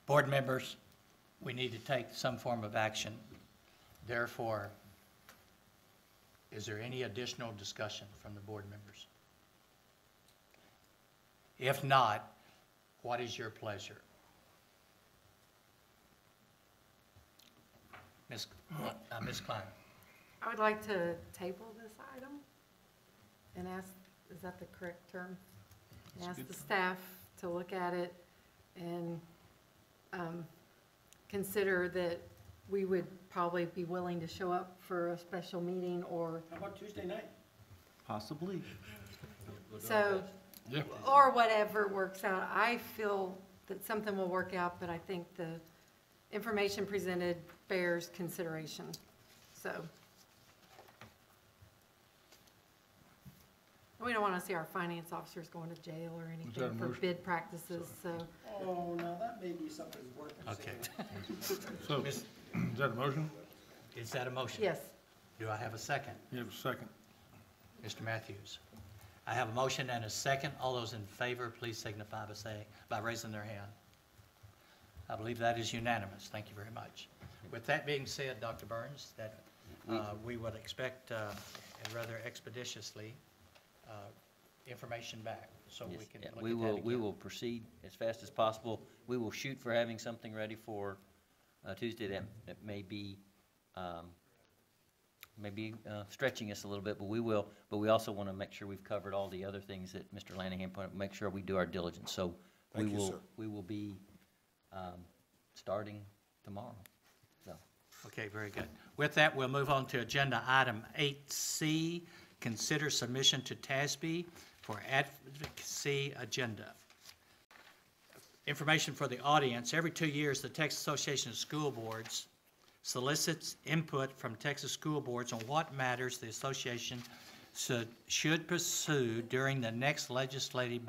Board members, we need to take some form of action. Therefore, is there any additional discussion from the board members? If not, what is your pleasure? Ms. Klein. I would like to table this item and ask, is that the correct term? And ask the staff to look at it and consider that we would probably be willing to show up for a special meeting or, How about Tuesday night? Possibly. so, Yeah. or whatever works out. I feel that something will work out, but I think the information presented bears consideration, so. We don't want to see our finance officers going to jail or that a anything for motion? bid practices, so. Oh, no, that may be something worth Okay. So, is that a motion? Is that a motion? Yes. Do I have a second? You have a second. Mr. Matthews. I have a motion and a second. All those in favor, please signify by raising their hand. I believe that is unanimous. Thank you very much. With that being said, Dr. Burns, that we would expect rather expeditiously information back, so we can look at that again. We will proceed as fast as possible. We will shoot for having something ready for Tuesday. That may be stretching us a little bit, but we will. But we also want to make sure we've covered all the other things that Mr. Lanahan pointed out, make sure we do our diligence. So Thank you, sir. we will be starting tomorrow. So. Okay, very good. With that, we'll move on to agenda item 8C, consider submission to TASB for advocacy agenda. Information for the audience. Every 2 years, the Texas Association of School Boards solicits input from Texas school boards on what matters the association should pursue during the next legislative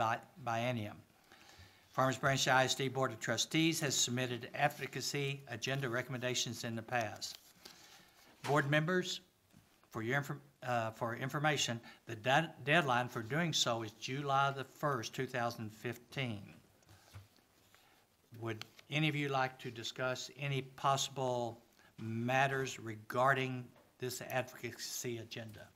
biennium. Farmers Branch ISD Board of Trustees has submitted advocacy agenda recommendations in the past. Board members, for information, the deadline for doing so is July the 1st, 2015. Would any of you like to discuss any possible matters regarding this advocacy agenda?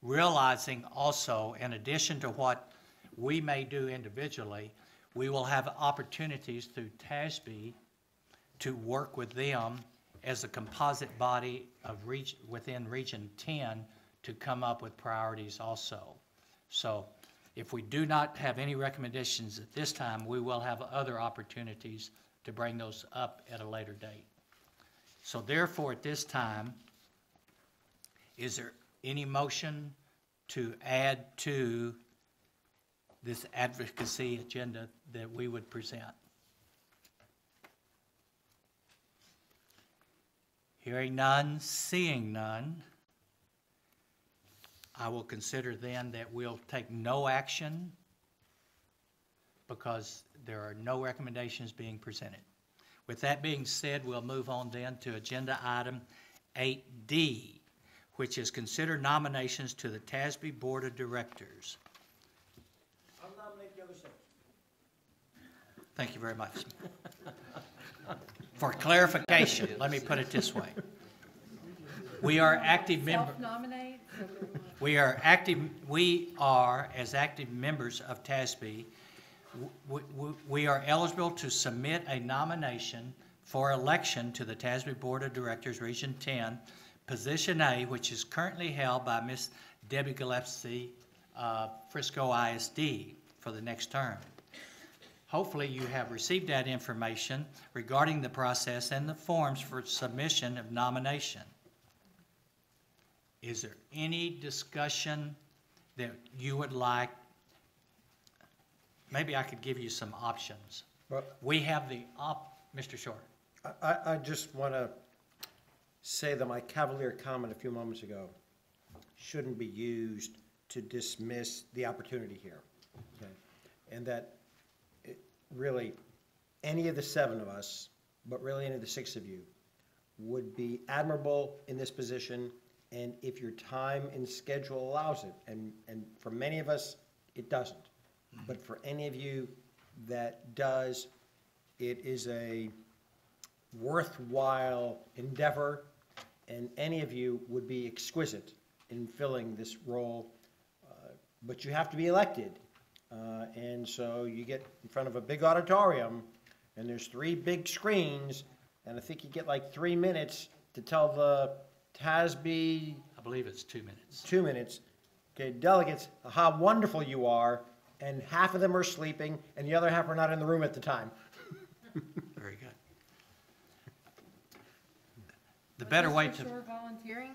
Realizing also, in addition to what we may do individually, we will have opportunities through TASB to work with them as a composite body of within Region 10 to come up with priorities also. So if we do not have any recommendations at this time, we will have other opportunities to bring those up at a later date. So therefore, at this time, is there any motion to add to this advocacy agenda that we would present? Hearing none, seeing none, I will consider then that we'll take no action because there are no recommendations being presented. With that being said, we'll move on then to agenda item 8D, which is consider nominations to the TASB Board of Directors. I'll nominate the other six. Thank you very much. For clarification, let me put it this way. We are active members. Self-nominate? We are, as active members of TASB, we are eligible to submit a nomination for election to the TASB Board of Directors, Region 10, Position A, which is currently held by Ms. Debbie Gillespie, Frisco ISD, for the next term. Hopefully you have received that information regarding the process and the forms for submission of nomination. Is there any discussion that you would like? Maybe I could give you some options. We have the Mr. Short. I just want to say that my cavalier comment a few moments ago shouldn't be used to dismiss the opportunity here. Okay? And that really any of the seven of us, but really any of the six of you, would be admirable in this position, and if your time and schedule allows it, and for many of us, it doesn't. But for any of you that does, it is a worthwhile endeavor, and any of you would be exquisite in filling this role, but you have to be elected. And so you get in front of a big auditorium, and there's 3 big screens, and I think you get like 3 minutes to tell the TASB... I believe it's 2 minutes. 2 minutes. Okay, delegates, how wonderful you are, and half of them are sleeping, and the other half are not in the room at the time. Very good. better way Mr. to, Shore volunteering?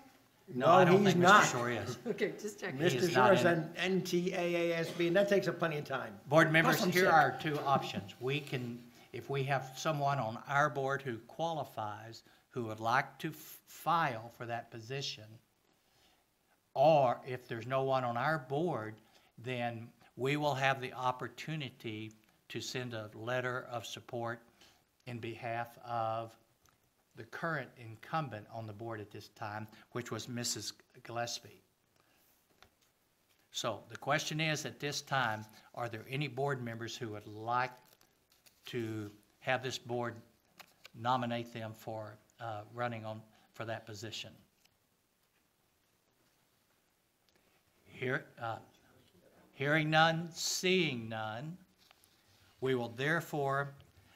no, I don't he's think not. Mr. Shore is. Okay, just checking. He Mr. is not Shore is in an NTAASB, and that takes up plenty of time. Board Plus members, I'm here sick. are two options. We can, if we have someone on our board who qualifies, who would like to file for that position, or if there's no one on our board, then we will have the opportunity to send a letter of support in behalf of the current incumbent on the board at this time, which was Mrs. Gillespie. So the question is, at this time, are there any board members who would like to have this board nominate them for running for that position? Hearing none, seeing none, we will therefore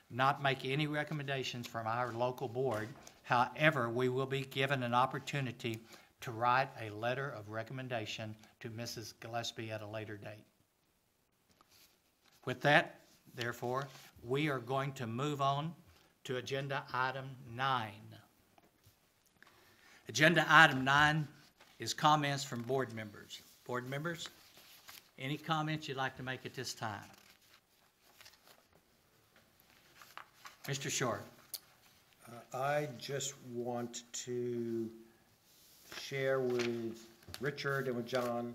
not make any recommendations from our local board. However, we will be given an opportunity to write a letter of recommendation to Mrs. Gillespie at a later date. With that, therefore, we are going to move on to agenda item 9. Agenda item 9 is comments from board members. Board members, any comments you'd like to make at this time? Mr. Short. I just want to share with Richard and with John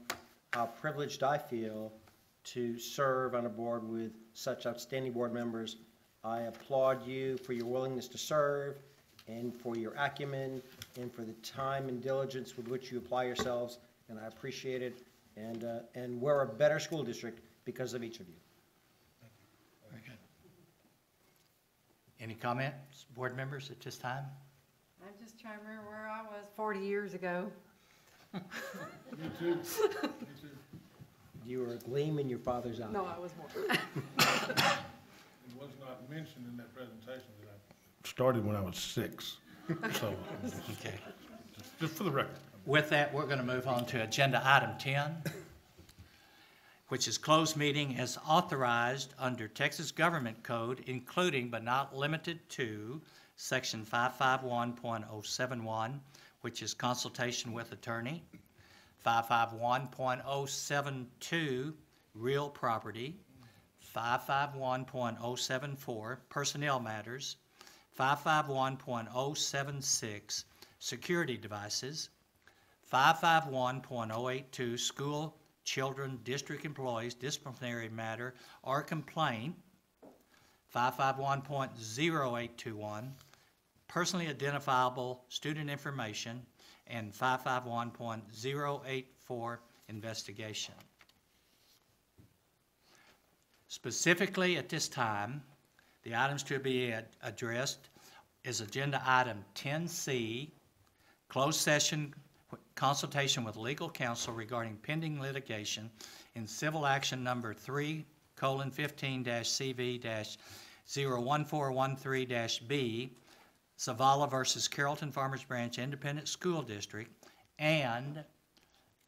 how privileged I feel to serve on a board with such outstanding board members. I applaud you for your willingness to serve and for your acumen and for the time and diligence with which you apply yourselves, and I appreciate it. And we're a better school district because of each of you. Very good. Any comments, board members, at this time? I'm just trying to remember where I was 40 years ago. Me too. Me too. You were a gleam in your father's eye. No, I was more. It was not mentioned in that presentation that I started when I was 6. So, Okay. just for the record. With that, we're going to move on to agenda item 10, which is closed meeting as authorized under Texas Government Code, including but not limited to Section 551.071, which is consultation with attorney, 551.072, real property, 551.074, personnel matters, 551.076, security devices, 551.082, school children, district employees, disciplinary matter or complaint, 551.0821, personally identifiable student information, and 551.084, investigation. Specifically at this time, the items to be addressed is agenda item 10C, closed session consultation with legal counsel regarding pending litigation in civil action number 3:15-CV-01413-B, Zavala versus Carrollton-Farmers Branch Independent School District, and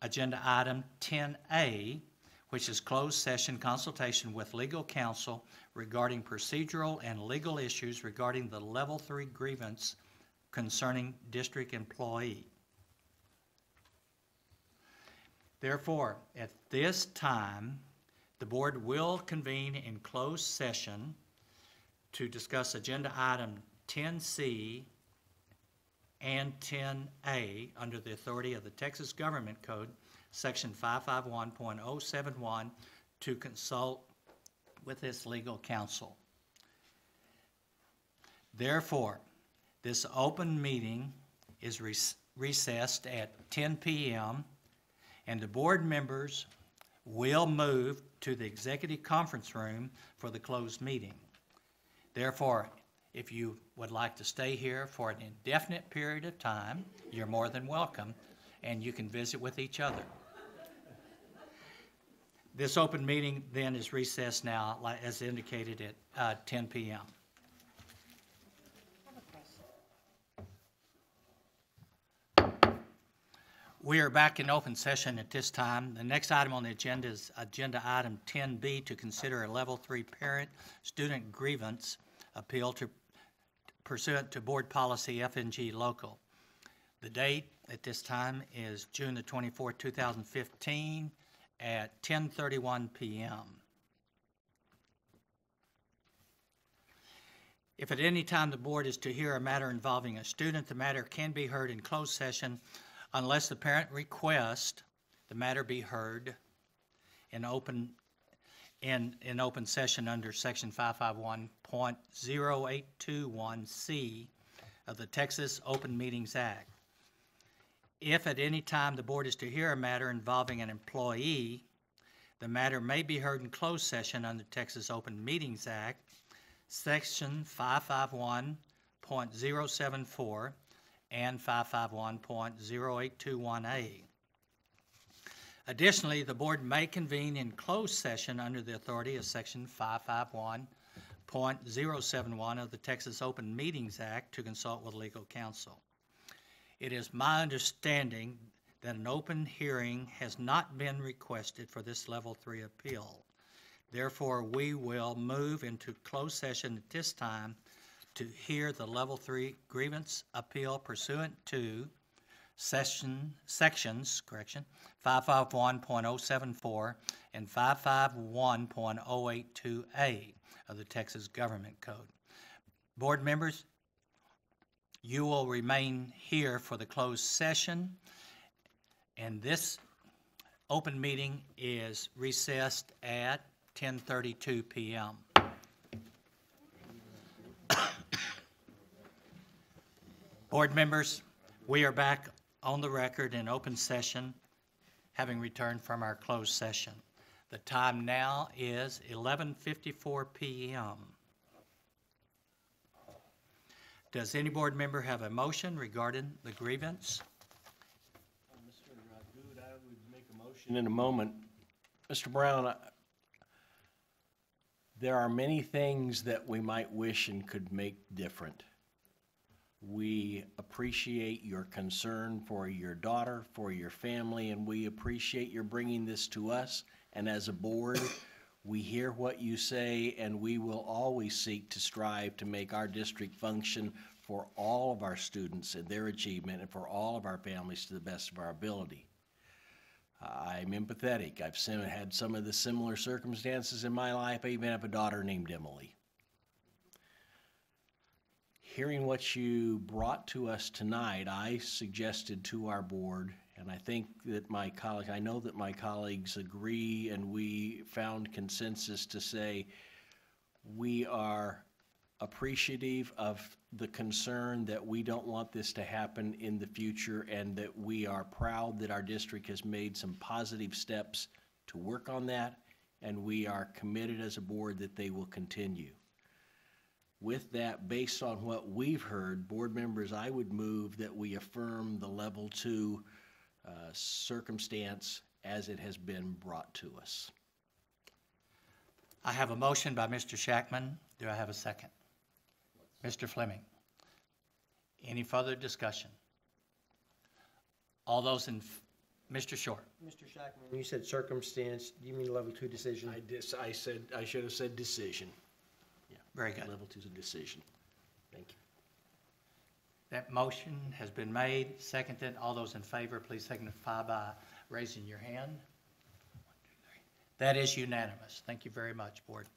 agenda item 10A, which is closed session consultation with legal counsel regarding procedural and legal issues regarding the Level 3 grievance concerning district employee. Therefore, at this time, the board will convene in closed session to discuss agenda item 10C and 10A under the authority of the Texas Government Code, Section 551.071, to consult with its legal counsel. Therefore, this open meeting is recessed at 10 p.m., and the board members will move to the executive conference room for the closed meeting. Therefore, if you would like to stay here for an indefinite period of time, you're more than welcome, and you can visit with each other. This open meeting then is recessed now, as indicated at 10 p.m. We are back in open session at this time. The next item on the agenda is agenda item 10B, to consider a level 3 parent student grievance appeal to pursuant to board policy FNG local. The date at this time is June the 24th, 2015 at 10:31 p.m. If at any time the board is to hear a matter involving a student, the matter can be heard in closed session unless the parent requests the matter be heard in open session under Section 551.0821C of the Texas Open Meetings Act. If at any time the board is to hear a matter involving an employee, the matter may be heard in closed session under Texas Open Meetings Act, Section 551.074 and 551.0821A. Additionally, the board may convene in closed session under the authority of Section 551.071 of the Texas Open Meetings Act to consult with legal counsel. It is my understanding that an open hearing has not been requested for this Level 3 appeal. Therefore, we will move into closed session at this time to hear the Level 3 grievance appeal pursuant to sections 551.074 and 551.082A of the Texas Government Code. Board members, you will remain here for the closed session, and this open meeting is recessed at 10:32 p.m. Board members, we are back on the record in open session, having returned from our closed session. The time now is 11:54 p.m. Does any board member have a motion regarding the grievance? Mr. Good, I would make a motion in a moment. Mr. Brown, there are many things that we might wish and could make different. We appreciate your concern for your daughter, for your family, and we appreciate your bringing this to us. And as a board, we hear what you say, and we will always seek to strive to make our district function for all of our students and their achievement and for all of our families to the best of our ability. I'm empathetic. I've had some of the similar circumstances in my life. I even have a daughter named Emily. Hearing what you brought to us tonight, I suggested to our board, and I think that I know that my colleagues agree, and we found consensus to say we are appreciative of the concern that we don't want this to happen in the future, and that we are proud that our district has made some positive steps to work on that, and we are committed as a board that they will continue. With that, based on what we've heard, board members, I would move that we affirm the Level 2 circumstance as it has been brought to us. I have a motion by Mr. Shackman. Do I have a second? Mr. Fleming. Any further discussion? All those in, Mr. Short. Mr. Shackman, when you said circumstance, do you mean Level 2 decision? I should have said decision. Yeah, very good. Level 2 is a decision. Thank you. That motion has been made, seconded. All those in favor, please signify by raising your hand. 1, 2, 3. That is unanimous. Thank you very much, board.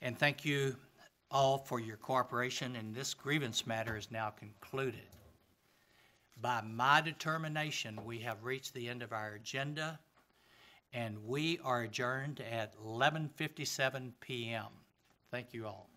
And thank you all for your cooperation, and this grievance matter is now concluded. By my determination, we have reached the end of our agenda, and we are adjourned at 11:57 p.m. Thank you all.